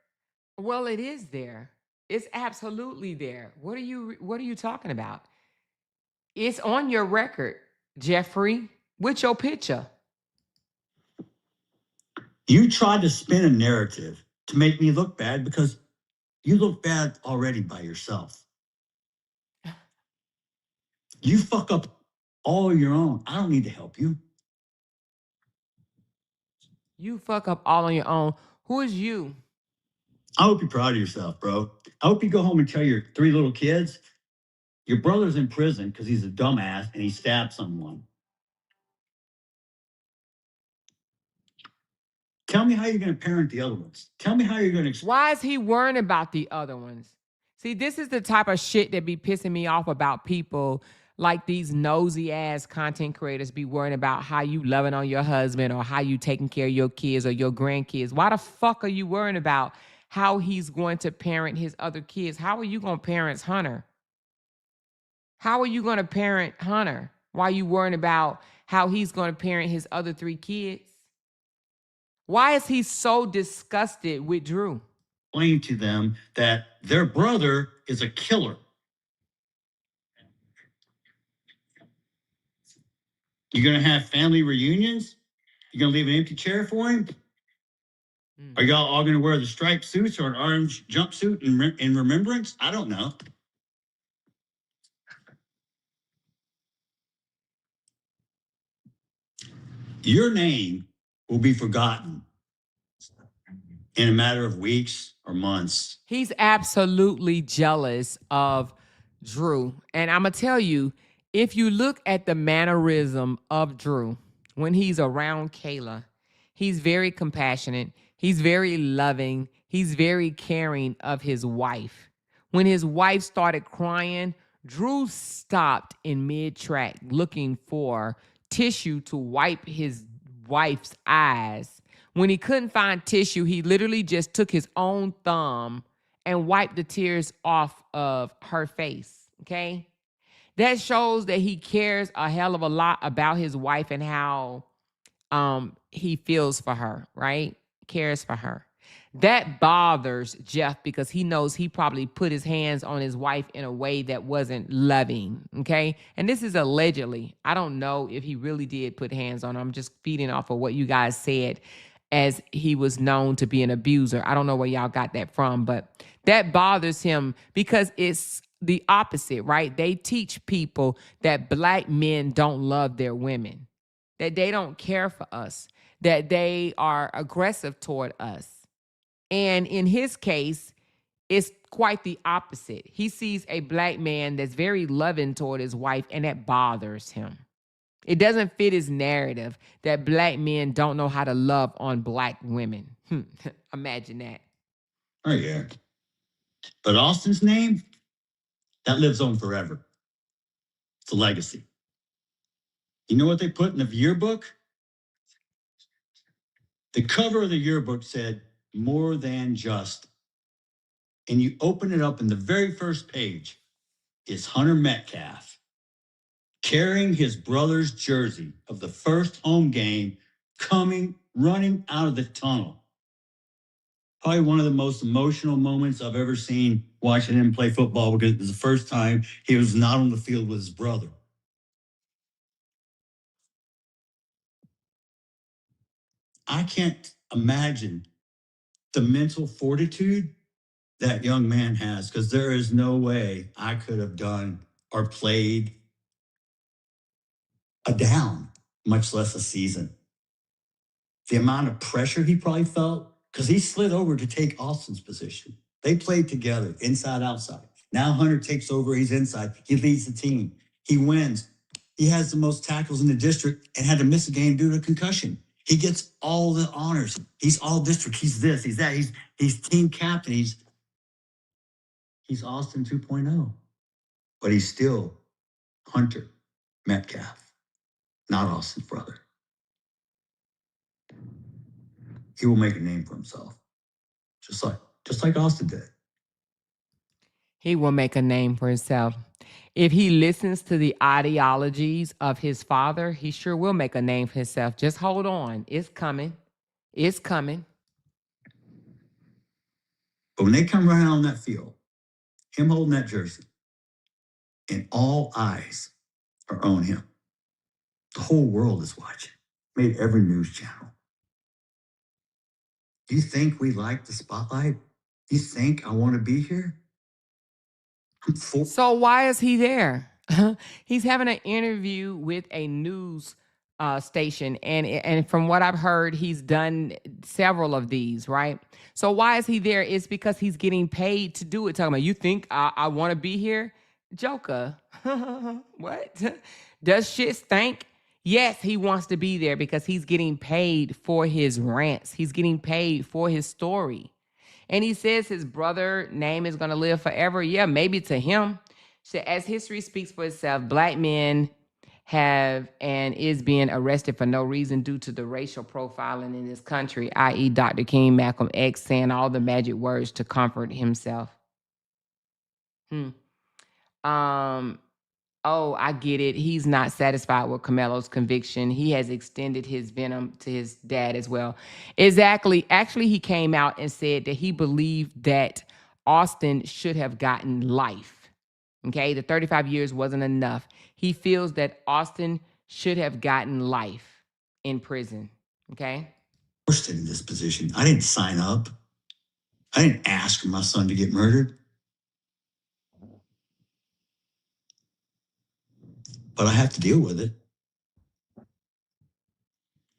[SPEAKER 1] Well, it is there. It's absolutely there. What are you talking about? It's on your record, Jeffrey, with your picture.
[SPEAKER 3] You tried to spin a narrative to make me look bad because you look bad already by yourself. You fuck up all your own. I don't need to help you.
[SPEAKER 1] You fuck up all on your own. Who is you?
[SPEAKER 3] I hope you're proud of yourself, bro. I hope you go home and tell your 3 little kids your brother's in prison because he's a dumbass and he stabbed someone. Tell me how you're going to parent the other ones. Tell me how you're going to.
[SPEAKER 1] Why is he worrying about the other ones? See, this is the type of shit that be pissing me off about people like these nosy ass content creators be worrying about how you loving on your husband or how you taking care of your kids or your grandkids. Why the fuck are you worrying about how he's going to parent his other kids? How are you going to parent Hunter? How are you going to parent Hunter? Why are you worrying about how he's going to parent his other 3 kids? Why is he so disgusted with Drew?
[SPEAKER 3] Explain to them that their brother is a killer. You're going to have family reunions? You're going to leave an empty chair for him? Are y'all all going to wear the striped suits or an orange jumpsuit in remembrance? I don't know. Your name will be forgotten in a matter of weeks or months.
[SPEAKER 1] He's absolutely jealous of Drew. And I'm going to tell you, if you look at the mannerism of Drew when he's around Kayla, he's very compassionate. He's very loving. He's very caring of his wife. When his wife started crying, Drew stopped in mid-track looking for tissue to wipe his wife's eyes. When he couldn't find tissue, he literally just took his own thumb and wiped the tears off of her face. Okay. That shows that he cares a hell of a lot about his wife and how he feels for her, right? Cares for her. That bothers Jeff because he knows he probably put his hands on his wife in a way that wasn't loving, okay? And this is allegedly. I don't know if he really did put hands on her. I'm just feeding off of what you guys said as he was known to be an abuser. I don't know where y'all got that from, but that bothers him because it's the opposite, right? They teach people that black men don't love their women, that they don't care for us, that they are aggressive toward us. And in his case, it's quite the opposite. He sees a black man that's very loving toward his wife, and that bothers him. It doesn't fit his narrative that black men don't know how to love on black women. Imagine that.
[SPEAKER 3] Oh, yeah. But Austin's name, that lives on forever. It's a legacy. You know what they put in the yearbook? The cover of the yearbook said, "More than just." And you open it up, and the very first page is Hunter Metcalf carrying his brother's jersey of the first home game, running out of the tunnel. Probably one of the most emotional moments I've ever seen watching him play football because it was the first time he was not on the field with his brother. I can't imagine the mental fortitude that young man has because there is no way I could have done or played a down, much less a season. The amount of pressure he probably felt, because he slid over to take Austin's position. They played together, inside, outside. Now Hunter takes over, he's inside. He leads the team. He wins. He has the most tackles in the district and had to miss a game due to concussion. He gets all the honors. He's all district. He's this, he's that. He's team captain. He's Austin 2.0. But he's still Hunter Metcalf, not Austin's brother. He will make a name for himself, just like Austin did.
[SPEAKER 1] He will make a name for himself. If he listens to the ideologies of his father, he sure will make a name for himself. Just hold on. It's coming. It's coming.
[SPEAKER 3] But when they come running on that field, him holding that jersey, and all eyes are on him. The whole world is watching. Made every news channel. Do you think we like the spotlight? Do you think I want to be here?
[SPEAKER 1] So why is he there? He's having an interview with a news station, and from what I've heard, he's done several of these, right? So why is he there? It's because he's getting paid to do it. Talking about, you think I want to be here? Joker. What? Does shit stink? Yes, he wants to be there because he's getting paid for his rants. He's getting paid for his story. And he says his brother name is going to live forever. Yeah, maybe to him. So as history speaks for itself, black men have and is being arrested for no reason due to the racial profiling in this country, i.e. Dr. King, Malcolm X saying all the magic words to comfort himself. Oh, I get it. He's not satisfied with Camelo's conviction. He has extended his venom to his dad as well. Exactly. Actually, he came out and said that he believed that Austin should have gotten life. Okay, the 35 years wasn't enough. He feels that Austin should have gotten life in prison. Okay.
[SPEAKER 3] Forced in this position. I didn't sign up. I didn't ask for my son to get murdered. But I have to deal with it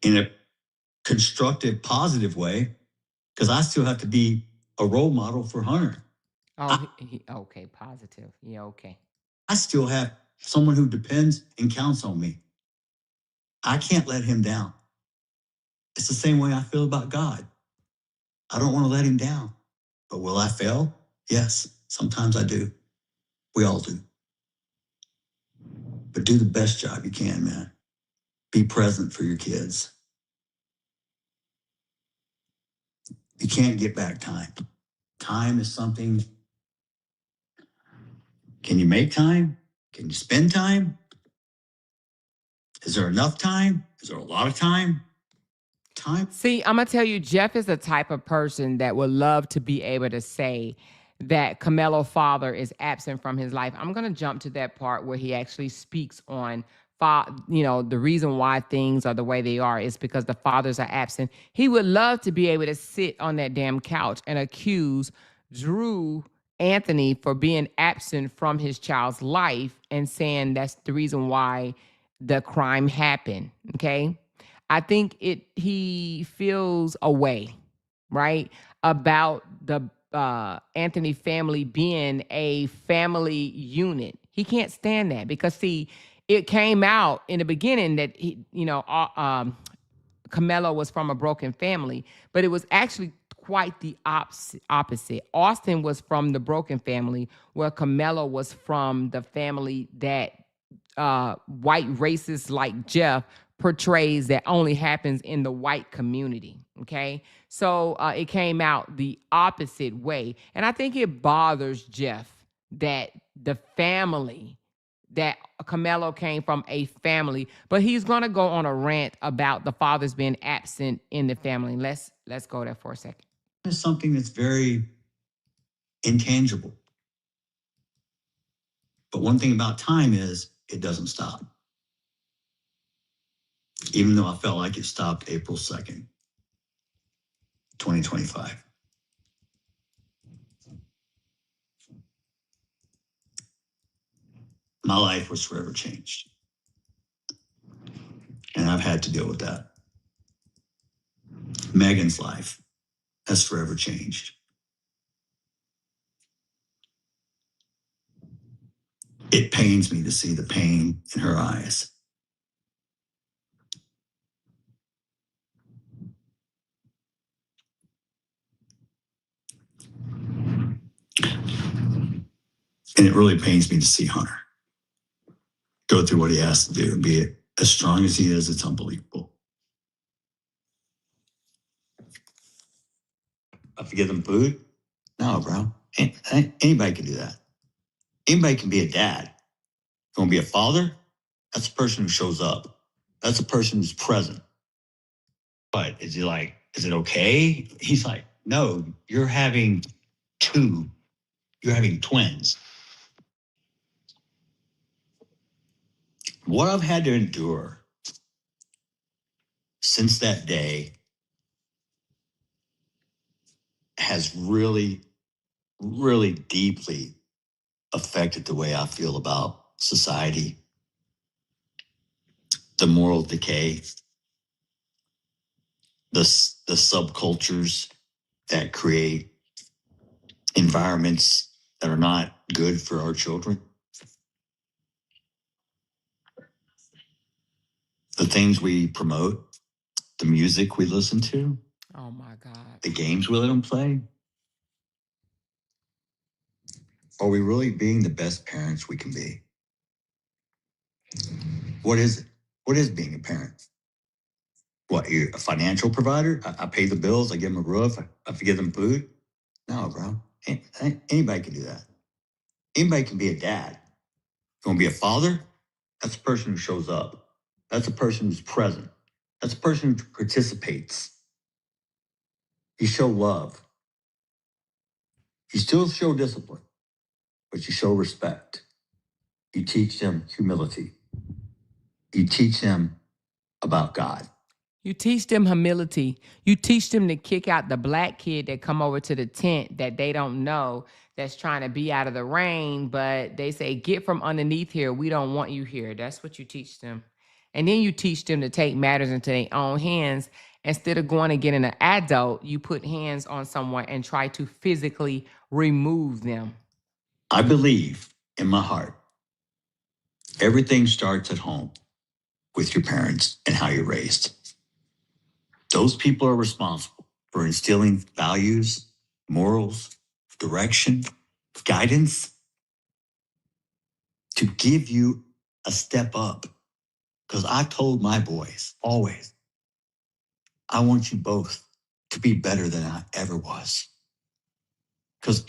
[SPEAKER 3] in a constructive, positive way, because I still have to be a role model for Hunter.
[SPEAKER 1] Oh, okay, positive. Yeah, okay.
[SPEAKER 3] I still have someone who depends and counts on me. I can't let him down. It's the same way I feel about God. I don't want to let him down. But will I fail? Yes, sometimes I do. We all do. But do the best job you can, man. Be present for your kids. You can't get back time. Time is something. Can you make time? Can you spend time? Is there enough time? Is there a lot of time?
[SPEAKER 1] See, I'm going to tell you, Jeff is the type of person that would love to be able to say that Camelo's father is absent from his life. I'm going to jump to that part where he actually speaks on, the reason why things are the way they are is because the fathers are absent. He would love to be able to sit on that damn couch and accuse Drew Anthony for being absent from his child's life and saying that's the reason why the crime happened. Okay. I think he feels a way, right, about the Anthony family being a family unit. He can't stand that because, see, it came out in the beginning that Camelo was from a broken family, but it was actually quite the opposite. Austin was from the broken family, where Camelo was from the family that white racist like Jeff portrays that only happens in the white community. Okay. So it came out the opposite way. And I think it bothers Jeff that the family that Camelo came from a family, but he's going to go on a rant about the fathers being absent in the family. Let's go there for a second.
[SPEAKER 3] It's something that's very intangible. But one thing about time is it doesn't stop. Even though I felt like it stopped April 2nd, 2025. My life was forever changed. And I've had to deal with that. Megan's life has forever changed. It pains me to see the pain in her eyes. And it really pains me to see Hunter go through what he has to do and be as strong as he is. It's unbelievable. I forget them food? No, bro. Anybody can do that. Anybody can be a dad. You want to be a father? That's a person who shows up. That's a person who's present. But is he like, is it okay? He's like, no, you're having twins. What I've had to endure since that day has really, really deeply affected the way I feel about society, the moral decay, the subcultures that create environments that are not good for our children. The things we promote, the music we listen to.
[SPEAKER 1] Oh my God.
[SPEAKER 3] The games we let them play. Are we really being the best parents we can be? What is it? What is being a parent? What, you're a financial provider? I pay the bills, I give them a roof, I forgive them food? No, bro. Anybody can do that. Anybody can be a dad. You want to be a father? That's a person who shows up. That's a person who's present. That's a person who participates. You show love. You still show discipline, but you show respect. You teach them humility. You teach them about God.
[SPEAKER 1] You teach them humility. You teach them to kick out the black kid that come over to the tent that they don't know, that's trying to be out of the rain, but they say, get from underneath here. We don't want you here. That's what you teach them. And then you teach them to take matters into their own hands. Instead of going and getting an adult, you put hands on someone and try to physically remove them.
[SPEAKER 3] I believe in my heart, everything starts at home with your parents and how you're raised. Those people are responsible for instilling values, morals, direction, guidance to give you a step up. Because I told my boys always, I want you both to be better than I ever was. Because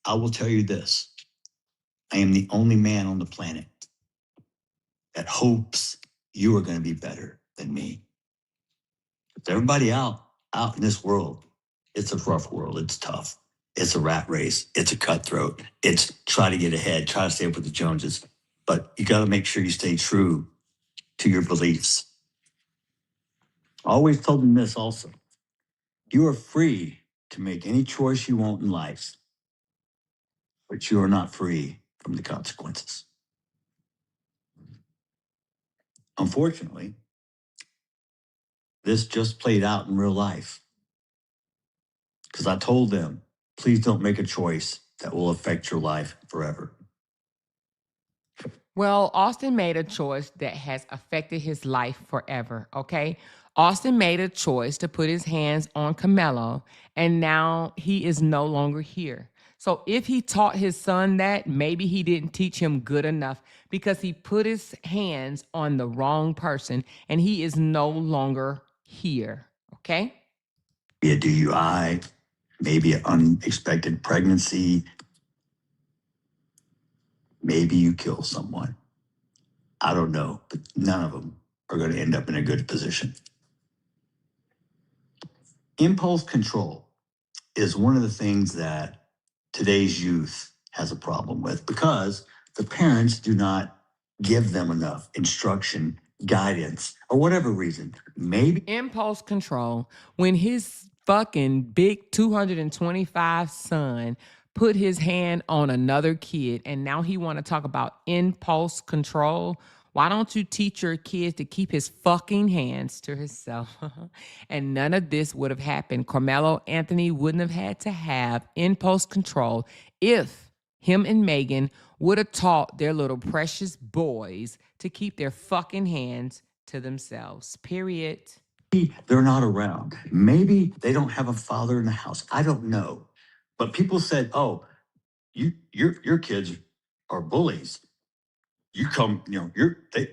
[SPEAKER 3] I will tell you this, I am the only man on the planet that hopes you are going to be better than me. Everybody out in this world, it's a rough world. It's tough. It's a rat race. It's a cutthroat. It's try to get ahead, try to stay up with the Joneses. But you got to make sure you stay true to your beliefs. I always told them this also. You are free to make any choice you want in life, but you are not free from the consequences. Unfortunately, this just played out in real life. Because I told them, please don't make a choice that will affect your life forever.
[SPEAKER 1] Well, Austin made a choice that has affected his life forever, okay? Austin made a choice to put his hands on Carmelo, and now he is no longer here. So if he taught his son that, maybe he didn't teach him good enough because he put his hands on the wrong person, and he is no longer here, okay?
[SPEAKER 3] Be a DUI, maybe an unexpected pregnancy, maybe you kill someone. I don't know, but none of them are going to end up in a good position. Impulse control is one of the things that today's youth has a problem with because the parents do not give them enough instruction, guidance, or whatever reason. Maybe
[SPEAKER 1] Impulse control, when his fucking big 225 son put his hand on another kid and now he want to talk about impulse control. Why don't you teach your kids to keep his fucking hands to himself? And none of this would have happened. Carmelo Anthony wouldn't have had to have impulse control if him and Megan would have taught their little precious boys to keep their fucking hands to themselves. Period.
[SPEAKER 3] They're not around. Maybe they don't have a father in the house. I don't know. But people said, "Oh, your kids are bullies. You come, they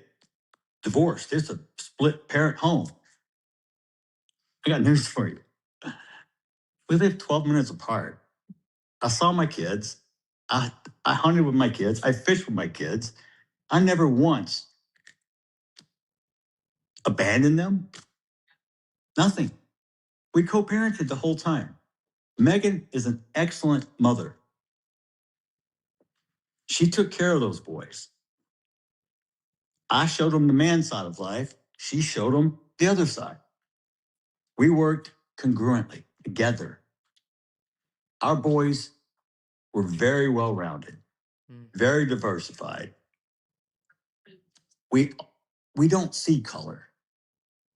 [SPEAKER 3] divorced. It's a split parent home." I got news for you. We live 12 minutes apart. I saw my kids. I hunted with my kids. I fished with my kids. I never once abandoned them. Nothing. We co-parented the whole time. Megan is an excellent mother. She took care of those boys. I showed them the man side of life. She showed them the other side. We worked congruently together. Our boys were very well-rounded, very diversified. We don't see color.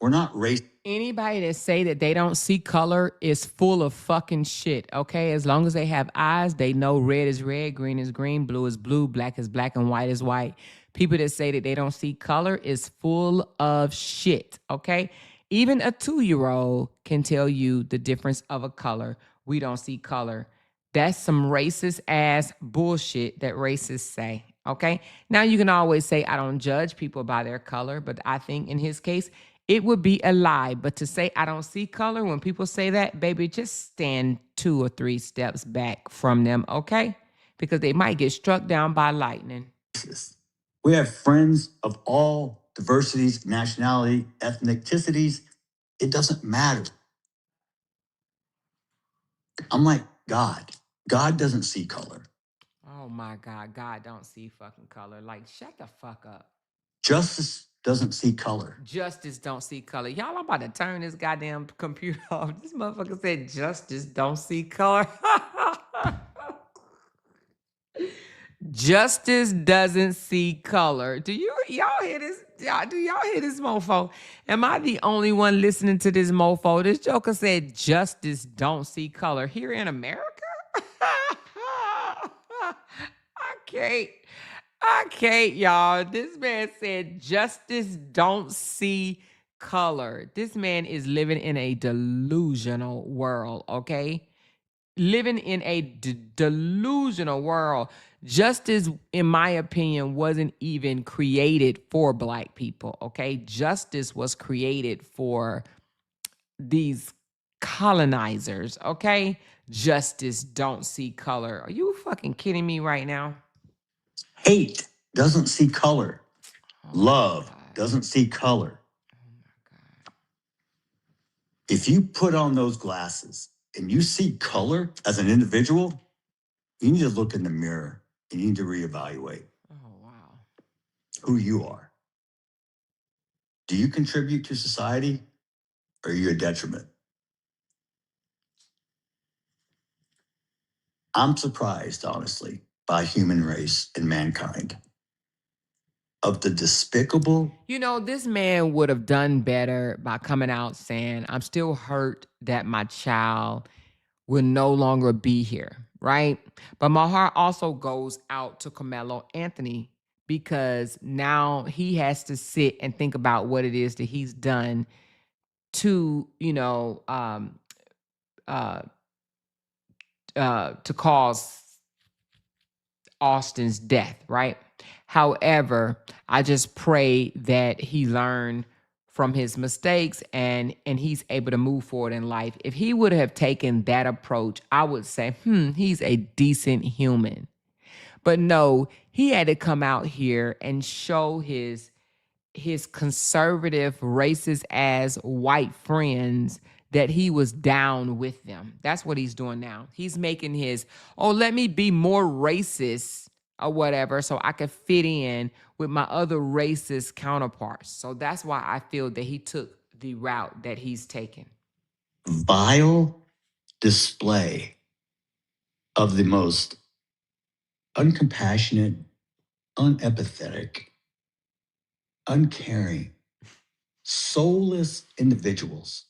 [SPEAKER 3] We're not race.
[SPEAKER 1] Anybody that say that they don't see color is full of fucking shit, okay? As long as they have eyes, they know red is red, green is green, blue is blue, black is black, and white is white. People that say that they don't see color is full of shit, okay? Even a 2-year-old can tell you the difference of a color. We don't see color. That's some racist ass bullshit that racists say, okay? Now you can always say, I don't judge people by their color, but I think in his case, it would be a lie. But to say I don't see color, when people say that, baby, just stand 2 or 3 steps back from them, okay? Because they might get struck down by lightning.
[SPEAKER 3] We have friends of all diversities, nationality, ethnicities. It doesn't matter. I'm like God. God doesn't see color.
[SPEAKER 1] Oh my God, God don't see fucking color. Like, shut the fuck up.
[SPEAKER 3] Justice doesn't see color.
[SPEAKER 1] Justice don't see color. Y'all, I'm about to turn this goddamn computer off. This motherfucker said justice don't see color. Justice doesn't see color. Do y'all hear this? Do y'all hear this mofo? Am I the only one listening to this mofo? This joker said justice don't see color here in America? I can't, y'all. This man said justice don't see color. This man is living in a delusional world, okay? Living in a delusional world. Justice, in my opinion, wasn't even created for Black people, okay? Justice was created for these colonizers, okay? Justice don't see color. Are you fucking kidding me right now?
[SPEAKER 3] Hate doesn't see color. Love doesn't see color. If you put on those glasses and you see color as an individual, you need to look in the mirror and you need to reevaluate who you are. Do you contribute to society or are you a detriment? I'm surprised, honestly, by human race and mankind. Of the despicable.
[SPEAKER 1] You know, this man would have done better by coming out saying, I'm still hurt that my child will no longer be here, right? But my heart also goes out to Carmelo Anthony because now he has to sit and think about what it is that he's done to, to cause Austin's death, right? However, I just pray that he learned from his mistakes and he's able to move forward in life. If he would have taken that approach, I would say, he's a decent human. But no, he had to come out here and show his conservative, racist ass white friends that he was down with them. That's what he's doing now. He's making his, let me be more racist or whatever so I could fit in with my other racist counterparts. So that's why I feel that he took the route that he's taken.
[SPEAKER 3] Vile display of the most uncompassionate, unempathetic, uncaring, soulless individuals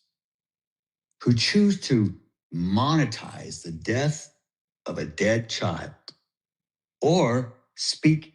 [SPEAKER 3] who choose to monetize the death of a dead child or speak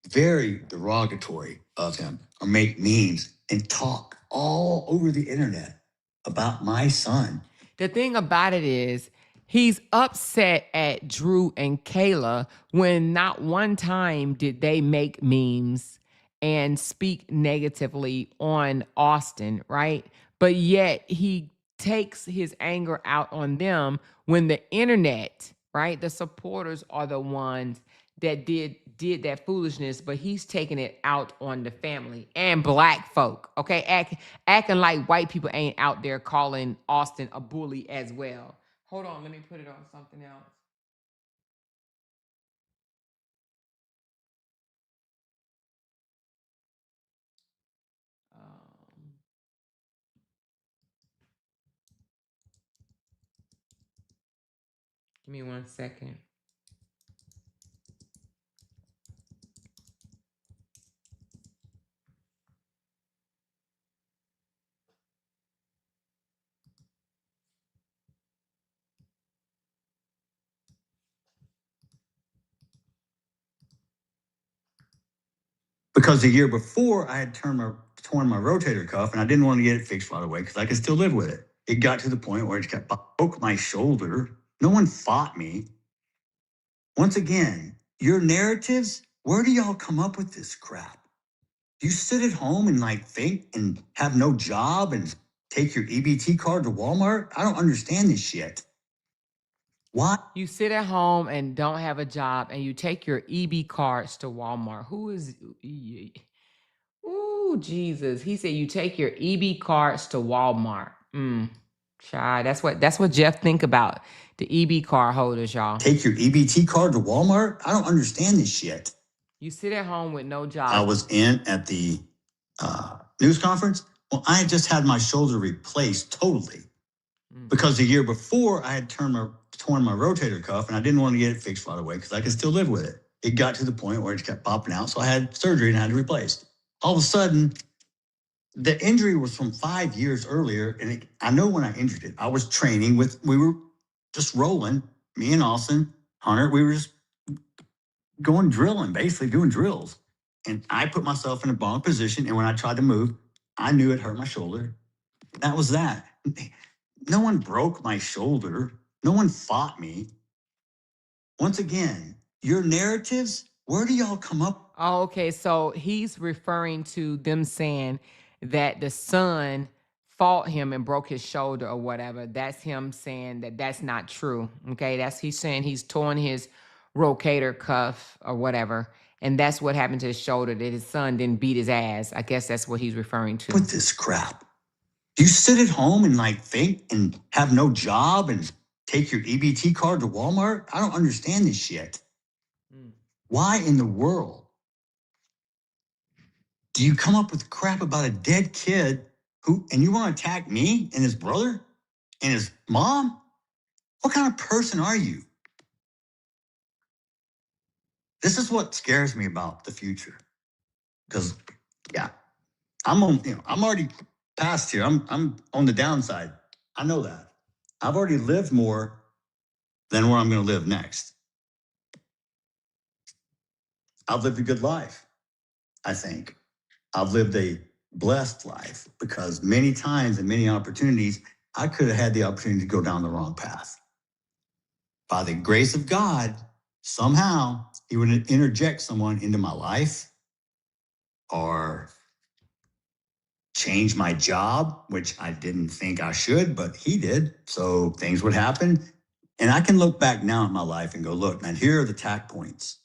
[SPEAKER 3] very derogatory of him or make memes and talk all over the internet about my son.
[SPEAKER 1] The thing about it is, he's upset at Drew and Kayla when not one time did they make memes and speak negatively on Austin, right? But yet he takes his anger out on them when the internet, right? The supporters are the ones that did that foolishness, but he's taking it out on the family and black folk. Okay, acting like white people ain't out there calling Austin a bully as well. Hold on, let me put it on something else. Give me 1 second.
[SPEAKER 3] Because the year before I had torn my rotator cuff and I didn't want to get it fixed right away because I could still live with it. It got to the point where it broke my shoulder. No one fought me. Once again, your narratives, where do y'all come up with this crap? You sit at home and think and have no job and take your EBT card to Walmart? I don't understand this shit. Why?
[SPEAKER 1] You sit at home and don't have a job and you take your EB cards to Walmart. Who is Ooh, Jesus. He said you take your EB cards to Walmart. Child, that's what Jeff think about the EB card holders, y'all.
[SPEAKER 3] Take your EBT card to Walmart? I don't understand this shit.
[SPEAKER 1] You sit at home with no job.
[SPEAKER 3] I was in at the news conference. Well, I had just had my shoulder replaced totally because the year before I had torn my rotator cuff and I didn't want to get it fixed right away because I could still live with it. It got to the point where it kept popping out, so I had surgery and I had to replace. All of a sudden, the injury was from 5 years earlier, and I know when I injured it, I was training we were just rolling, me and Austin, Hunter, we were just going drilling, basically doing drills. And I put myself in a bong position, and when I tried to move, I knew it hurt my shoulder. That was that. No one broke my shoulder. No one fought me. Once again, your narratives, where do y'all come up?
[SPEAKER 1] Oh, okay. So he's referring to them saying that the son fought him and broke his shoulder or whatever. That's him saying that that's not true. Okay. He's saying he's torn his rotator cuff or whatever. And that's what happened to his shoulder, that his son didn't beat his ass. I guess that's what he's referring to.
[SPEAKER 3] With this crap. You sit at home and think and have no job and take your EBT card to Walmart? I don't understand this shit. Why in the world do you come up with crap about a dead kid and you want to attack me and his brother and his mom? What kind of person are you? This is what scares me about the future. Because, yeah, I'm already past here. I'm on the downside. I know that. I've already lived more than where I'm going to live next. I've lived a good life, I think. I've lived a blessed life because many times and many opportunities, I could have had the opportunity to go down the wrong path. By the grace of God, somehow he would interject someone into my life or change my job, which I didn't think I should, but he did. So things would happen. And I can look back now at my life and go, look, man, here are the tack points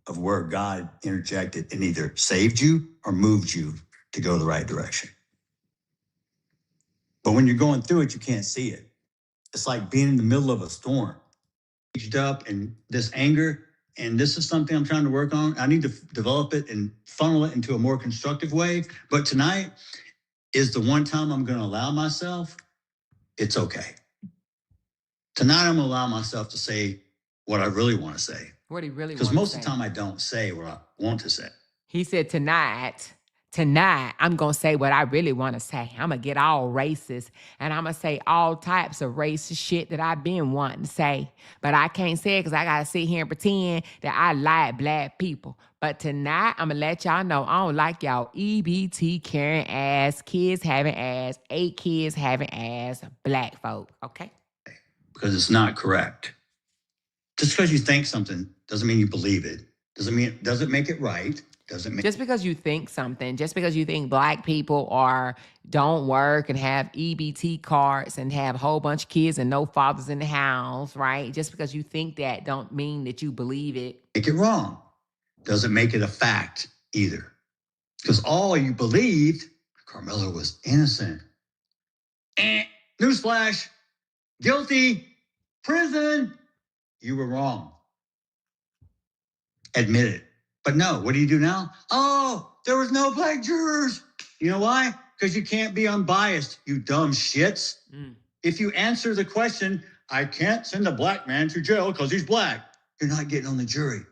[SPEAKER 3] of where God interjected and either saved you or moved you to go the right direction. But when you're going through it, you can't see it. It's like being in the middle of a storm. Up and this anger, and this is something I'm trying to work on. I need to develop it and funnel it into a more constructive way. But tonight is the one time I'm going to allow myself, it's okay. Tonight I'm going to allow myself to say what I really want to say.
[SPEAKER 1] What he really wants to say.
[SPEAKER 3] Because most of the time I don't say what I want to say.
[SPEAKER 1] He said tonight Tonight, I'm going to say what I really want to say. I'm going to get all racist and I'm going to say all types of racist shit that I've been wanting to say. But I can't say it because I got to sit here and pretend that I like black people. But tonight, I'm going to let y'all know I don't like y'all EBT carrying ass, kids having ass, 8 kids having ass, black folk. Okay?
[SPEAKER 3] Because it's not correct. Just because you think something doesn't mean you believe it. Doesn't make it right.
[SPEAKER 1] Just because you think something, just because you think black people don't work and have EBT cards and have a whole bunch of kids and no fathers in the house, right? Just because you think that don't mean that you believe it.
[SPEAKER 3] Make it wrong. Doesn't make it a fact either. Because all you believed, Carmela was innocent. Newsflash, guilty, prison. You were wrong. Admit it. But no, what do you do now? Oh, there was no black jurors. You know why? Because you can't be unbiased, you dumb shits. If you answer the question, I can't send a black man to jail because he's black, you're not getting on the jury.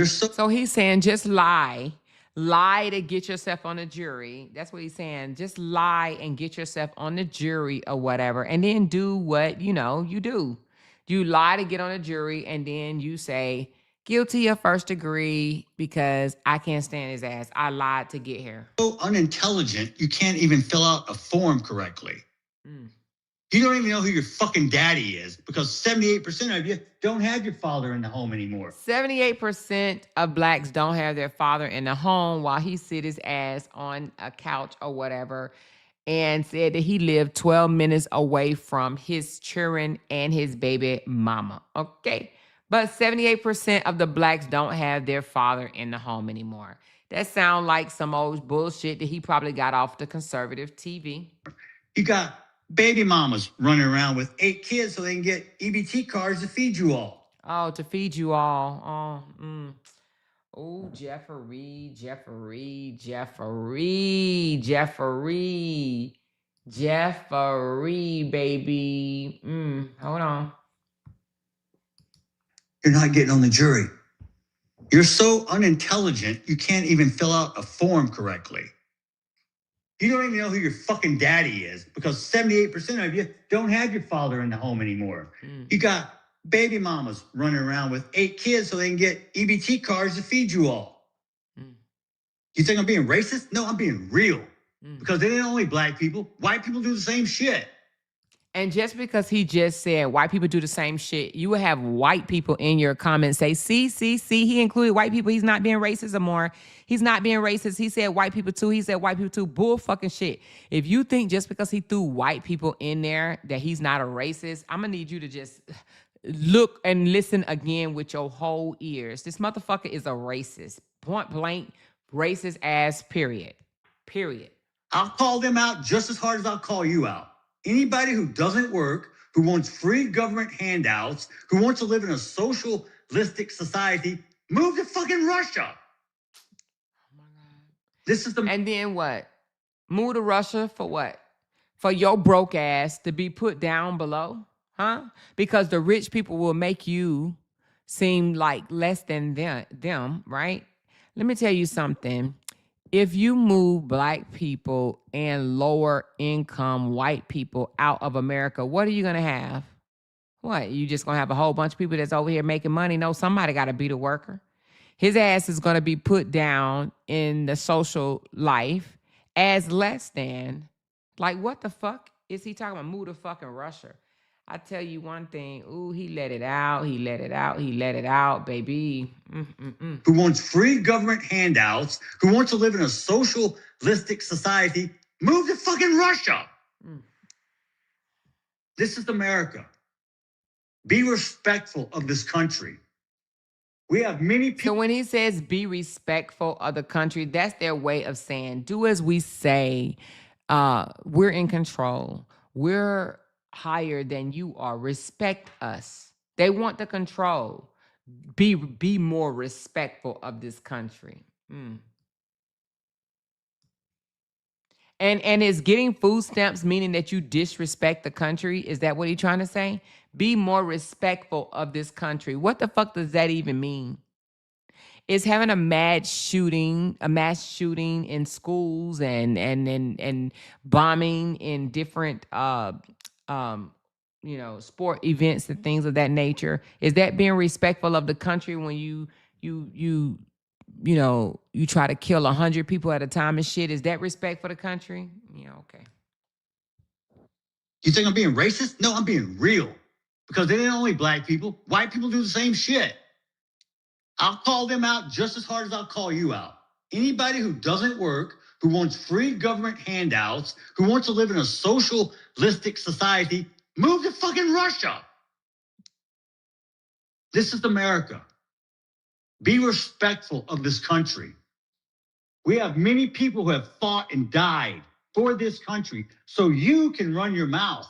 [SPEAKER 1] So he's saying just lie. Lie to get yourself on the jury. That's what he's saying. Just lie and get yourself on the jury or whatever. And then do what, you do. You lie to get on a jury and then you say, guilty of first degree because I can't stand his ass. I lied to get here.
[SPEAKER 3] So unintelligent, you can't even fill out a form correctly. You don't even know who your fucking daddy is because 78% of you don't have your father in the home anymore.
[SPEAKER 1] 78% of blacks don't have their father in the home while he sit his ass on a couch or whatever and said that he lived 12 minutes away from his children and his baby mama. Okay. But 78% of the blacks don't have their father in the home anymore. That sounds like some old bullshit that he probably got off the conservative TV.
[SPEAKER 3] You got baby mamas running around with 8 kids so they can get EBT cards to feed you all.
[SPEAKER 1] Oh, to feed you all. Oh, Jeffrey, baby. Hold on.
[SPEAKER 3] You're not getting on the jury. You're so unintelligent, you can't even fill out a form correctly. You don't even know who your fucking daddy is because 78% of you don't have your father in the home anymore. You got baby mamas running around with 8 kids so they can get EBT cards to feed you all. You think I'm being racist? No, I'm being real. Because it ain't only black people. White people do the same shit.
[SPEAKER 1] And just because he just said white people do the same shit, you will have white people in your comments say, see, he included white people. He's not being racist anymore. He's not being racist. He said white people too. He said white people too. Bull fucking shit. If you think just because he threw white people in there that he's not a racist, I'm going to need you to just look and listen again with your whole ears. This motherfucker is a racist. Point blank, racist ass, period.
[SPEAKER 3] I'll call them out just as hard as I'll call you out. Anybody who doesn't work, who wants free government handouts, who wants to live in a socialistic society, move to fucking Russia.
[SPEAKER 1] Oh my God. And then what? Move to Russia for what? For your broke ass to be put down below? Huh? Because the rich people will make you seem like less than them, right? Let me tell you something. If you move black people and lower income white people out of America, what are you going to have? What? You just going to have a whole bunch of people that's over here making money? No, somebody got to be the worker. His ass is going to be put down in the social life as less than. Like, what the fuck is he talking about? Move to fucking Russia. I tell you one thing. Ooh, he let it out, baby.
[SPEAKER 3] Who wants free government handouts, who wants to live in a socialistic society, move to fucking Russia. This is America. Be respectful of this country. We have many people.
[SPEAKER 1] So when he says be respectful of the country, that's their way of saying do as we say. We're in control. We're higher than you are. Respect us. They want the control. Be more respectful of this country. And is getting food stamps meaning that you disrespect the country? Is that what he's trying to say? Be more respectful of this country. What the fuck does that even mean? is having a mass shooting in schools and bombing in different sport events and things of that nature. Is that being respectful of the country when you try to kill 100 people at a time and shit? Is that respect for the country? Yeah, okay.
[SPEAKER 3] You think I'm being racist? No, I'm being real. Because they ain't only black people. White people do the same shit. I'll call them out just as hard as I'll call you out. Anybody who doesn't work, who wants free government handouts, who wants to live in a socialistic society, move to fucking Russia. This is America. Be respectful of this country. We have many people who have fought and died for this country, so you can run your mouth.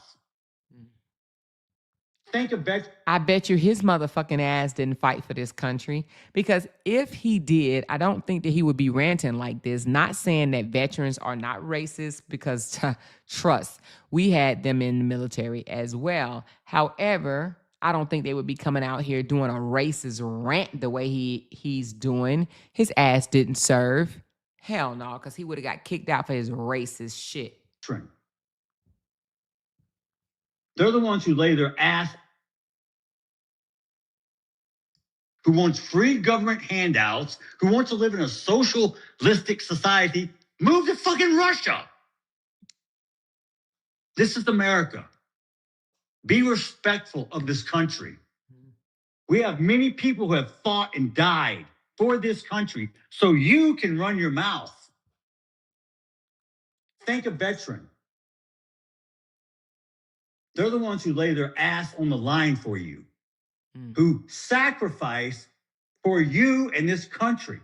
[SPEAKER 3] Think of veterans.
[SPEAKER 1] I bet you his motherfucking ass didn't fight for this country, because if he did, I don't think that he would be ranting like this. Not saying that veterans are not racist, because trust, we had them in the military as well. However, I don't think they would be coming out here doing a racist rant the way he's doing. His ass didn't serve. Hell no, because he would have got kicked out for his racist shit.
[SPEAKER 3] They're the ones who lay their ass, who wants free government handouts, who wants to live in a socialistic society, move to fucking Russia. This is America. Be respectful of this country. We have many people who have fought and died for this country, so you can run your mouth. Thank a veteran. They're the ones who lay their ass on the line for you, who sacrifice for you and this country.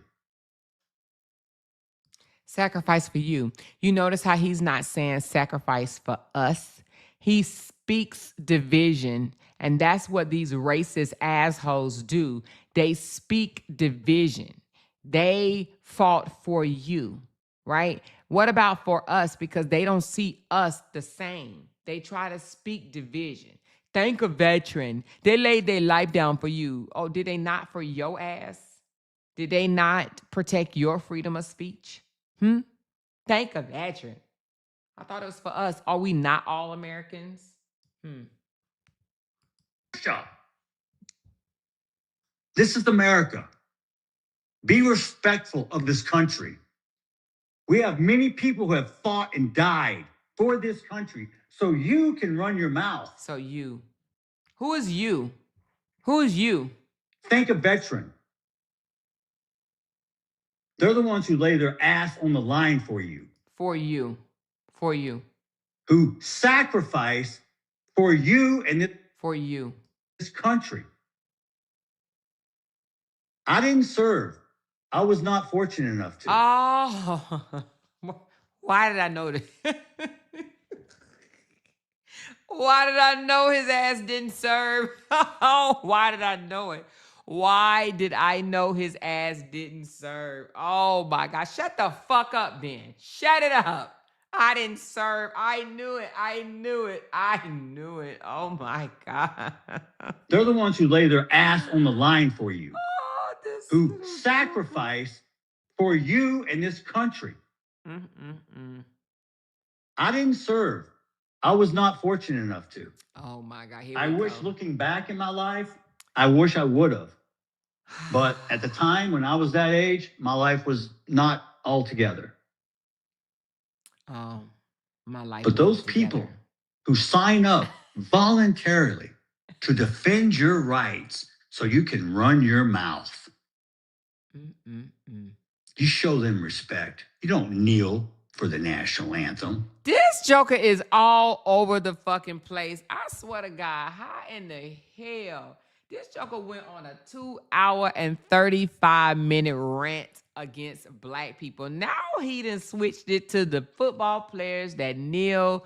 [SPEAKER 1] Sacrifice for you. You notice how he's not saying sacrifice for us. He speaks division, and that's what these racist assholes do. They speak division. They fought for you, right? What about for us? Because they don't see us the same. They try to speak division. Thank a veteran. They laid their life down for you. Oh, did they not for your ass? Did they not protect your freedom of speech? Thank a veteran. I thought it was for us. Are we not all Americans?
[SPEAKER 3] This is America. Be respectful of this country. We have many people who have fought and died for this country, so you can run your mouth.
[SPEAKER 1] So you. Who is you? Who is you?
[SPEAKER 3] Thank a veteran. They're the ones who lay their ass on the line for you.
[SPEAKER 1] For you. For you.
[SPEAKER 3] Who sacrifice for you and
[SPEAKER 1] for you.
[SPEAKER 3] This country. I didn't serve. I was not fortunate enough to.
[SPEAKER 1] Oh, why did I know this? Why did I know his ass didn't serve? Oh, why did I know it? Why did I know his ass didn't serve? Oh my God. Shut the fuck up, then. Shut it up. I didn't serve. I knew it. I knew it. I knew it. Oh my God.
[SPEAKER 3] They're the ones who lay their ass on the line for you.
[SPEAKER 1] Oh,
[SPEAKER 3] who sacrifice for you and this country. I didn't serve. I was not fortunate enough to.
[SPEAKER 1] Oh my God.
[SPEAKER 3] I wish looking back in my life, I wish I would have. But at the time when I was that age, my life was not all together.
[SPEAKER 1] Oh, my life.
[SPEAKER 3] But those people who sign up voluntarily to defend your rights so you can run your mouth, you show them respect. You don't kneel for the national anthem.
[SPEAKER 1] This joker is all over the fucking place. I swear to God, how in the hell? This joker went on a 2-hour and 35-minute rant against black people. Now he done switched it to the football players that kneel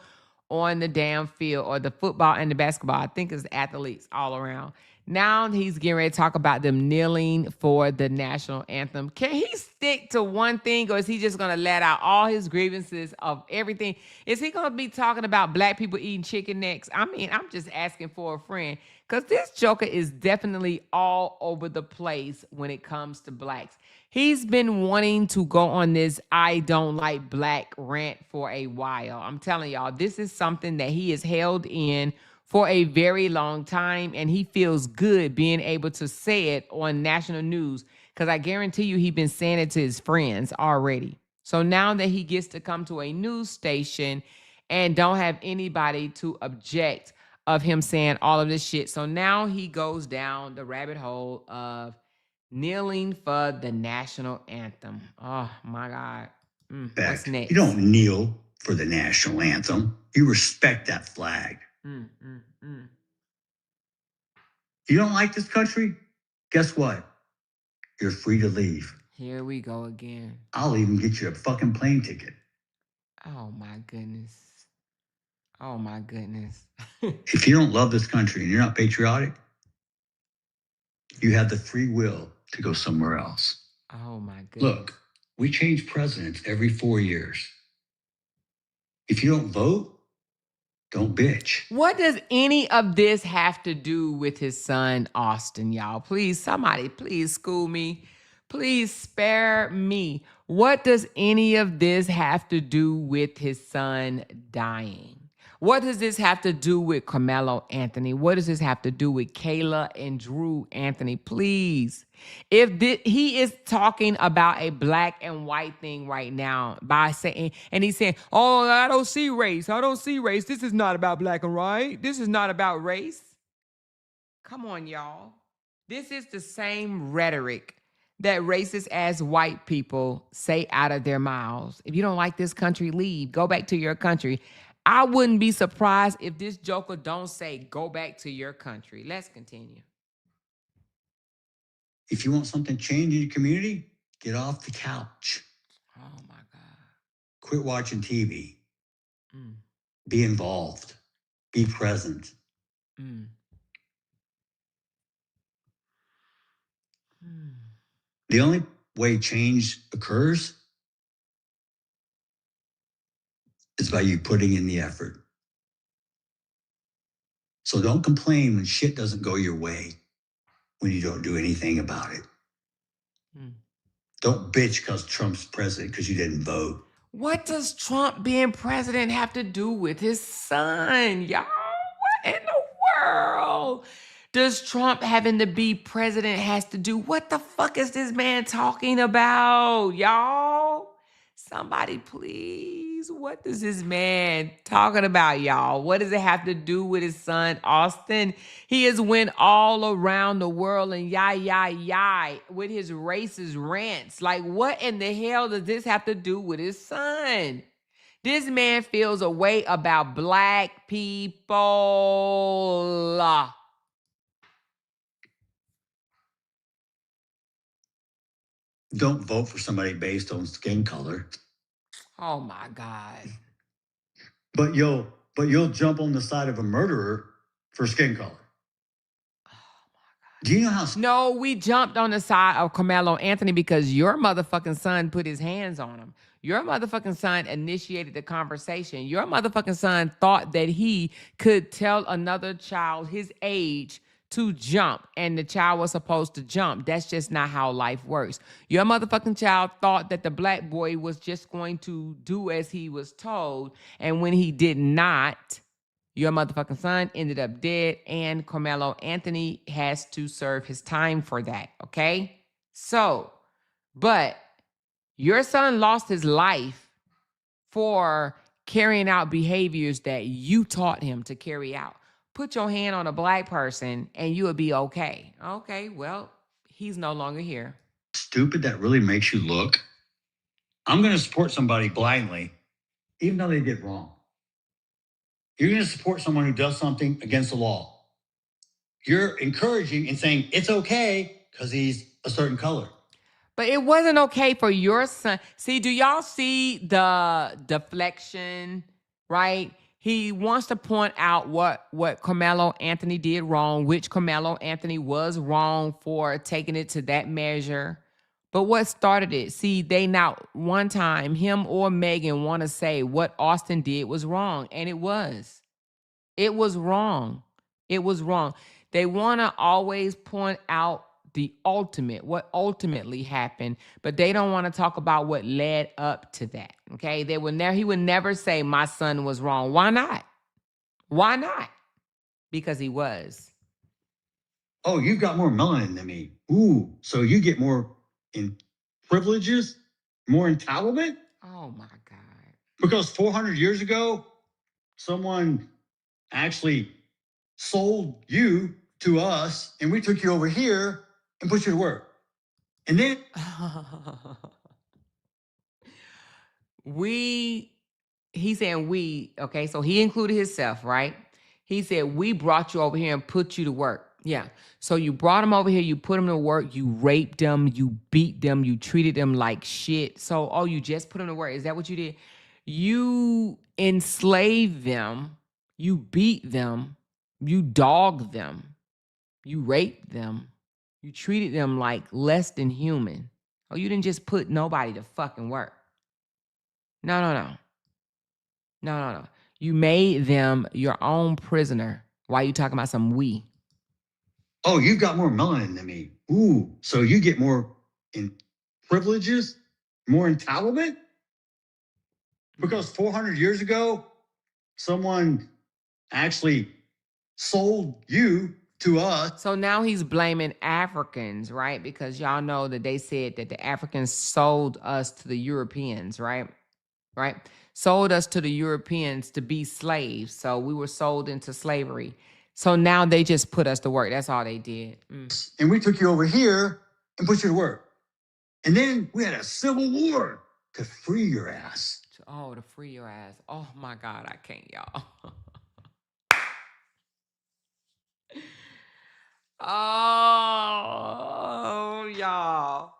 [SPEAKER 1] on the damn field, or the football and the basketball. I think it's athletes all around. Now he's getting ready to talk about them kneeling for the national anthem. Can he stick to one thing, or is he just going to let out all his grievances of everything? Is he going to be talking about black people eating chicken necks? I mean, I'm just asking for a friend. Because this Joker is definitely all over the place when it comes to blacks. He's been wanting to go on this I don't like black rant for a while. I'm telling y'all, this is something that he has held in for a very long time, and he feels good being able to say it on national news because I guarantee you he's been saying it to his friends already. So now that he gets to come to a news station and don't have anybody to object of him saying all of this shit. So now he goes down the rabbit hole of kneeling for the national anthem. Oh my God. What's next?
[SPEAKER 3] You don't kneel for the national anthem. You respect that flag. You don't like this country? Guess what? You're free to leave.
[SPEAKER 1] Here we go again.
[SPEAKER 3] I'll even get you a fucking plane ticket.
[SPEAKER 1] Oh my goodness. Oh my goodness.
[SPEAKER 3] If you don't love this country and you're not patriotic, you have the free will to go somewhere else.
[SPEAKER 1] Oh my goodness.
[SPEAKER 3] Look, we change presidents every 4 years. If you don't vote, don't bitch.
[SPEAKER 1] What does any of this have to do with his son, Austin, y'all? Please, somebody, please school me. Please spare me. What does any of this have to do with his son dying? What does this have to do with Carmelo Anthony? What does this have to do with Kayla and Drew Anthony? Please. If he is talking about a black and white thing right now by saying, and he's saying, oh, I don't see race. I don't see race. This is not about black and white. This is not about race. Come on, y'all. This is the same rhetoric that racist ass white people say out of their mouths. If you don't like this country, leave. Go back to your country. I wouldn't be surprised if this joker don't say, go back to your country. Let's continue.
[SPEAKER 3] If you want something changed in your community, get off the couch.
[SPEAKER 1] Oh my God.
[SPEAKER 3] Quit watching TV. Be involved. Be present. The only way change occurs is by you putting in the effort. So don't complain when shit doesn't go your way, when you don't do anything about it. Don't bitch because Trump's president because you didn't vote.
[SPEAKER 1] What does Trump being president have to do with his son, y'all? What in the world does Trump having to be president has to do? What the fuck is this man talking about, y'all? Somebody please. What does this man talking about, y'all? What does it have to do with his son, Austin? He has went all around the world and yah with his racist rants. Like, what in the hell does this have to do with his son? This man feels a way about black people.
[SPEAKER 3] Don't vote for somebody based on skin color.
[SPEAKER 1] Oh my God.
[SPEAKER 3] But you'll jump on the side of a murderer for skin color. Oh my God. Do you know how?
[SPEAKER 1] No, we jumped on the side of Carmelo Anthony because your motherfucking son put his hands on him. Your motherfucking son initiated the conversation. Your motherfucking son thought that he could tell another child his age to jump, and the child was supposed to jump. That's just not how life works. Your motherfucking child thought that the black boy was just going to do as he was told, and when he did not, your motherfucking son ended up dead, and Carmelo Anthony has to serve his time for that, okay? So, but your son lost his life for carrying out behaviors that you taught him to carry out. Put your hand on a black person and you will be okay. Okay, well, he's no longer here.
[SPEAKER 3] Stupid that really makes you look. I'm going to support somebody blindly, even though they did wrong. You're going to support someone who does something against the law. You're encouraging and saying it's okay because he's a certain color.
[SPEAKER 1] But it wasn't okay for your son. See, do y'all see the deflection, right? He wants to point out what Carmelo Anthony did wrong, which Carmelo Anthony was wrong for taking it to that measure. But what started it? See, they not one time, him or Megan want to say what Austin did was wrong. And it was. It was wrong. It was wrong. They want to always point out the ultimate, what ultimately happened, but they don't want to talk about what led up to that. Okay. He would never say my son was wrong. Why not? Why not? Because he was.
[SPEAKER 3] Oh, you've got more melanin than me. Ooh, so you get more privileges, more entitlement?
[SPEAKER 1] Oh my God.
[SPEAKER 3] Because 400 years ago, someone actually sold you to us and we took you over here and put you to work. And then
[SPEAKER 1] he's saying we, okay, so he included himself, right? He said, we brought you over here and put you to work. Yeah. So you brought him over here, you put him to work, you raped them, you beat them, you treated them like shit. So, oh, you just put him to work. Is that what you did? You enslaved them, you beat them, you dogged them, you raped them, you treated them like less than human. Oh, you didn't just put nobody to fucking work. No, no, no. No, no, no. You made them your own prisoner. Why are you talking about some we?
[SPEAKER 3] oh, you've got more melanin than me. Ooh, so you get more privileges, more entitlement? Because 400 years ago, someone actually sold you to us.
[SPEAKER 1] So now he's blaming Africans, right? Because y'all know that they said that the Africans sold us to the Europeans, right? Right? Sold us to the Europeans to be slaves. So we were sold into slavery. So now they just put us to work. That's all they did.
[SPEAKER 3] And we took you over here and put you to work. And then we had a civil war to free your ass.
[SPEAKER 1] Oh, to free your ass. Oh my God, I can't, y'all. Oh, y'all.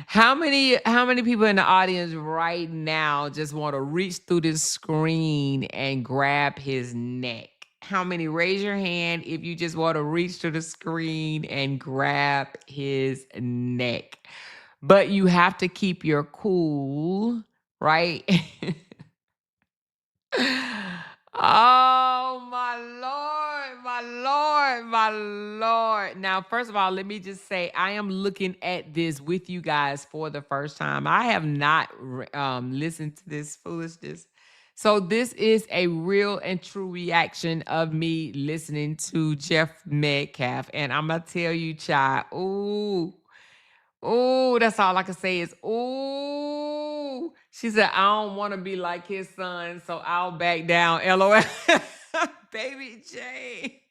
[SPEAKER 1] How many people in the audience right now just want to reach through this screen and grab his neck? How many? Raise your hand if you just want to reach through the screen and grab his neck. But you have to keep your cool, right? Oh, my Lord, my Lord, my Lord. Now, first of all, let me just say, I am looking at this with you guys for the first time. I have not listened to this foolishness. So this is a real and true reaction of me listening to Jeff Metcalf. And I'm going to tell you, child, ooh, ooh, that's all I can say is, ooh. She said, I don't want to be like his son, so I'll back down. LOL. Baby J.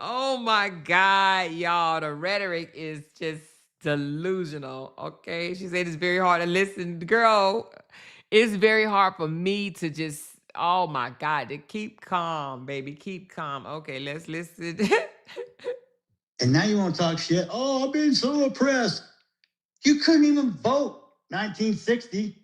[SPEAKER 1] Oh my God, y'all. The rhetoric is just delusional. Okay. She said it's very hard to listen. Girl, it's very hard for me to just, oh my God, to keep calm, baby. Keep calm. Okay, let's listen.
[SPEAKER 3] And now you want to talk shit? Oh, I've been so oppressed. You couldn't even vote 1960.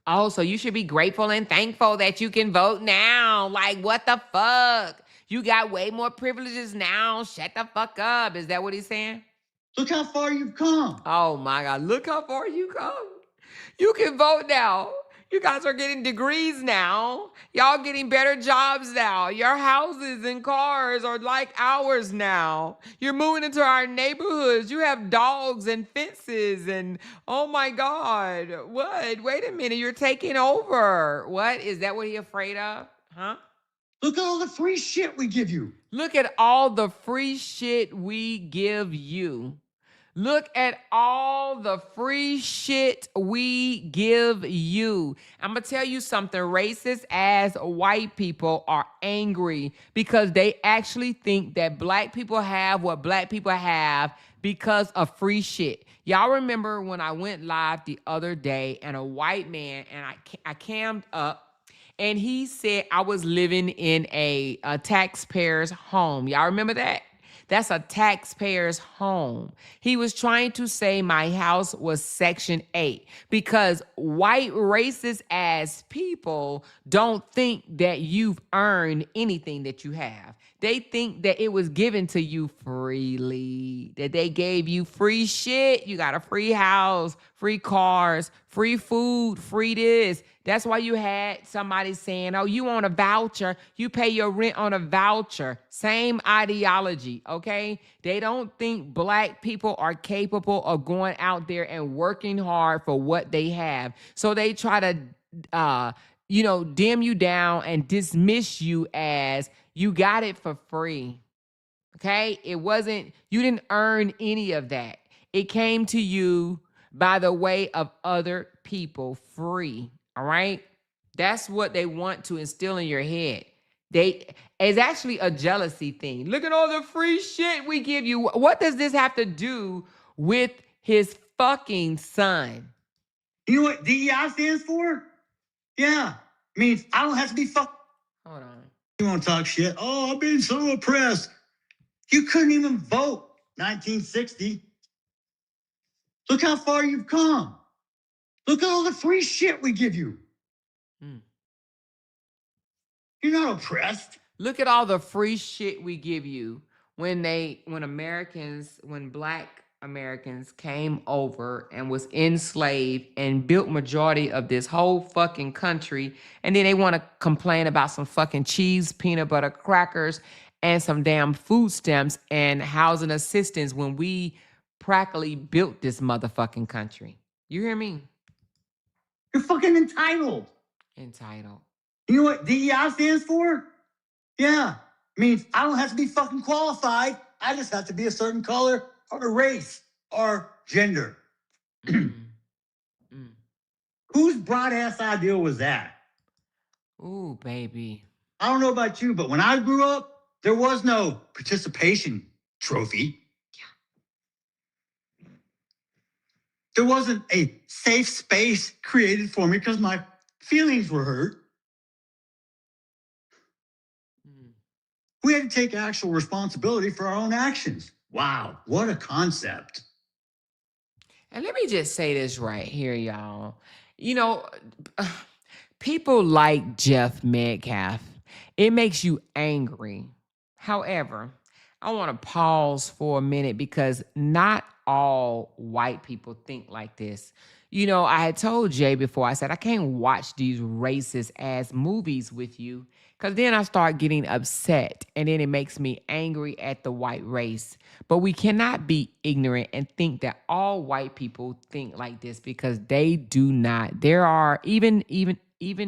[SPEAKER 1] Oh, so you should be grateful and thankful that you can vote now. Like, what the fuck? You got way more privileges now. Shut the fuck up. Is that what he's saying?
[SPEAKER 3] Look how far you've come.
[SPEAKER 1] Oh my God. Look how far you come. You can vote now. You guys are getting degrees now. Y'all getting better jobs now. Your houses and cars are like ours now. You're moving into our neighborhoods. You have dogs and fences and oh my God. What? Wait a minute. You're taking over. What? Is that what he afraid of? Huh?
[SPEAKER 3] Look at all the free shit we give you.
[SPEAKER 1] Look at all the free shit we give you. Look at all the free shit we give you. I'm going to tell you something. Racist ass white people are angry because they actually think that black people have what black people have because of free shit. Y'all remember when I went live the other day and a white man, and I cammed up, and he said I was living in a taxpayer's home. Y'all remember that? That's a taxpayer's home. He was trying to say my house was Section 8 because white racist ass people don't think that you've earned anything that you have. They think that it was given to you free. freely, that they gave you free shit. You got a free house, free cars, free food, free this. That's why you had somebody saying, oh, you on a voucher, you pay your rent on a voucher. Same ideology, okay? They don't think black people are capable of going out there and working hard for what they have. So they try to dim you down and dismiss you as you got it for free. Okay? It wasn't, you didn't earn any of that. It came to you by the way of other people free. All right? That's what they want to instill in your head. It's actually a jealousy thing. Look at all the free shit we give you. What does this have to do with his fucking son?
[SPEAKER 3] You know what DEI stands for? Yeah. Means I don't have to be fucked.
[SPEAKER 1] Hold on.
[SPEAKER 3] You want to talk shit? Oh, I've been so oppressed. You couldn't even vote 1960. Look how far you've come. Look at all the free shit we give you. You're not oppressed.
[SPEAKER 1] Look at all the free shit we give you when black Americans came over and was enslaved and built majority of this whole fucking country. And then they want to complain about some fucking cheese, peanut butter crackers, and some damn food stamps and housing assistance when we practically built this motherfucking country. You hear me?
[SPEAKER 3] You're fucking entitled.
[SPEAKER 1] Entitled.
[SPEAKER 3] You know what DEI stands for? Yeah. Means I don't have to be fucking qualified. I just have to be a certain color or a race or gender. Whose broad ass idea was that?
[SPEAKER 1] Ooh, baby.
[SPEAKER 3] I don't know about you, but when I grew up, there was no participation trophy. Yeah. There wasn't a safe space created for me because my feelings were hurt. We had to take actual responsibility for our own actions. Wow, what a concept.
[SPEAKER 1] And let me just say this right here, y'all. People like Jeff Metcalf, it makes you angry. However, I want to pause for a minute because not all white people think like this. I had told Jay before, I said, I can't watch these racist ass movies with you because then I start getting upset and then it makes me angry at the white race. But we cannot be ignorant and think that all white people think like this because they do not. There are even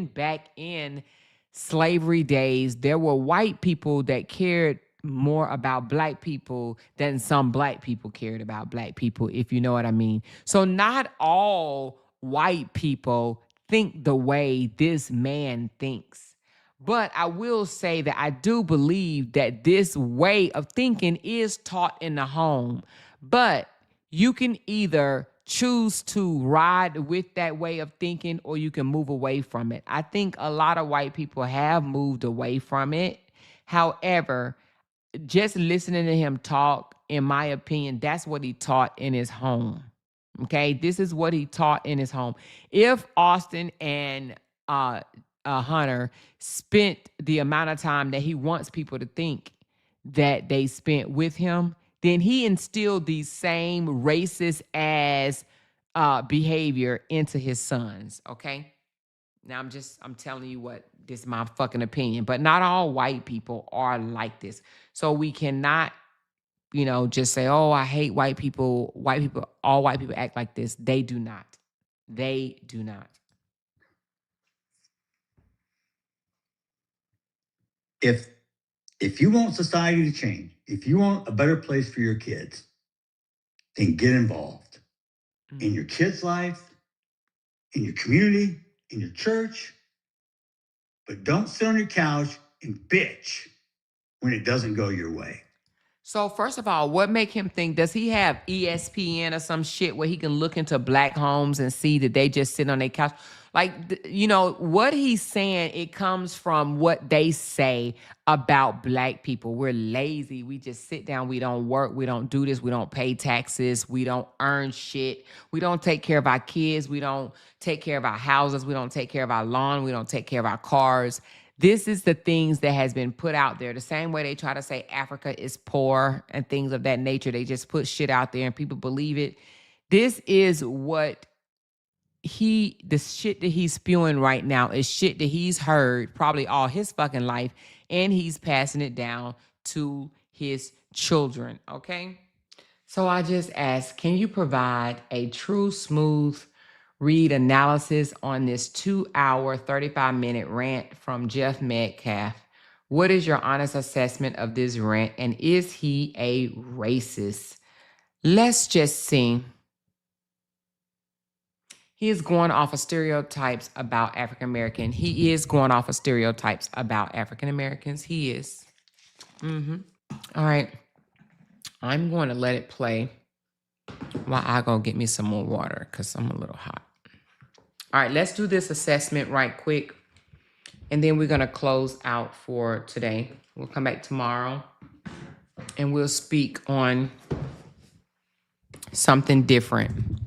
[SPEAKER 1] back in slavery days, there were white people that cared more about black people than some black people cared about black people, if you know what I mean. So not all white people think the way this man thinks. But I will say that I do believe that this way of thinking is taught in the home. But you can either choose to ride with that way of thinking or you can move away from it. I think a lot of white people have moved away from it. However, just listening to him talk, in my opinion, that's what he taught in his home. Okay, this is what he taught in his home. If Austin and Hunter spent the amount of time that he wants people to think that they spent with him, then he instilled these same racist ass behavior into his sons. Okay. Now I'm telling you what, this is my fucking opinion, but not all white people are like this. So we cannot, just say, oh, I hate white people. All white people act like this. They do not. They do not.
[SPEAKER 3] If you want society to change, if you want a better place for your kids, then get involved in your kids' life, in your community, in your church. But don't sit on your couch and bitch when it doesn't go your way.
[SPEAKER 1] So first of all, what make him think, does he have ESPN or some shit where he can look into black homes and see that they just sit on their couch? Like, what he's saying, it comes from what they say about black people. We're lazy. We just sit down. We don't work. We don't do this. We don't pay taxes. We don't earn shit. We don't take care of our kids. We don't take care of our houses. We don't take care of our lawn. We don't take care of our cars. This is the things that has been put out there. The same way they try to say Africa is poor and things of that nature. They just put shit out there and people believe it. This is what the shit that he's spewing right now is shit that he's heard probably all his fucking life, and he's passing it down to his children, okay? So I just ask, can you provide a true, smooth read analysis on this 2-hour, 35-minute rant from Jeff Metcalf? What is your honest assessment of this rant, and is he a racist? Let's just see. He is going off of stereotypes about African American. He is going off of stereotypes about African Americans. He is. All right. I'm going to let it play while I go get me some more water because I'm a little hot. All right, let's do this assessment right quick, and then we're going to close out for today. We'll come back tomorrow, and we'll speak on something different.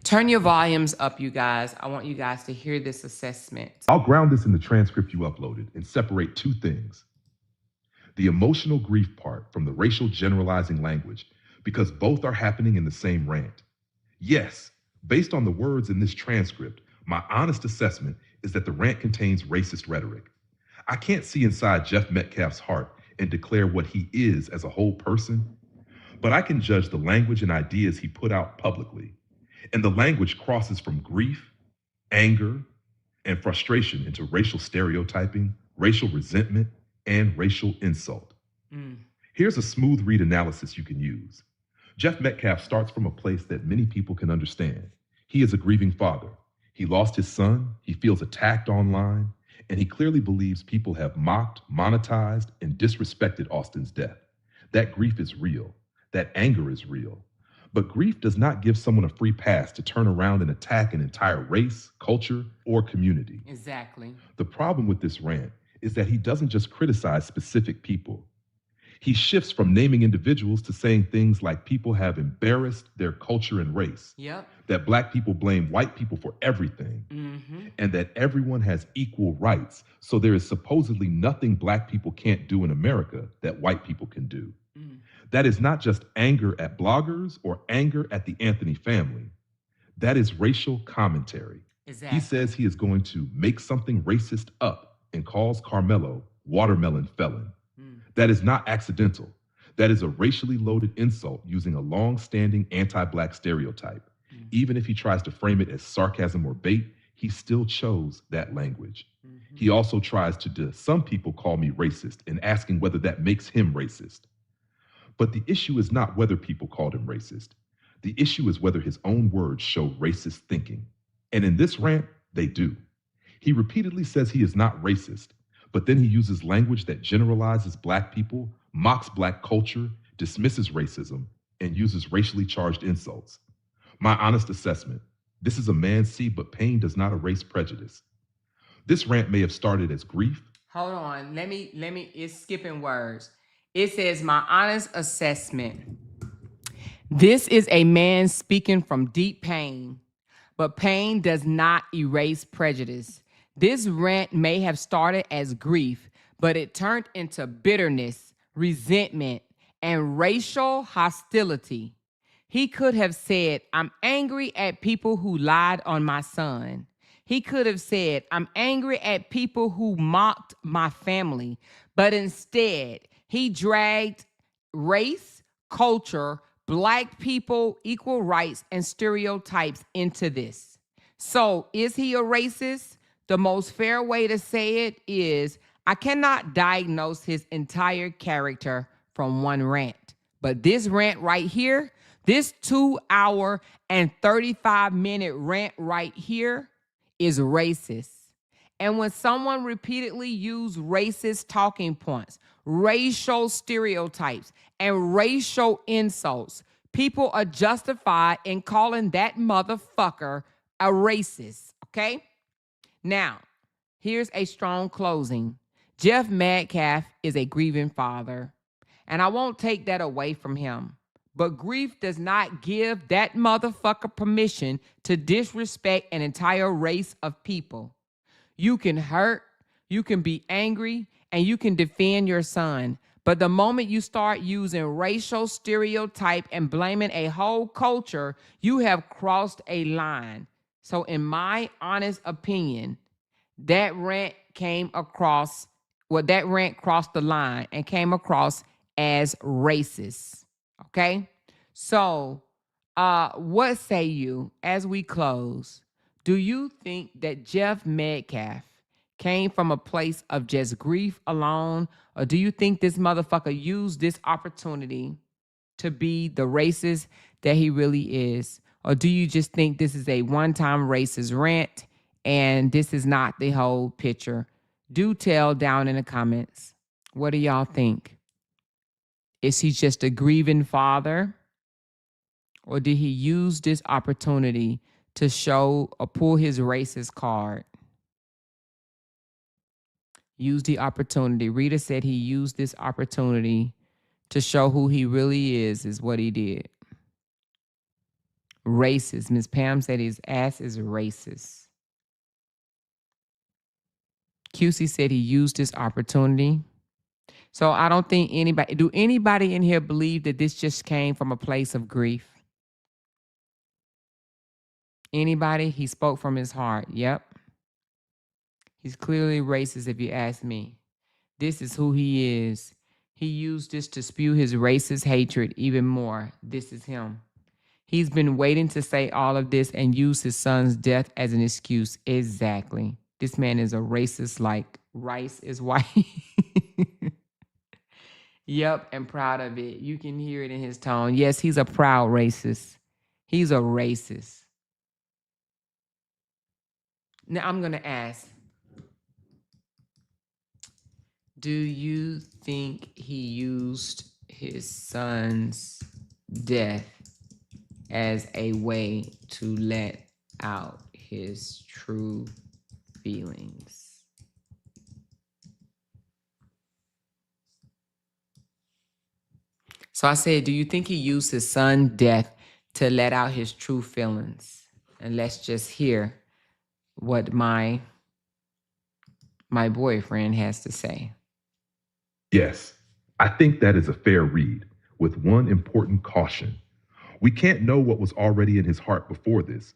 [SPEAKER 1] Turn your volumes up, you guys. I want you guys to hear this assessment.
[SPEAKER 4] I'll ground this in the transcript you uploaded and separate two things: the emotional grief part from the racial generalizing language, because both are happening in the same rant. Yes, based on the words in this transcript, my honest assessment is that the rant contains racist rhetoric. I can't see inside Jeff Metcalf's heart and declare what he is as a whole person, but I can judge the language and ideas he put out publicly. And the language crosses from grief, anger, and frustration into racial stereotyping, racial resentment, and racial insult. Here's a smooth read analysis you can use. Jeff Metcalf starts from a place that many people can understand. He is a grieving father. He lost his son, he feels attacked online, and he clearly believes people have mocked, monetized, and disrespected Austin's death. That grief is real. That anger is real. But grief does not give someone a free pass to turn around and attack an entire race, culture, or community.
[SPEAKER 1] Exactly.
[SPEAKER 4] The problem with this rant is that he doesn't just criticize specific people. He shifts from naming individuals to saying things like people have embarrassed their culture and race.
[SPEAKER 1] Yep.
[SPEAKER 4] That black people blame white people for everything. And that everyone has equal rights. So there is supposedly nothing black people can't do in America that white people can do. That is not just anger at bloggers or anger at the Anthony family. That is racial commentary.
[SPEAKER 1] Exactly.
[SPEAKER 4] He says he is going to make something racist up and calls Carmelo watermelon felon. That is not accidental. That is a racially loaded insult using a long-standing anti-black stereotype. Even if he tries to frame it as sarcasm or bait, he still chose that language. He also tries to some people call me racist and asking whether that makes him racist. But the issue is not whether people called him racist. The issue is whether his own words show racist thinking. And in this rant, they do. He repeatedly says he is not racist, but then he uses language that generalizes black people, mocks black culture, dismisses racism, and uses racially charged insults. My honest assessment: this is a man's seed, but pain does not erase prejudice. This rant may have started as grief.
[SPEAKER 1] Hold on. Let me, it's skipping words. It says, my honest assessment. This is a man speaking from deep pain, but pain does not erase prejudice. This rant may have started as grief, but it turned into bitterness, resentment, and racial hostility. He could have said, I'm angry at people who lied on my son. He could have said, I'm angry at people who mocked my family. But instead, he dragged race, culture, black people, equal rights, and stereotypes into this. So, is he a racist? The most fair way to say it is, I cannot diagnose his entire character from one rant. But this rant right here, this 2-hour and 35-minute rant right here is racist. And when someone repeatedly uses racist talking points, racial stereotypes, and racial insults, people are justified in calling that motherfucker a racist, okay? Now, here's a strong closing. Jeff Metcalf is a grieving father, and I won't take that away from him. But grief does not give that motherfucker permission to disrespect an entire race of people. You can hurt, You can be angry and you can defend your son. But the moment you start using racial stereotype and blaming a whole culture, you have crossed a line. So in my honest opinion, that rant crossed the line and came across as racist. Okay? So, what say you as we close? Do you think that Jeff Metcalf came from a place of just grief alone, or do you think this motherfucker used this opportunity to be the racist that he really is? Or do you just think this is a one-time racist rant and this is not the whole picture? Do tell down in the comments. What do y'all think? Is he just a grieving father? Or did he use this opportunity to show or pull his racist card? Use the opportunity. Rita said he used this opportunity to show who he really is what he did. Racist. Miss Pam said his ass is racist. QC said he used this opportunity. So I don't think do anybody in here believe that this just came from a place of grief? Anybody? He spoke from his heart. Yep. He's clearly racist if you ask me. This is who he is. He used this to spew his racist hatred even more. This is him. He's been waiting to say all of this and use his son's death as an excuse. Exactly. This man is a racist like rice is white. Yep, and proud of it. You can hear it in his tone. Yes, he's a proud racist. He's a racist. Now I'm going to ask, do you think he used his son's death as a way to let out his true feelings? So I said, do you think he used his son's death to let out his true feelings? And let's just hear what my boyfriend has to say.
[SPEAKER 4] Yes, I think that is a fair read, with one important caution. We can't know what was already in his heart before this,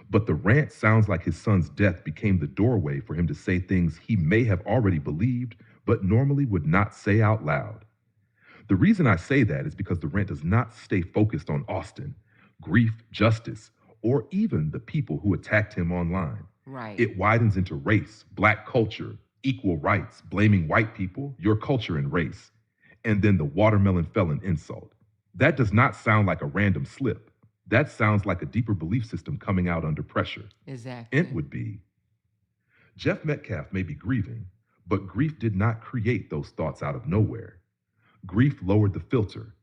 [SPEAKER 4] but the rant sounds like his son's death became the doorway for him to say things he may have already believed, but normally would not say out loud. The reason I say that is because the rant does not stay focused on Austin, grief, justice, or even the people who attacked him online.
[SPEAKER 1] Right.
[SPEAKER 4] It widens into race, black culture, equal rights, blaming white people, your culture and race, and then the watermelon felon insult. That does not sound like a random slip. That sounds like a deeper belief system coming out under pressure.
[SPEAKER 1] Exactly.
[SPEAKER 4] It would be, Jeff Metcalf may be grieving, but grief did not create those thoughts out of nowhere. Grief lowered the filter.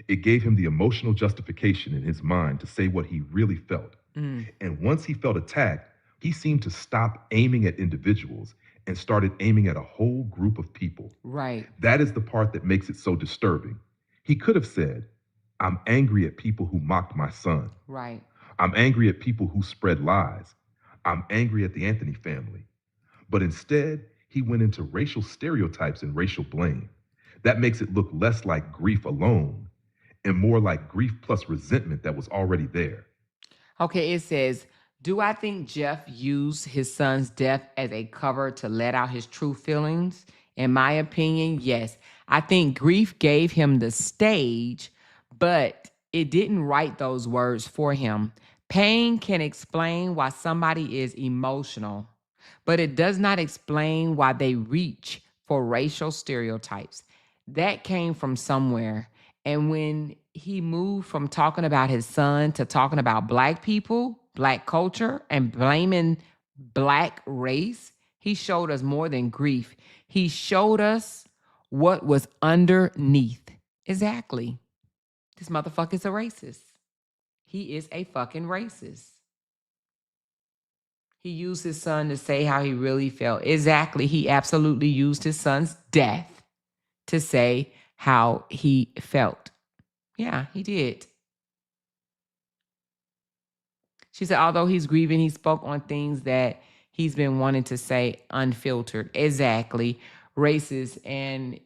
[SPEAKER 4] It gave him the emotional justification in his mind to say what he really felt. And once he felt attacked, he seemed to stop aiming at individuals and started aiming at a whole group of people.
[SPEAKER 1] Right.
[SPEAKER 4] That is the part that makes it so disturbing. He could have said, I'm angry at people who mocked my son.
[SPEAKER 1] Right.
[SPEAKER 4] I'm angry at people who spread lies. I'm angry at the Anthony family. But instead, he went into racial stereotypes and racial blame. That makes it look less like grief alone and more like grief plus resentment that was already there.
[SPEAKER 1] Okay, it says, do I think Jeff used his son's death as a cover to let out his true feelings? In my opinion, yes. I think grief gave him the stage, but it didn't write those words for him. Pain can explain why somebody is emotional, but it does not explain why they reach for racial stereotypes. That came from somewhere. And when he moved from talking about his son to talking about black people, black culture, and blaming black race, he showed us more than grief. He showed us what was underneath. Exactly. This motherfucker's a racist. He is a fucking racist. He used his son to say how he really felt. Exactly. He absolutely used his son's death to say how he felt. Yeah, he did. She said, although he's grieving, he spoke on things that he's been wanting to say unfiltered. Exactly. Racist. And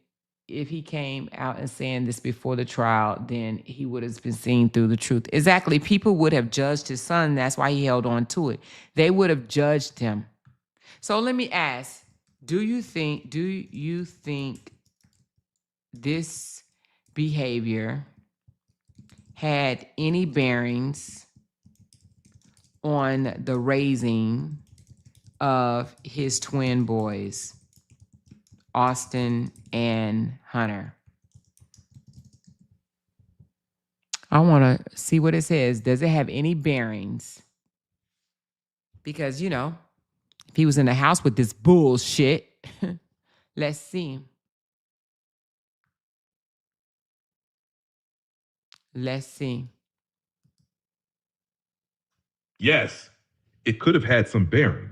[SPEAKER 1] if he came out and saying this before the trial, then he would have been seen through the truth. Exactly. People would have judged his son. That's why he held on to it. They would have judged him. So let me ask, do you think this behavior had any bearings on the raising of his twin boys, Austin and Hunter? I want to see what it says. Does it have any bearings? Because, if he was in the house with this bullshit, let's see. Let's see.
[SPEAKER 4] Yes, it could have had some bearing,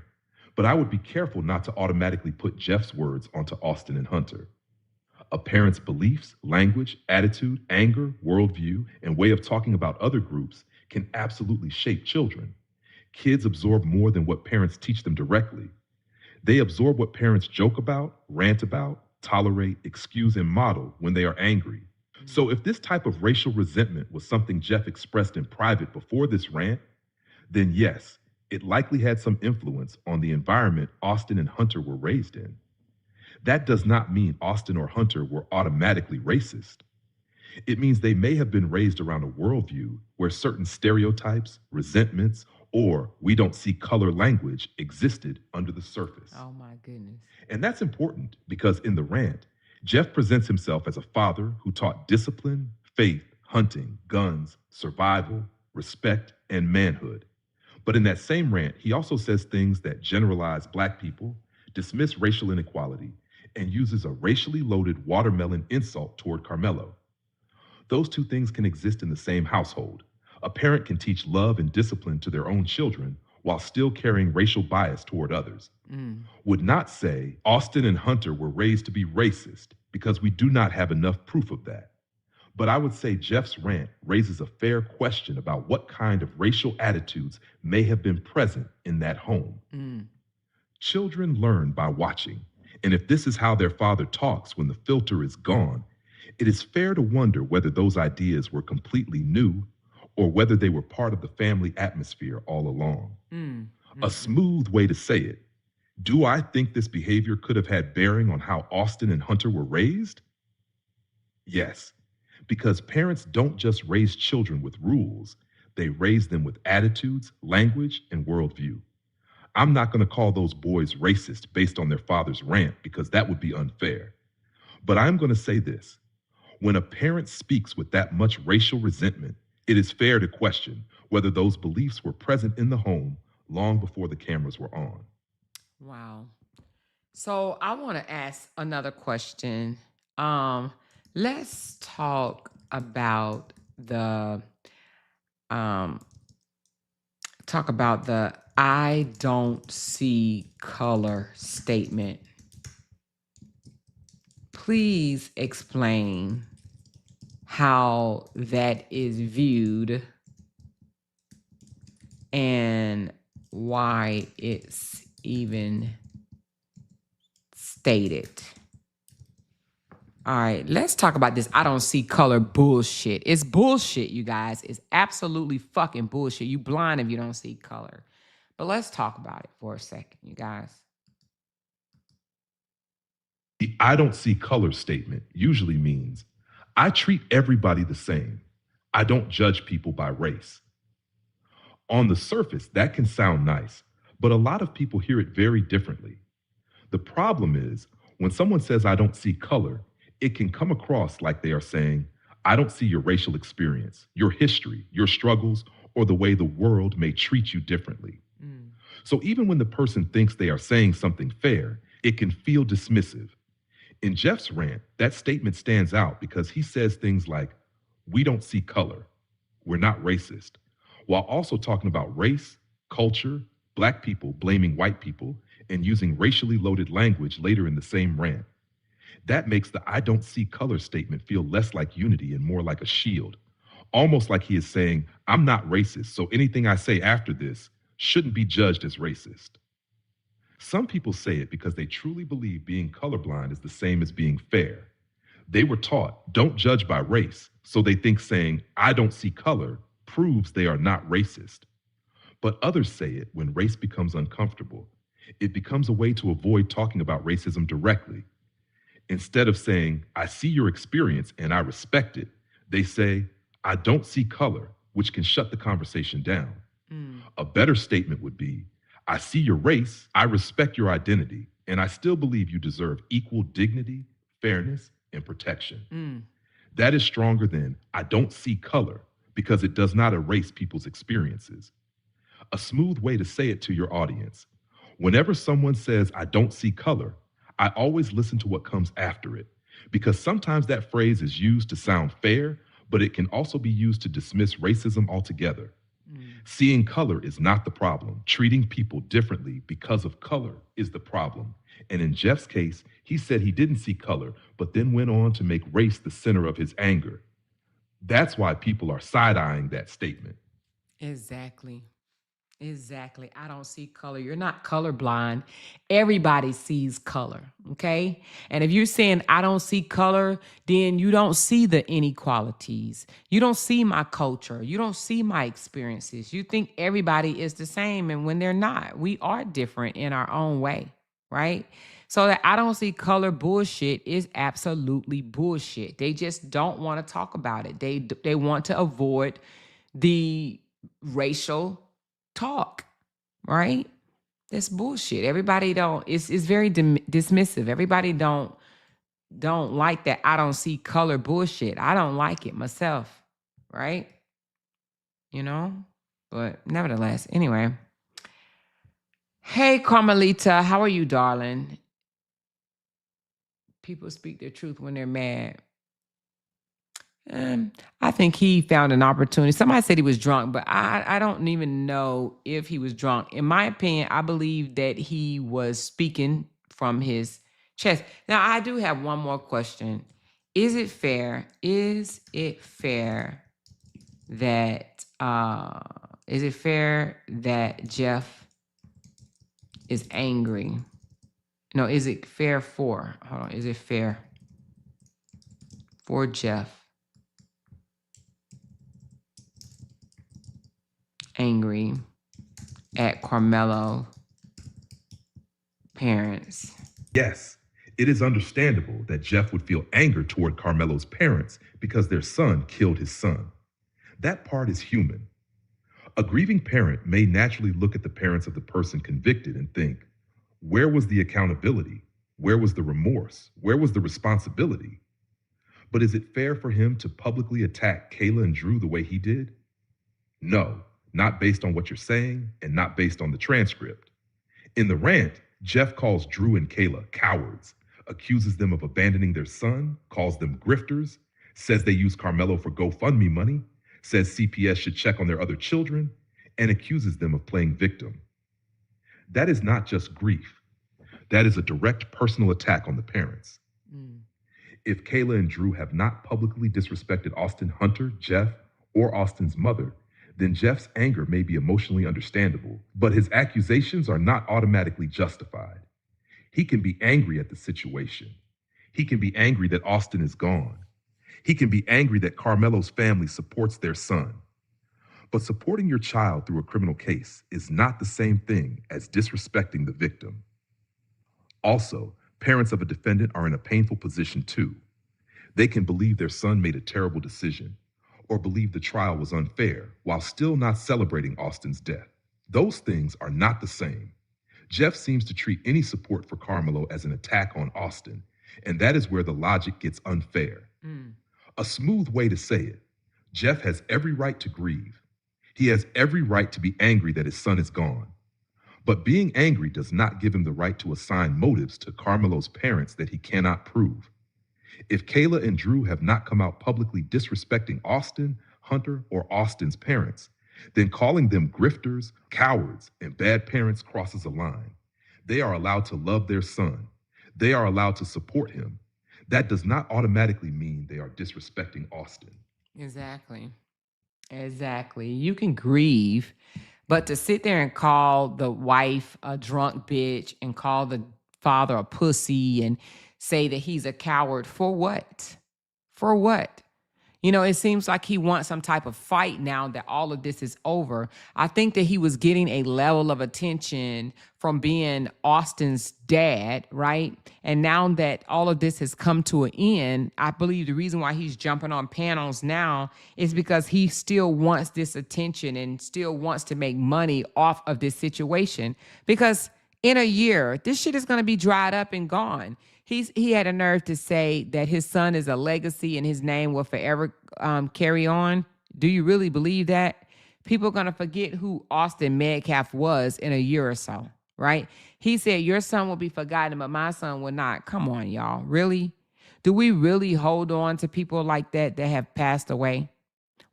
[SPEAKER 4] but I would be careful not to automatically put Jeff's words onto Austin and Hunter. A parent's beliefs, language, attitude, anger, worldview, and way of talking about other groups can absolutely shape children. Kids absorb more than what parents teach them directly. They absorb what parents joke about, rant about, tolerate, excuse, and model when they are angry. So if this type of racial resentment was something Jeff expressed in private before this rant, then yes, it likely had some influence on the environment Austin and Hunter were raised in. That does not mean Austin or Hunter were automatically racist. It means they may have been raised around a worldview where certain stereotypes, resentments, or we don't see color language existed under the surface.
[SPEAKER 1] Oh my goodness.
[SPEAKER 4] And that's important because in the rant, Jeff presents himself as a father who taught discipline, faith, hunting, guns, survival, respect, and manhood. But in that same rant, he also says things that generalize Black people, dismiss racial inequality, and uses a racially loaded watermelon insult toward Carmelo. Those two things can exist in the same household. A parent can teach love and discipline to their own children while still carrying racial bias toward others. Would not say Austin and Hunter were raised to be racist because we do not have enough proof of that. But I would say Jeff's rant raises a fair question about what kind of racial attitudes may have been present in that home. Children learn by watching, and if this is how their father talks when the filter is gone, it is fair to wonder whether those ideas were completely new or whether they were part of the family atmosphere all along. A smooth way to say it. Do I think this behavior could have had bearing on how Austin and Hunter were raised? Yes, because parents don't just raise children with rules, they raise them with attitudes, language, and worldview. I'm not going to call those boys racist based on their father's rant because that would be unfair. But I'm going to say this. When a parent speaks with that much racial resentment, it is fair to question whether those beliefs were present in the home long before the cameras were on.
[SPEAKER 1] Wow. So I want to ask another question. Let's talk about the I don't see color statement. Please explain how that is viewed and why it's even stated. All right, let's talk about this I don't see color bullshit. It's bullshit, you guys. It's absolutely fucking bullshit. You blind if you don't see color. But let's talk about it for a second, you guys.
[SPEAKER 4] The I don't see color statement usually means I treat everybody the same. I don't judge people by race. On the surface, that can sound nice, but a lot of people hear it very differently. The problem is when someone says I don't see color, it can come across like they are saying, I don't see your racial experience, your history, your struggles, or the way the world may treat you differently. So even when the person thinks they are saying something fair, it can feel dismissive. In Jeff's rant, that statement stands out because he says things like, we don't see color, we're not racist, while also talking about race, culture, Black people blaming white people, and using racially loaded language later in the same rant. That makes the I don't see color statement feel less like unity and more like a shield, almost like he is saying, I'm not racist, so anything I say after this shouldn't be judged as racist. Some people say it because they truly believe being colorblind is the same as being fair. They were taught, don't judge by race, so they think saying, I don't see color, proves they are not racist. But others say it when race becomes uncomfortable. It becomes a way to avoid talking about racism directly. Instead of saying, I see your experience and I respect it, they say, I don't see color, which can shut the conversation down. A better statement would be, I see your race, I respect your identity, and I still believe you deserve equal dignity, fairness, and protection. That is stronger than, I don't see color, because it does not erase people's experiences. A smooth way to say it to your audience. Whenever someone says, I don't see color, I always listen to what comes after it, because sometimes that phrase is used to sound fair, but it can also be used to dismiss racism altogether. Seeing color is not the problem. Treating people differently because of color is the problem. And in Jeff's case, he said he didn't see color, but then went on to make race the center of his anger. That's why people are side-eyeing that statement.
[SPEAKER 1] Exactly. Exactly. I don't see color. You're not colorblind. Everybody sees color. Okay. And if you're saying I don't see color, then you don't see the inequalities. You don't see my culture. You don't see my experiences. You think everybody is the same. And when they're not, we are different in our own way. Right. So that I don't see color bullshit is absolutely bullshit. They just don't want to talk about it. They want to avoid the racial talk, right? That's bullshit. Everybody don't. It's very dismissive. Everybody don't like that. I don't see color bullshit. I don't like it myself, right? You know, but nevertheless, anyway. Hey, Carmelita, how are you, darling? People speak their truth when they're mad. I think he found an opportunity. Somebody said he was drunk, but I don't even know if he was drunk. In my opinion, I believe that he was speaking from his chest. Now, I do have one more question. Is it fair? Is it fair that Jeff is angry? No, is it fair for? Hold on. Is it fair for Jeff angry at Carmelo parents?
[SPEAKER 4] Yes, it is understandable that Jeff would feel anger toward Carmelo's parents because their son killed his son. That part is human. A grieving parent may naturally look at the parents of the person convicted and think, where was the accountability? Where was the remorse? Where was the responsibility? But is it fair for him to publicly attack Kayla and Drew the way he did? No, not based on what you're saying and not based on the transcript. In the rant, Jeff calls Drew and Kayla cowards, accuses them of abandoning their son, calls them grifters, says they use Carmelo for GoFundMe money, says CPS should check on their other children, and accuses them of playing victim. That is not just grief. That is a direct personal attack on the parents. If Kayla and Drew have not publicly disrespected Austin Hunter, Jeff, or Austin's mother, then Jeff's anger may be emotionally understandable, but his accusations are not automatically justified. He can be angry at the situation. He can be angry that Austin is gone. He can be angry that Carmelo's family supports their son. But supporting your child through a criminal case is not the same thing as disrespecting the victim. Also, parents of a defendant are in a painful position too. They can believe their son made a terrible decision or believe the trial was unfair while still not celebrating Austin's death. Those things are not the same. Jeff seems to treat any support for Carmelo as an attack on Austin, and that is where the logic gets unfair. A smooth way to say it, Jeff has every right to grieve. He has every right to be angry that his son is gone. But being angry does not give him the right to assign motives to Carmelo's parents that he cannot prove. If Kayla and Drew have not come out publicly disrespecting Austin, Hunter, or Austin's parents, then calling them grifters, cowards, and bad parents crosses a line. They are allowed to love their son. They are allowed to support him. That does not automatically mean they are disrespecting Austin.
[SPEAKER 1] Exactly. You can grieve, But to sit there and call the wife a drunk bitch and call the father a pussy and say that he's a coward, for what? For what? You know, it seems like he wants some type of fight now that all of this is over. I think that he was getting a level of attention from being Austin's dad, right? And now that all of this has come to an end, I believe the reason why he's jumping on panels now is because he still wants this attention and still wants to make money off of this situation. Because in a year, this shit is going to be dried up and gone. He had a nerve to say that his son is a legacy and his name will forever carry on. Do you really believe that? People are going to forget who Austin Metcalf was in a year or so, right? He said, your son will be forgotten, but my son will not. Come on, y'all. Really? Do we really hold on to people like that have passed away?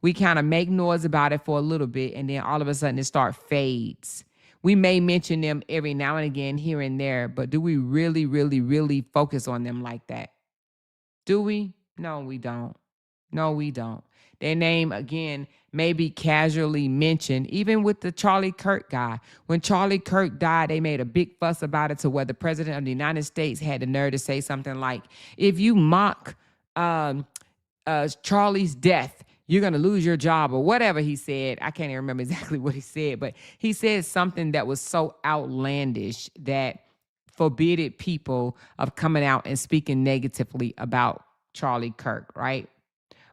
[SPEAKER 1] We kind of make noise about it for a little bit, and then all of a sudden it fades. We may mention them every now and again here and there, but do we really, really, really focus on them like that? Do we? No, we don't. No, we don't. Their name, again, may be casually mentioned, even with the Charlie Kirk guy. When Charlie Kirk died, they made a big fuss about it to where the president of the United States had the nerve to say something like, if you mock Charlie's death, you're going to lose your job, or whatever he said. I can't even remember exactly what he said, but he said something that was so outlandish that forbidded people of coming out and speaking negatively about Charlie Kirk, right?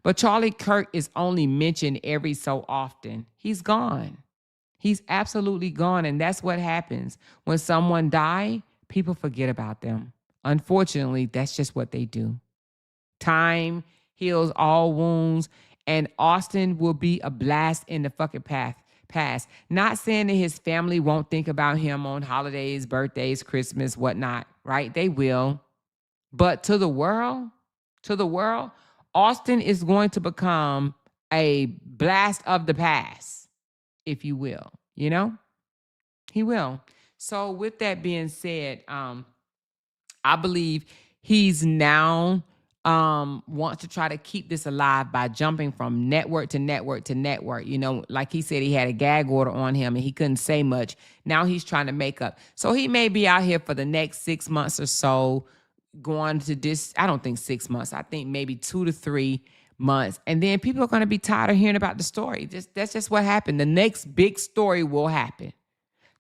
[SPEAKER 1] But Charlie Kirk is only mentioned every so often. He's gone. He's absolutely gone. And that's what happens. When someone dies, people forget about them. Unfortunately, that's just what they do. Time heals all wounds, and Austin will be a blast in the fucking past. Not saying that his family won't think about him on holidays, birthdays, Christmas, whatnot, right? They will. But to the world, Austin is going to become a blast of the past, if you will. You know? He will. So with that being said, I believe he's now wants to try to keep this alive by jumping from network to network to network. You know, like he said, he had a gag order on him and he couldn't say much. Now he's trying to make up. So he may be out here for the next 6 months or so, going to this. I don't think 6 months. I think maybe 2 to 3 months. And then people are going to be tired of hearing about the story. That's just what happened. The next big story will happen.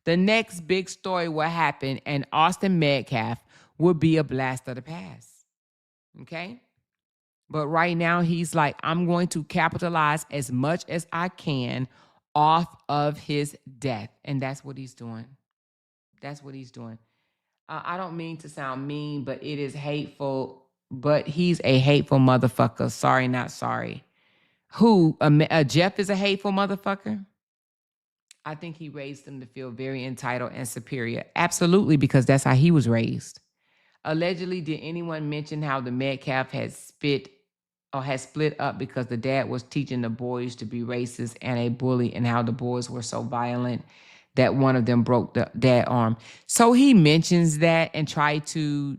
[SPEAKER 1] The next big story will happen, and Austin Metcalf will be a blast of the past. Okay? But right now, he's like, I'm going to capitalize as much as I can off of his death. And that's what he's doing. That's what he's doing. I don't mean to sound mean, but it is hateful. But he's a hateful motherfucker. Sorry, not sorry. Who? Jeff is a hateful motherfucker? I think he raised him to feel very entitled and superior. Absolutely, because that's how he was raised. Allegedly, did anyone mention how the Metcalf had split up because the dad was teaching the boys to be racist and a bully, and how the boys were so violent that one of them broke the dad arm? So he mentions that and tried to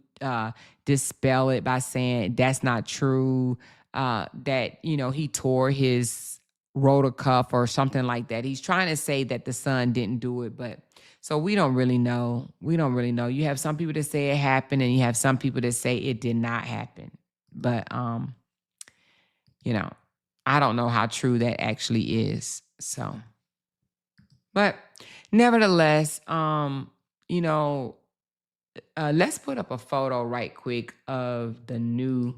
[SPEAKER 1] dispel it by saying that's not true, that, you know, he tore his rotor cuff or something like that. He's trying to say that the son didn't do it, but so we don't really know. We don't really know. You have some people that say it happened, and you have some people that say it did not happen. But you know, I don't know how true that actually is. So, but nevertheless, you know, let's put up a photo right quick of the new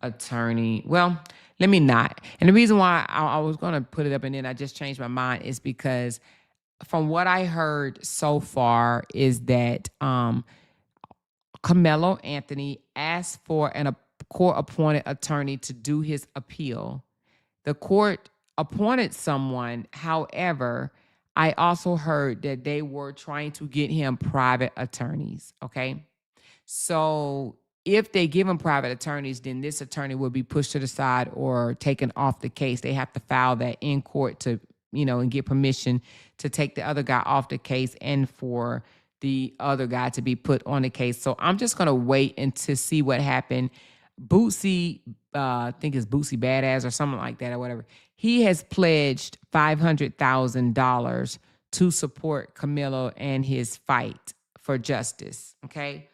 [SPEAKER 1] attorney. Well, let me not. And the reason why I was going to put it up and then I just changed my mind is because from what I heard so far is that Carmelo Anthony asked for a court-appointed attorney to do his appeal. The court appointed someone. However, I also heard that they were trying to get him private attorneys, okay? So if they give him private attorneys, then this attorney will be pushed to the side or taken off the case. They have to file that in court to, you know, and get permission to take the other guy off the case and for the other guy to be put on the case. So I'm just going to wait and to see what happened. Bootsy, I think it's Bootsy Badass or something like that or whatever. He has pledged $500,000 to support Camilo and his fight for justice. Okay.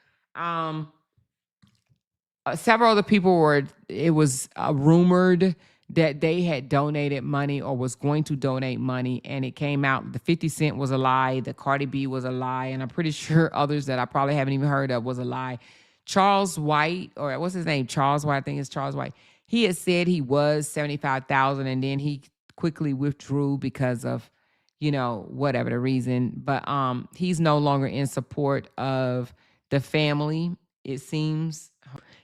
[SPEAKER 1] Several other people it was rumored that they had donated money or was going to donate money, and it came out the 50 Cent was a lie, the Cardi B was a lie, and I'm pretty sure others that I probably haven't even heard of was a lie. Charles White, or what's his name? Charles White, I think it's Charles White. He had said he was 75,000, and then he quickly withdrew because of, whatever the reason. But he's no longer in support of the family, it seems.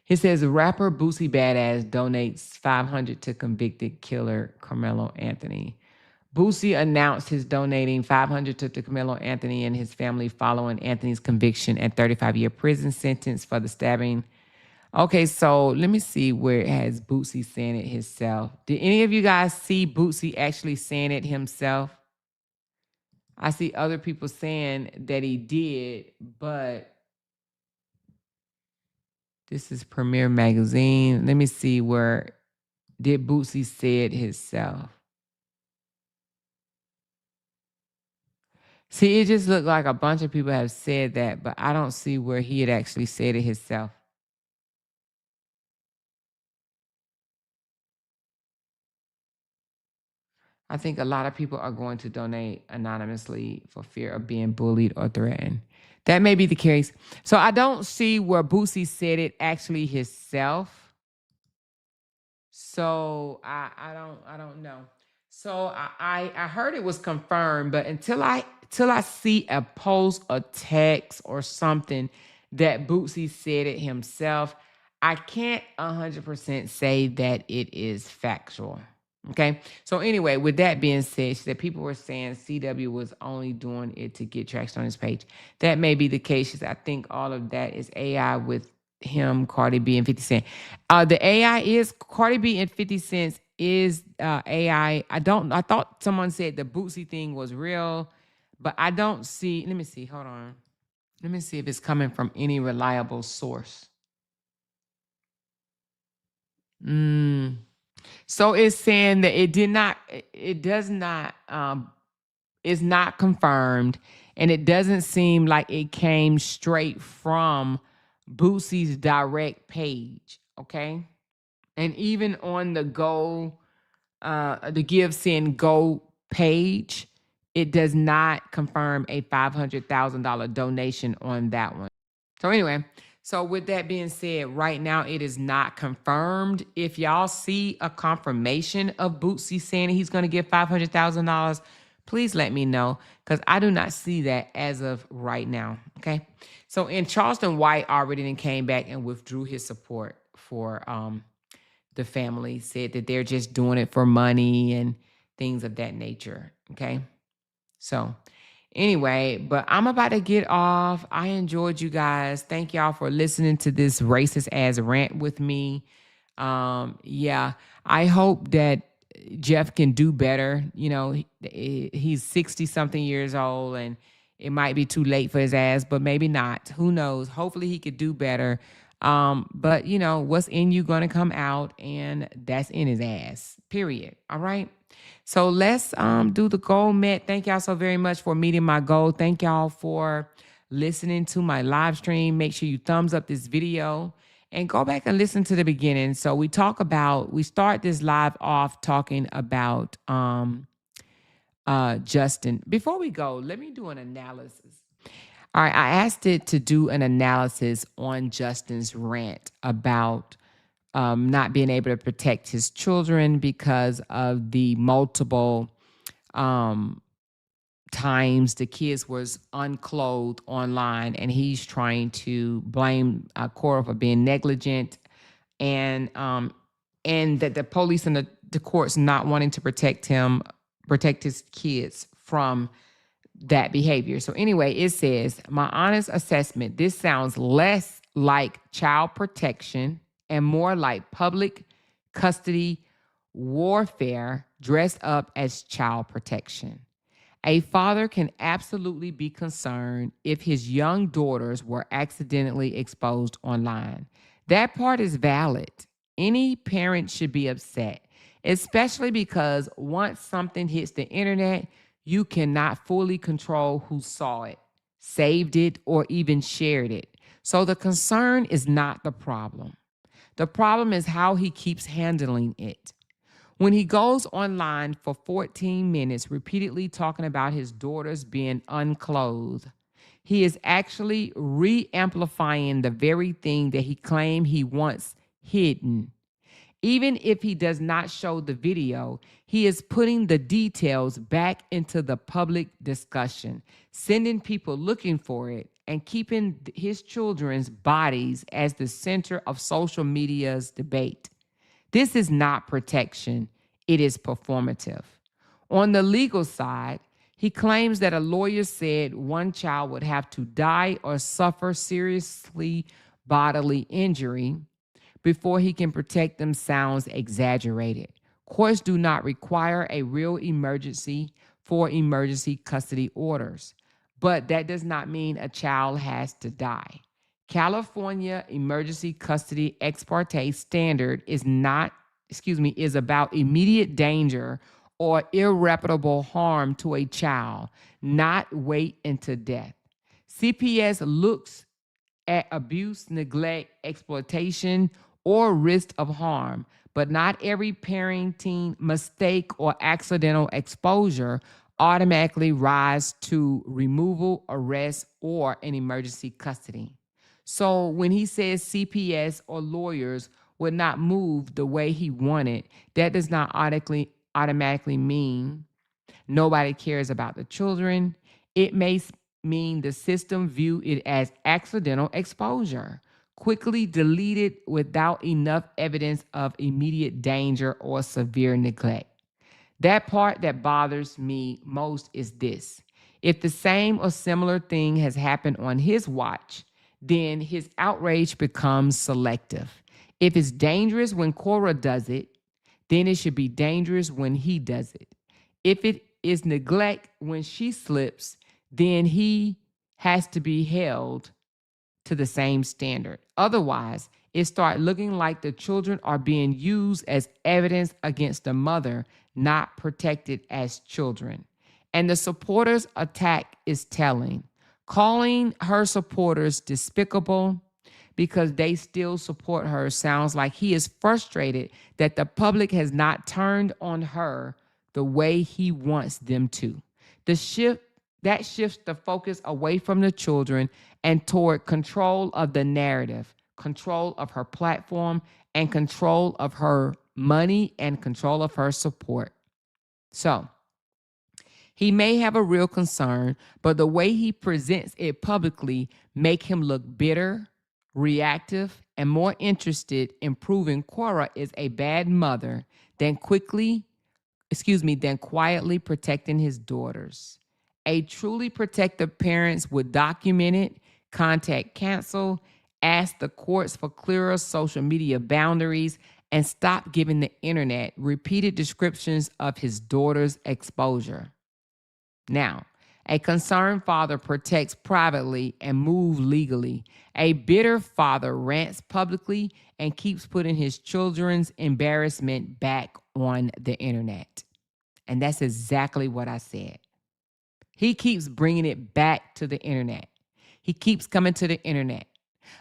[SPEAKER 1] It says rapper Boosie Badass donates 500 to convicted killer Carmelo Anthony. Boosie announced his donating 500 to Carmelo Anthony and his family following Anthony's conviction and 35-year prison sentence for the stabbing. Okay, so let me see where it has Boosie saying it himself. Did any of you guys see Boosie actually saying it himself? I see other people saying that he did, but this is Premiere Magazine. Let me see where did Boosie say it himself. See, it just looked like a bunch of people have said that, but I don't see where he had actually said it himself. I think a lot of people are going to donate anonymously for fear of being bullied or threatened. That may be the case. So I don't see where Boosie said it actually himself. So I don't know. So I heard it was confirmed, but until I see a post, a text, or something that Boosie said it himself, I can't 100% say that it is factual. Okay. So anyway, with that being said, she said people were saying CW was only doing it to get traction on his page. That may be the case. She said, I think all of that is AI with him, Cardi B, and 50 Cent. The AI is Cardi B and 50 Cent is AI. I thought someone said the Bootsy thing was real, but I don't see. Let me see. Hold on. Let me see if it's coming from any reliable source. So it's saying that it does not, is not confirmed, and it doesn't seem like it came straight from Boosie's direct page. Okay. And even on the the Give Send Go page, it does not confirm a $500,000 donation on that one. So anyway, so with that being said, right now it is not confirmed. If y'all see a confirmation of Bootsy saying he's going to give $500,000, please let me know, because I do not see that as of right now. Okay. So in Charleston White already then came back and withdrew his support for the family, said that they're just doing it for money and things of that nature. Okay. So anyway, but I'm about to get off. I enjoyed you guys. Thank y'all for listening to this racist ass rant with me. Yeah, I hope that Jeff can do better. He's 60 something years old, and it might be too late for his ass, but maybe not. Who knows? Hopefully he could do better. But what's in you gonna come out, and that's in his ass. Period. All right. So let's do the goal met. Thank y'all so very much for meeting my goal. Thank y'all for listening to my live stream. Make sure you thumbs up this video and go back and listen to the beginning. So we start this live off talking about Justin. Before we go, let me do an analysis. All right, I asked it to do an analysis on Justin's rant about not being able to protect his children because of the multiple times the kids was unclothed online, and he's trying to blame Cora for being negligent, and that the police and the courts not wanting to protect his kids from that behavior. So anyway, it says, my honest assessment, this sounds less like child protection and more like public custody warfare dressed up as child protection. A father can absolutely be concerned if his young daughters were accidentally exposed online. That part is valid. Any parent should be upset, especially because once something hits the internet, you cannot fully control who saw it, saved it, or even shared it. So the concern is not the problem. The problem is how he keeps handling it. When he goes online for 14 minutes, repeatedly talking about his daughters being unclothed, he is actually re amplifying the very thing that he claimed he once hidden. Even if he does not show the video, he is putting the details back into the public discussion, sending people looking for it, and keeping his children's bodies as the center of social media's debate. This is not protection, it is performative. On the legal side, he claims that a lawyer said one child would have to die or suffer seriously bodily injury before he can protect them sounds exaggerated. Courts do not require a real emergency for emergency custody orders, but that does not mean a child has to die. California emergency custody ex parte standard is about immediate danger or irreparable harm to a child, not wait until death. CPS looks at abuse, neglect, exploitation, or risk of harm, but not every parenting mistake or accidental exposure automatically rise to removal, arrest, or an emergency custody. So when he says CPS or lawyers would not move the way he wanted, that does not automatically mean nobody cares about the children. It may mean the system view it as accidental exposure, quickly deleted without enough evidence of immediate danger or severe neglect. That part that bothers me most is this. If the same or similar thing has happened on his watch, then his outrage becomes selective. If it's dangerous when Cora does it, then it should be dangerous when he does it. If it is neglect when she slips, then he has to be held to the same standard. Otherwise, it starts looking like the children are being used as evidence against the mother, not protected as children. And the supporters' attack is telling. Calling her supporters despicable because they still support her sounds like he is frustrated that the public has not turned on her the way he wants them to. That shifts the focus away from the children and toward control of the narrative, control of her platform, and control of her money and control of her support. So, he may have a real concern, but the way he presents it publicly make him look bitter, reactive, and more interested in proving Cora is a bad mother than quietly protecting his daughters. A truly protective parents would document it, contact counsel, ask the courts for clearer social media boundaries, and stop giving the internet repeated descriptions of his daughter's exposure. Now, a concerned father protects privately and moves legally. A bitter father rants publicly and keeps putting his children's embarrassment back on the internet. And that's exactly what I said. He keeps bringing it back to the internet. He keeps coming to the internet.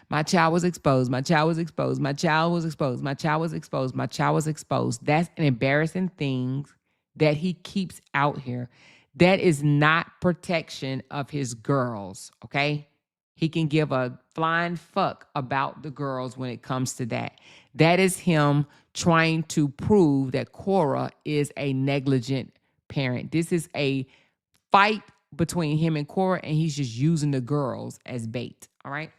[SPEAKER 1] My child was exposed. My child was exposed. My child was exposed. My child was exposed. My child was exposed. That's an embarrassing thing that he keeps out here. That is not protection of his girls, okay? He can give a flying fuck about the girls when it comes to that. That is him trying to prove that Cora is a negligent parent. This is a fight between him and Cora, and he's just using the girls as bait, all right?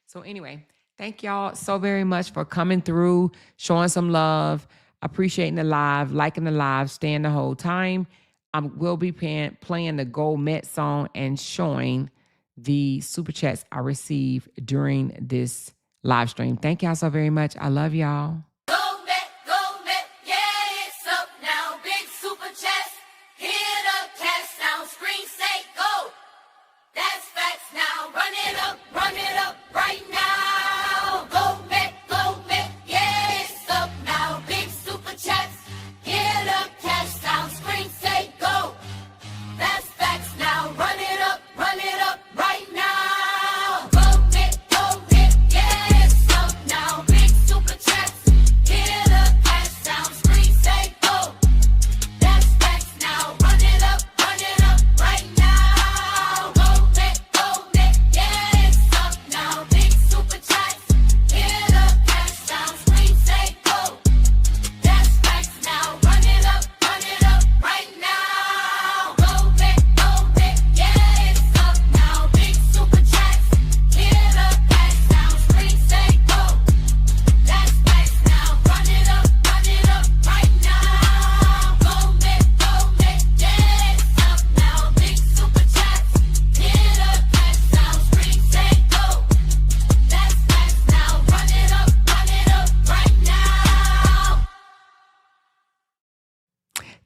[SPEAKER 1] So anyway, thank y'all so very much for coming through, showing some love, appreciating the live, liking the live, staying the whole time. I will be playing the Go Met song and showing the super chats I received during this live stream. Thank y'all so very much. I love y'all.
[SPEAKER 3] Go, Met, yeah, it's up now. Big super chest, hit up, cash sound, screen say go. That's facts now. Run it up right now. Go, Met, yeah, it's up now. Big super chest, hit up, cash sound, screen say go. That's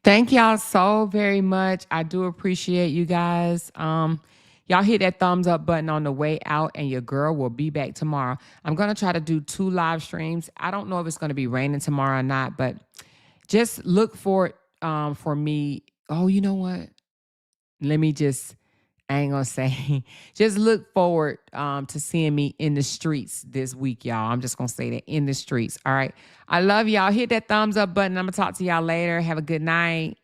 [SPEAKER 1] Thank y'all so very much. I do appreciate you guys. Y'all hit that thumbs up button on the way out, and your girl will be back tomorrow. I'm gonna try to do 2 live streams. I don't know if it's gonna be raining tomorrow or not, but just look for it for me. Oh, you know what? Let me just, I ain't gonna say, just look forward to seeing me in the streets this week, y'all. I'm just gonna say that, in the streets. All right. I love y'all. Hit that thumbs up button. I'm gonna talk to y'all later. Have a good night.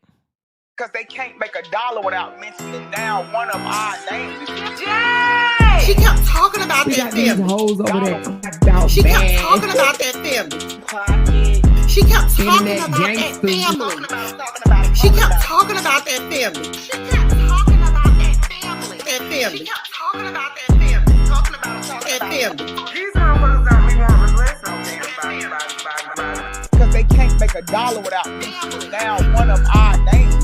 [SPEAKER 6] Because they can't make a dollar without mentioning down one of our names.
[SPEAKER 7] Jay! She kept talking about
[SPEAKER 1] We
[SPEAKER 7] that
[SPEAKER 1] got these
[SPEAKER 7] family.
[SPEAKER 1] hoes over there about
[SPEAKER 7] She kept
[SPEAKER 1] bad.
[SPEAKER 7] talking about that family. She kept talking
[SPEAKER 1] Internet
[SPEAKER 7] about that
[SPEAKER 1] gangsters.
[SPEAKER 7] family. She kept talking about that family. She kept talking about that family. That family. She kept talking about that family. Talking about that family.
[SPEAKER 6] These motherfuckers don't be wanting to listen on them. Because they can't make a dollar without mentioning down one of our names.